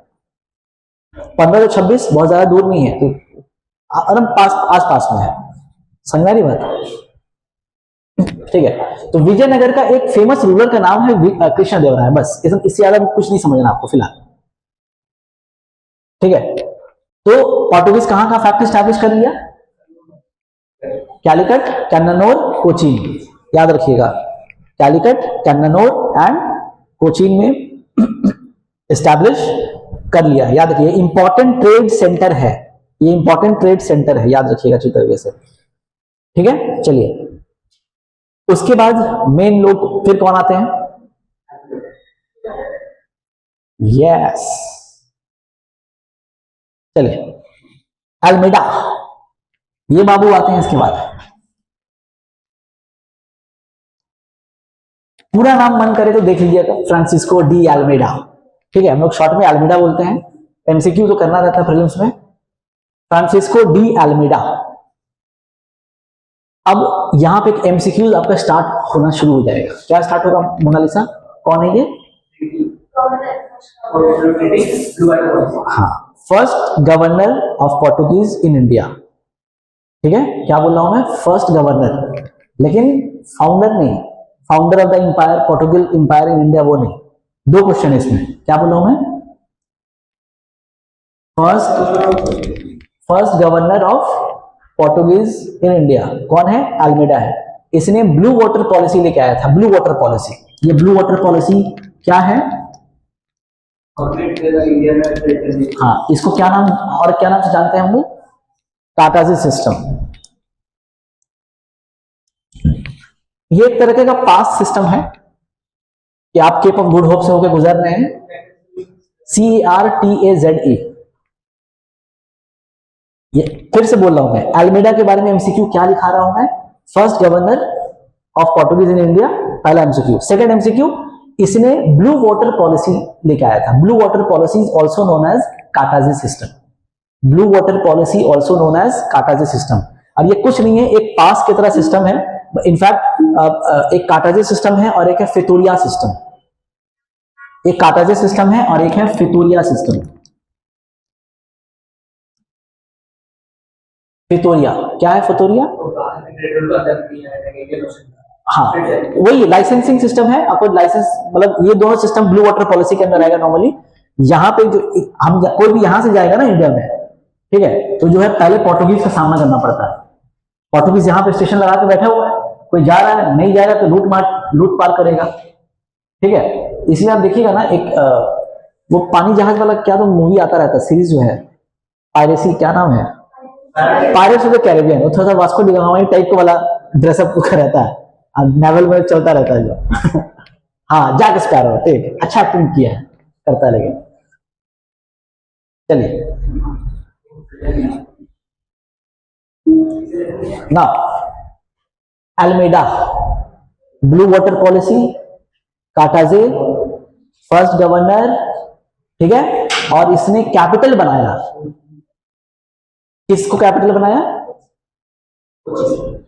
1526 बहुत ज्यादा दूर नहीं है, तो आस पास में है, समझ रही बात? ठीक है। तो विजयनगर का एक फेमस रूलर का नाम है कृष्ण देवराय, बस इससे ज्यादा कुछ नहीं समझना आपको फिलहाल, ठीक है। तो पोर्टुगीज कहां का फैक्ट्री स्टैब्लिश कर लिया? कैलिकट, कैन्ननौर, कोचीन, याद रखिएगा, कैलिकट, कैन्ननौर एंड कोचीन में स्टैब्लिश कर लिया, याद रखिए। इंपॉर्टेंट ट्रेड सेंटर है, ये इंपॉर्टेंट ट्रेड सेंटर है, याद रखिएगा अच्छी तरीके से, ठीक है। चलिए, उसके बाद मेन लोग फिर कौन आते हैं? यस, चलिए, अल्मेडा, ये बाबू आते हैं। इसके बाद पूरा नाम मन करे तो देख लीजिएगा, फ्रांसिस्को डी अल्मेडा, ठीक है। हम लोग शॉर्ट में अल्मेडा बोलते हैं, एमसीक्यू तो करना रहता है प्रीलिम्स में। Francisco de Almeida. अब यहां पे एक एमसीक्यू आपका स्टार्ट होना शुरू हो जाएगा। क्या स्टार्ट होगा मोनालिसा? कौन है ये? हाँ, first governor of Portuguese in India. ठीक है, क्या बोल रहा हूं मैं, फर्स्ट गवर्नर, लेकिन फाउंडर नहीं, founder of the empire, Portugal empire in India वो नहीं। दो क्वेश्चन है इसमें, क्या बोल रहा हूं मैं, first governor of Portuguese in India कौन है, अल्मेडा है। इसने ब्लू वाटर पॉलिसी लेके आया था, ब्लू वाटर पॉलिसी। ये ब्लू वाटर पॉलिसी क्या है, हाँ, इसको क्या नाम और क्या नाम से जानते हैं हम लोग, काटाजी सिस्टम। ये एक तरह का पास सिस्टम है कि आप केप ऑफ गुड होप से होकर गुजर रहे हैं, CERTAZE। ये फिर से बोल रहा हूं मैं, अल्मेडा के बारे में एमसीक्यू क्या लिखा रहा हूं मैं, first governor of Portuguese in India, पहला एमसीक्यू। सेकंड एमसीक्यू, इसने ब्लू वाटर पॉलिसी लेके आया था। Blue water policy is also known as काटाजी system. Blue water policy also known as काटाजी सिस्टम। अब ये कुछ नहीं है, एक पास की तरह सिस्टम है। इनफैक्ट एक काटाजी सिस्टम है और एक है फितूरिया सिस्टम। एक काटाजी सिस्टम है और एक है फितूरिया सिस्टम। फितूरिया क्या है, फितूरिया, हाँ वही लाइसेंसिंग सिस्टम है। आपको लाइसेंस, मतलब ये दोनों सिस्टम ब्लू वाटर पॉलिसी के अंदर आएगा नॉर्मली। यहाँ पे जो हम कोई भी यहां से जाएगा ना इंडिया में, ठीक है, तो जो है पहले पोर्टुगीज का सामना करना पड़ता है। पोर्टुगीज यहाँ पे स्टेशन लगा के बैठा हुआ है, कोई जा रहा है, नहीं जाएगा तो लूट पार करेगा। ठीक है, इसलिए आप देखिएगा ना, एक वो पानी जहाज वाला क्या तो मूवी आता रहता है, सीरीज जो है पायरेसी, क्या नाम है, पायरेट्स ऑफ द कैरिबियन। वो थोड़ा सा वास्को डी गामा टाइप का वाला ड्रेसअप रहता है, नेवल में चलता रहता है जो हाँ, जैक स्पैरो, ठीक, अच्छा एक्टिंग किया है, करता है। लेकिन चलिए ना, अल्मेडा, ब्लू वाटर पॉलिसी, काटाजे, फर्स्ट गवर्नर, ठीक है, और इसने कैपिटल बनाया। किसको कैपिटल बनाया,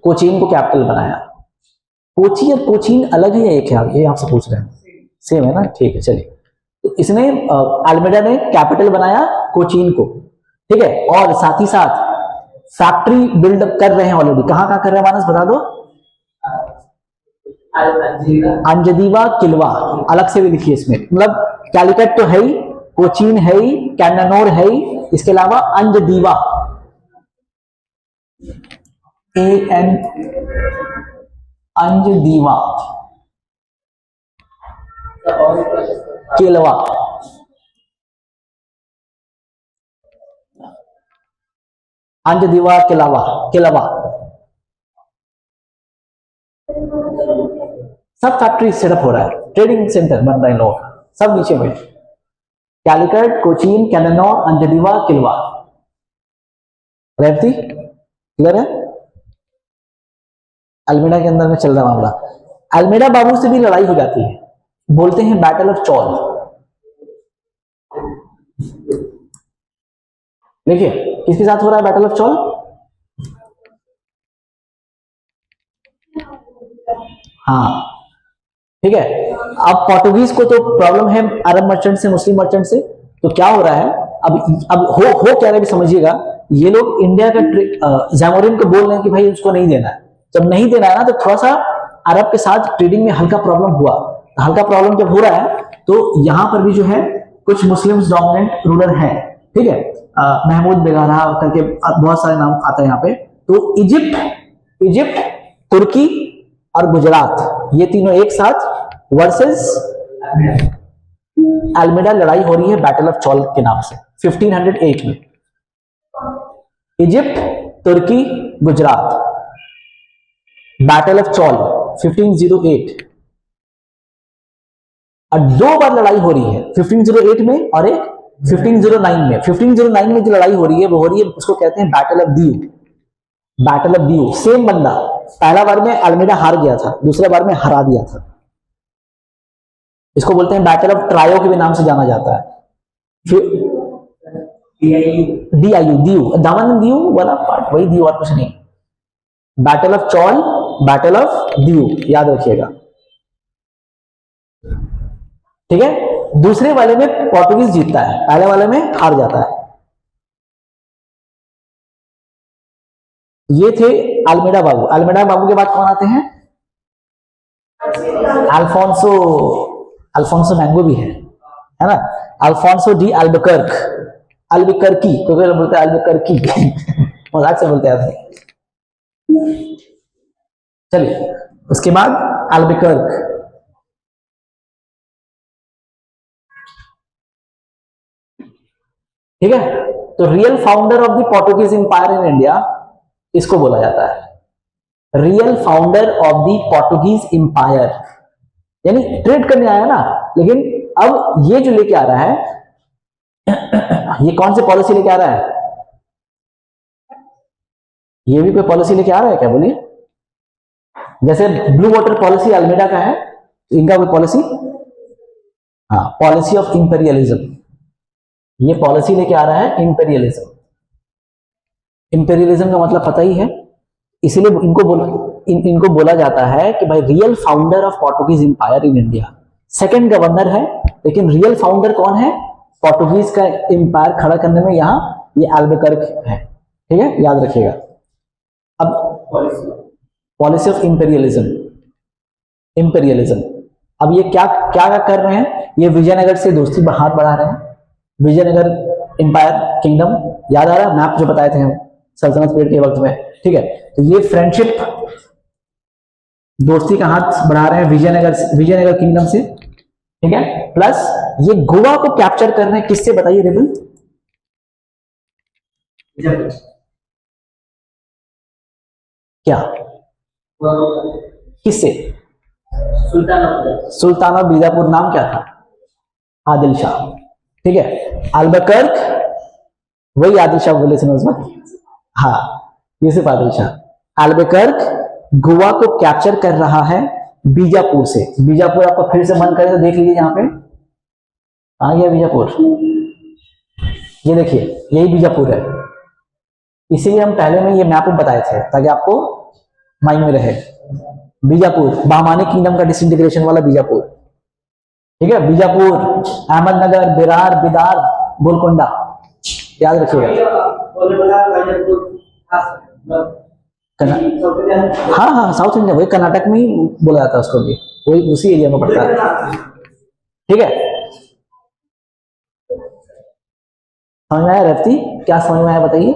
कोचीन को कैपिटल बनाया। कोची और कोचीन अलग है या एक है, ये आपसे पूछ रहे हैं, सेम है ना, ठीक है। चलिए, तो इसने अल्मेडा ने कैपिटल बनाया कोचीन को, ठीक है, और साथ ही साथ फैक्ट्री बिल्ड कर रहे हैं ऑलरेडी। कहां कहां कर रहे हैं मानस, बता दो। अंजदीवा किलवा अलग से भी लिखिए इसमें, मतलब कैलिकट तो है ही, कोचीन है ही, कैन्नानोर है ही, इसके अलावा अंजदीवा, AN, अंजदीवा, किलवा, अंजदीवा किलवा, किलवा, सब फैक्ट्री सेटअप हो रहा है, ट्रेडिंग सेंटर बन रहा है लोग, सब नीचे में, कैलिकट, कोचीन, कैन्नानोर, अंजदीवा, किलवा। रेवती क्लियर है। अल्मेडा के अंदर में चल रहा मामला। अल्मेडा बाबू से भी लड़ाई हो जाती है, बोलते हैं बैटल ऑफ चौल। देखिए किसके साथ हो रहा है बैटल ऑफ चौल, हाँ, ठीक है। अब पोर्टुगीज को तो प्रॉब्लम है अरब मर्चेंट से, मुस्लिम मर्चेंट से, तो क्या हो रहा है, अब हो क्या रहा है समझिएगा। ये लोग इंडिया का जैमोरिन को बोल रहे हैं कि भाई उसको नहीं देना है। जब नहीं देना है ना, तो थोड़ा सा अरब के साथ ट्रेडिंग में हल्का प्रॉब्लम हुआ। हल्का प्रॉब्लम जब हो रहा है तो यहां पर भी जो है कुछ मुस्लिम डोमिनेंट रूलर है, ठीक है, महमूद बेगारा करके बहुत सारे नाम आता है यहाँ पे। तो इजिप्ट, तुर्की और गुजरात, ये तीनों एक साथ वर्सेस अल्मेडा लड़ाई हो रही है बैटल ऑफ चौल के नाम से 1508 में। इजिप्ट, तुर्की, गुजरात, बैटल ऑफ चौल 1508। और दो बार लड़ाई हो रही है, 1508 में और एक 1509 में। 1509 में जो लड़ाई हो रही है वो हो रही है, उसको कहते हैं battle of Diu. Battle of Diu, same बंदा, पहला बार में अल्मेडा हार गया था, दूसरे बार में हरा दिया था। इसको बोलते हैं बैटल ऑफ ट्रायो के भी नाम से जाना जाता है। DIU, दीव, दामन दीव वाला पार्ट, वही दीव और कुछ नहीं। Battle of Chaul, battle of Diu, याद रखिएगा, ठीक है। दूसरे वाले में पोर्टुगीज जीतता है, पहले वाले में हार जाता है। ये थे अल्मेडा बाबू। अल्मेडा बाबू के बाद कौन आते हैं? अल्फोंसो। अल्फोंसो मैंगो भी है ना? अल्फोंसो डी अल्बुकर्क, अल्बुकर्की, कोई लोग बोलते हैं अल्बुकर्की मजाक से बोलते हैं। चलिए उसके बाद अल्बुकर्क। ठीक है, तो real founder of the Portuguese empire in India इसको बोला जाता है real founder of the Portuguese empire. यानी ट्रेड करने आया ना, लेकिन अब ये जो लेके आ रहा है ये कौन सी पॉलिसी लेके आ रहा है? ये भी कोई पॉलिसी लेके आ रहा है क्या? बोलिए। जैसे ब्लू वाटर पॉलिसी अल्मेडा का है, इनका कोई पॉलिसी, हाँ, पॉलिसी ऑफ इंपेरियलिज्म। ये पॉलिसी लेके आ रहा है इंपेरियलिज्म। इंपेरियलिज्म का मतलब पता ही है, इसीलिए इनको बोला जाता है कि भाई real founder of Portuguese empire in India. Second governor है, लेकिन रियल फाउंडर कौन है पोर्टुगीज का एम्पायर खड़ा करने में? यहां ये अल्बुकर्क है। ठीक है, याद रखिएगा। अब पॉलिसी ऑफ इंपेरियलिज्म, इंपेरियलिज्म। अब ये क्या क्या कर रहे हैं? ये विजयनगर से दोस्ती हाथ बढ़ा रहे हैं। विजयनगर एम्पायर किंगडम, याद आ रहा है मैप जो बताए थे हम सल्तनत पीरियड के वक्त में? ठीक है, तो ये फ्रेंडशिप दोस्ती का हाथ बढ़ा रहे हैं विजयनगर किंगडम से। ठीक है, प्लस ये गोवा को कैप्चर कर रहे हैं किससे? बताइए रेबल। क्या किससे? सुल्तान ऑफ बीजापुर। नाम क्या था? आदिल शाह। ठीक है, अल्बुकर्क वही आदिल शाह बोले थे उसमें, हाँ, ये सिर्फ आदिल शाह। अल्बुकर्क गोवा को कैप्चर कर रहा है बीजापुर से। बीजापुर आपको फिर से मन करे तो देख लीजिए, यहाँ पे आ गया बीजापुर। ये देखिए, यही बीजापुर है। इसीलिए हम पहले में ये मैप बताए थे ताकि आपको माइंड में रहे। बीजापुर, बहमानी किंगडम का डिसइंटीग्रेशन वाला बीजापुर। ठीक है, बीजापुर, अहमदनगर, बिरार, बिदार, गोलकोंडा, याद रखिएगा। हाँ हाँ, साउथ इंडिया, वही कर्नाटक में ही बोला जाता है उसको भी, वही उसी एरिया में पड़ता है। ठीक है, समझ में आया? रेवती, क्या समझ में आया बताइए?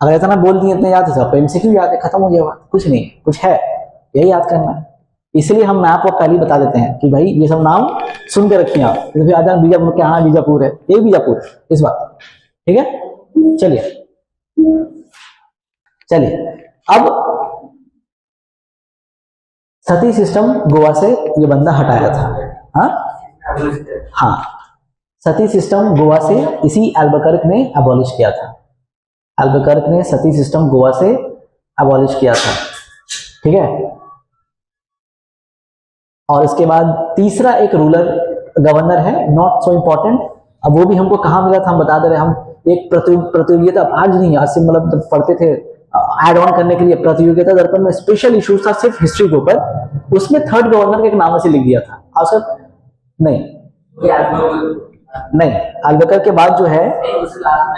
अगर इतना बोल दिए, इतने याद है सब, एमसीक्यू याद है, खत्म हो गया बात, कुछ नहीं, कुछ है, यही याद करना है। इसलिए हम मैप और पहले बता देते हैं कि भाई ये सब नाम सुन के रखिए आप, फिर आ जाए बीजापुर के, हाँ बीजापुर है, ये बीजापुर इस बात। ठीक है, चलिए चलिए। अब सती सिस्टम गोवा से ये बंदा हटाया था। हाँ, सती सिस्टम गोवा से इसी अल्बुकर्क ने अबॉलिश किया था। अल्बुकर्क ने सती सिस्टम गोवा से अबॉलिश किया था। ठीक है, और इसके बाद तीसरा एक रूलर गवर्नर है, नॉट सो इंपॉर्टेंट। अब वो भी हमको कहाँ मिला था हम बता दे रहे हैं। हम एक प्रतियोगिता, आज नहीं, आज से मतलब जब पढ़ते थे ऐड ऑन करने के लिए, प्रतियोगिता दर्पण में स्पेशल इश्यूज था सिर्फ हिस्ट्री के ऊपर, उसमें थर्ड गवर्नर के एक नाम से लिख दिया था। आप सर नहीं नहीं, अल्बुकर्क के बाद जो है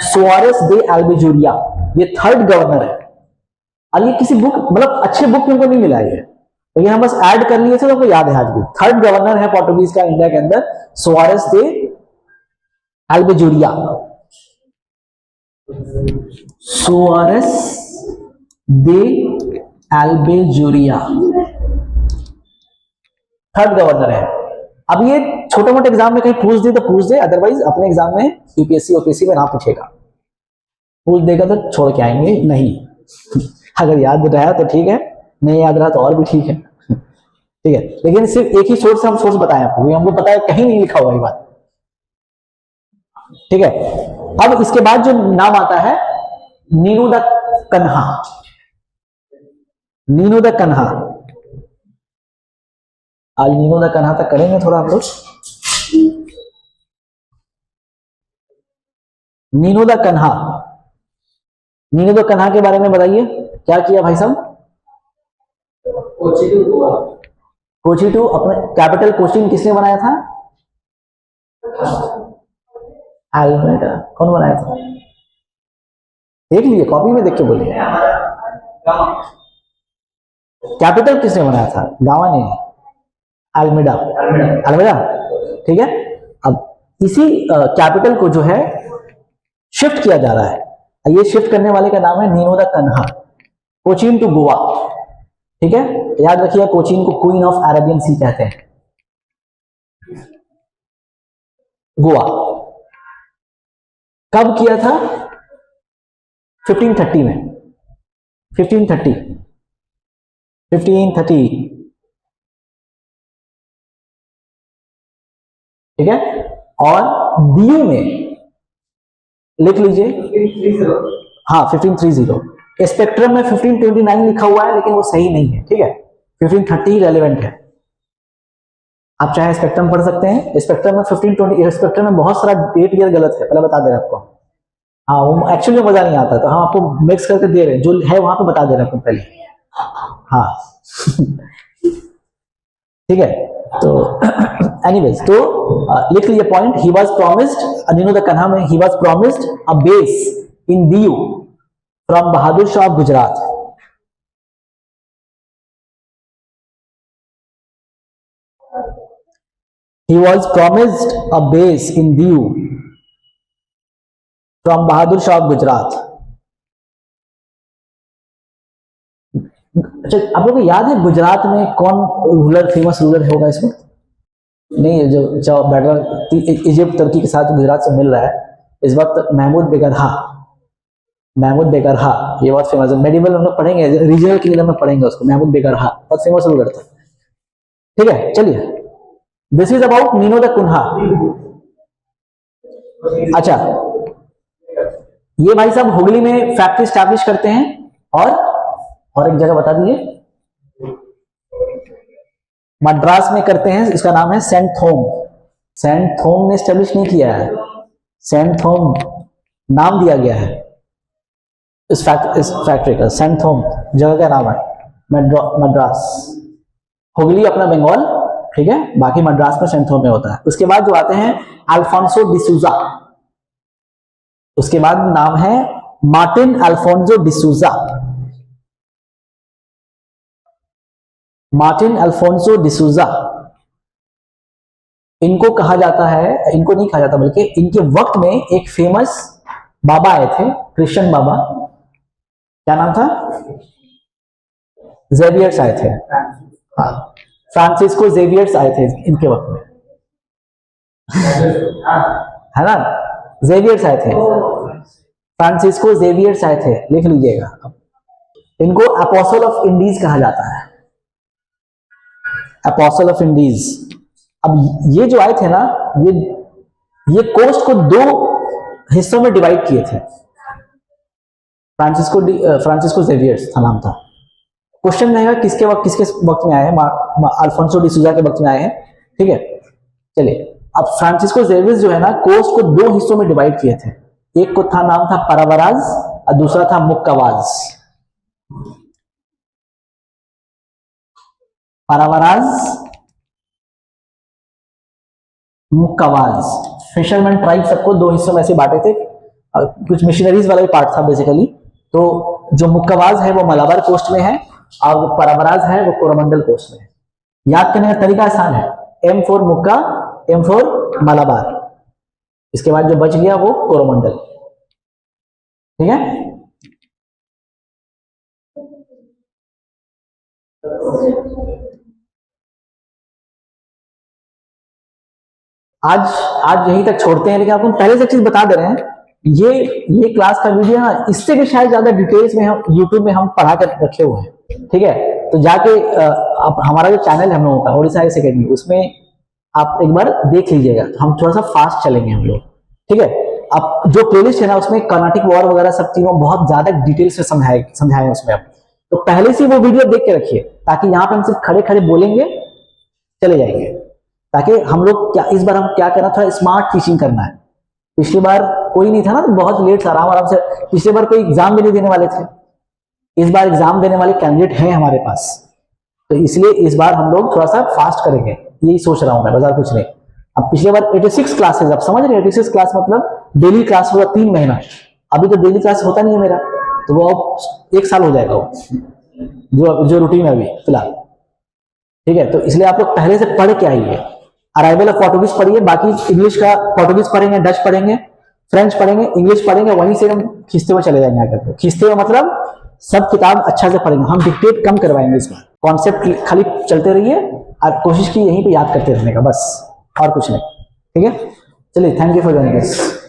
सुआरेस दे अल्बिजूरिया, ये थर्ड गवर्नर है। और ये किसी बुक, मतलब अच्छे बुक में नहीं मिला है, तो ये हम बस ऐड कर लिए थे तो आपको याद है आज भी। थर्ड गवर्नर है पोर्टुगीज का इंडिया के अंदर, सुआरेस दे अल्बिजूरिया। सुआरेस दे अल्बिजूरिया थर्ड गवर्नर है। अब ये छोटे मोटे एग्जाम में कहीं पूछ दे तो पूछ दे, अदरवाइज अपने एग्जाम में यूपीएससी ओपीएससी में ना पूछेगा। पूछ देगा तो छोड़ के आएंगे नहीं। अगर याद रहा तो ठीक है, नहीं याद रहा तो और भी ठीक है। ठीक है, लेकिन सिर्फ एक ही सोर्स से हम सोर्स बताएं आपको, हमको पता है कहीं नहीं लिखा हुआ ये बात। ठीक है, अब इसके बाद जो नाम आता है Nino da Cunha. Nino da Cunha, आज नीनू द कन्हा तक करेंगे थोड़ा हम लोग। Nino da Cunha, Nino da Cunha के बारे में बताइए, क्या किया भाई साहब? कोची टू अपने कैपिटल कोचीन किसने बनाया था? अल्मेडा। कौन बनाया था? देख लीजिए, कॉपी में देख के बोलिए। कैपिटल किसने बनाया था? गावा ने, अल्मेडा। अल्मेडा, ठीक है। अब इसी कैपिटल को जो है शिफ्ट किया जा रहा है। ये शिफ्ट करने वाले का नाम है Nino da Cunha, Cochin to Goa, ठीक है। याद रखिए, कोचीन को क्वीन ऑफ अरेबियन सी कहते हैं, गोवा। कब किया था? 1530 में, 1530, ठीक है। और दियू में लिख लीजिए, हाँ 1530। स्पेक्ट्रम में 1529 लिखा हुआ है, लेकिन वो सही नहीं है, ठीक है। 1530 रेलेवेंट है। आप चाहे स्पेक्ट्रम पढ़ सकते हैं। स्पेक्ट्रम में 1520, स्पेक्ट्रम में बहुत सारा डेट ईयर गलत है, पहले बता दे रहे आपको। हाँ, वो एक्चुअली मजा नहीं आता, तो हम आपको मिक्स करके दे रहे हैं, जो है वहां पे बता दे रहे हैं पहले। हाँ ठीक है। तो एनीवेज, तो लिख लीजिए point. He was promised, Nino da Cunha में he was promised a base in Diu from Bahadur Shah of Gujarat. He was promised a base in Diu from Bahadur Shah of Gujarat. अच्छा, आप लोगों को याद है गुजरात में कौन रूलर, फेमस रूलर होगा इस वक्त? नहीं, जो बैटल इजिप्ट तुर्की के साथ गुजरात से मिल रहा है इस वक्त, महमूद बेगरहा। महमूद बेगरहा ये बहुत फेमस है, मेडिवल हम लोग पढ़ेंगे, रीजनल किंगडम में पढ़ेंगे उसको। महमूद बेगरहा बहुत फेमस रूलर था, ठीक है। चलिए, this is about Nino da Cunha. अच्छा, ये भाई साहब हुगली में फैक्ट्री स्टैब्लिश करते हैं, और एक जगह बता दिए, मद्रास में करते हैं, इसका नाम है सेंट थोम। सेंट थोम ने स्टैब्लिश नहीं किया है, सेंट थोम नाम दिया गया है इस फैक्ट्री का। सेंट थोम जगह का नाम है, मद्रास। हुगली अपना बंगाल, ठीक है, बाकी मद्रास में सेंट थोम में होता है। उसके बाद जो आते हैं अल्फोंसो डिसूजा, उसके बाद नाम है Martin Alfonso D'Souza. Martin Alfonso D'Souza, इनको कहा जाता है, इनको नहीं कहा जाता बल्कि इनके वक्त में एक फेमस बाबा आए थे, क्रिश्चियन बाबा। क्या नाम था? जेवियर्स आए थे, हाँ, फ्रांसिस्को जेवियर्स आए थे इनके वक्त में, है ना। जेवियर्स आए थे, फ्रांसिस्को जेवियर्स आए थे, लिख लीजिएगा। इनको अपोस्टल ऑफ इंडीज कहा जाता है, अपोस्टल ऑफ इंडीज। अब ये जो आए थे ना, ये कोस्ट को दो हिस्सों में डिवाइड किए थे। फ्रांसिस्को जेवियर्स था नाम था। क्वेश्चन रहेगा किसके वक्त में आए हैं? अल्फोंसो डिसूजा के वक्त में आए हैं, ठीक है। चलिए, अब फ्रांसिस्को जेवियर्स जो है ना, कोस्ट को दो हिस्सों में डिवाइड किए थे। एक को था नाम था पारावराज और दूसरा था मुक्कावाज। पारावराज, मुक्कावाज, फिशरमैन ट्राइब सबको दो हिस्सों में ऐसे बांटे थे। कुछ मिशनरीज वाला भी पार्ट था बेसिकली। तो जो मुक्कावाज है वो मलाबार कोस्ट में है, और पारावराज है वो कोरोमंडल कोस्ट में है। याद करने का तरीका आसान है, M फॉर मुक्का, M फॉर मलाबार, इसके बाद जो बच गया वो कोरोमंडल, ठीक है। आज यहीं तक छोड़ते हैं, लेकिन आपको पहले से चीज बता दे रहे हैं। ये क्लास का वीडियो ना, इससे भी शायद ज्यादा डिटेल्स में हम यूट्यूब में हम पढ़ा कर रखे हुए हैं, ठीक है। तो जाके आप हमारा जो चैनल है हम लोगों का ओडिशा आईएएस अकेडमी, उसमें आप एक बार देख लीजिएगा। हम थोड़ा सा फास्ट चलेंगे हम लोग, ठीक है। अब जो प्लेलिस्ट है ना, उसमें कर्नाटिक वॉर वगैरह सब चीजों बहुत ज्यादा डिटेल्स में समझाए उसमें। आप तो पहले से वो वीडियो देख के रखिए, ताकि यहाँ पे हम सिर्फ खड़े खड़े बोलेंगे, चले जाएंगे। ताकि हम लोग क्या इस बार हम क्या करना, थोड़ा स्मार्ट टीचिंग करना है। पिछली बार कोई नहीं था ना, तो बहुत लेट आराम आराम से, पिछली बार कोई एग्जाम भी नहीं देने वाले थे। इस बार एग्जाम देने वाले कैंडिडेट हैं हमारे पास, तो इसलिए इस बार हम लोग थोड़ा सा फास्ट करेंगे, यही सोच रहा हूं मैं, बाजार कुछ नहीं। अब पिछले बार 86 क्लासेस, आप समझ रहे हैं 86 क्लास मतलब डेली क्लास होगा 3 महीना। अभी तो डेली क्लास होता नहीं है मेरा, तो वो अब 1 साल हो जाएगा वो, जो रूटीन है अभी फिलहाल। ठीक है, तो इसलिए आप लोग पहले से पढ़ के आइए। अराइवल ऑफ पोर्टुगीज पढ़िए, बाकी इंग्लिश का पोर्टुगीज पढ़ेंगे, डच पढ़ेंगे, फ्रेंच पढ़ेंगे, इंग्लिश पढ़ेंगे, वहीं से हम खींचते हुए चले जाएंगे आगे। खींचते हुए मतलब सब किताब अच्छा से पढ़ेंगे, हम डिक्टेट कम करवाएंगे इस बार। कॉन्सेप्ट खाली चलते रहिए और कोशिश की यहीं पे याद करते रहने का, बस और कुछ नहीं। ठीक है, चलिए, thank you for joining us.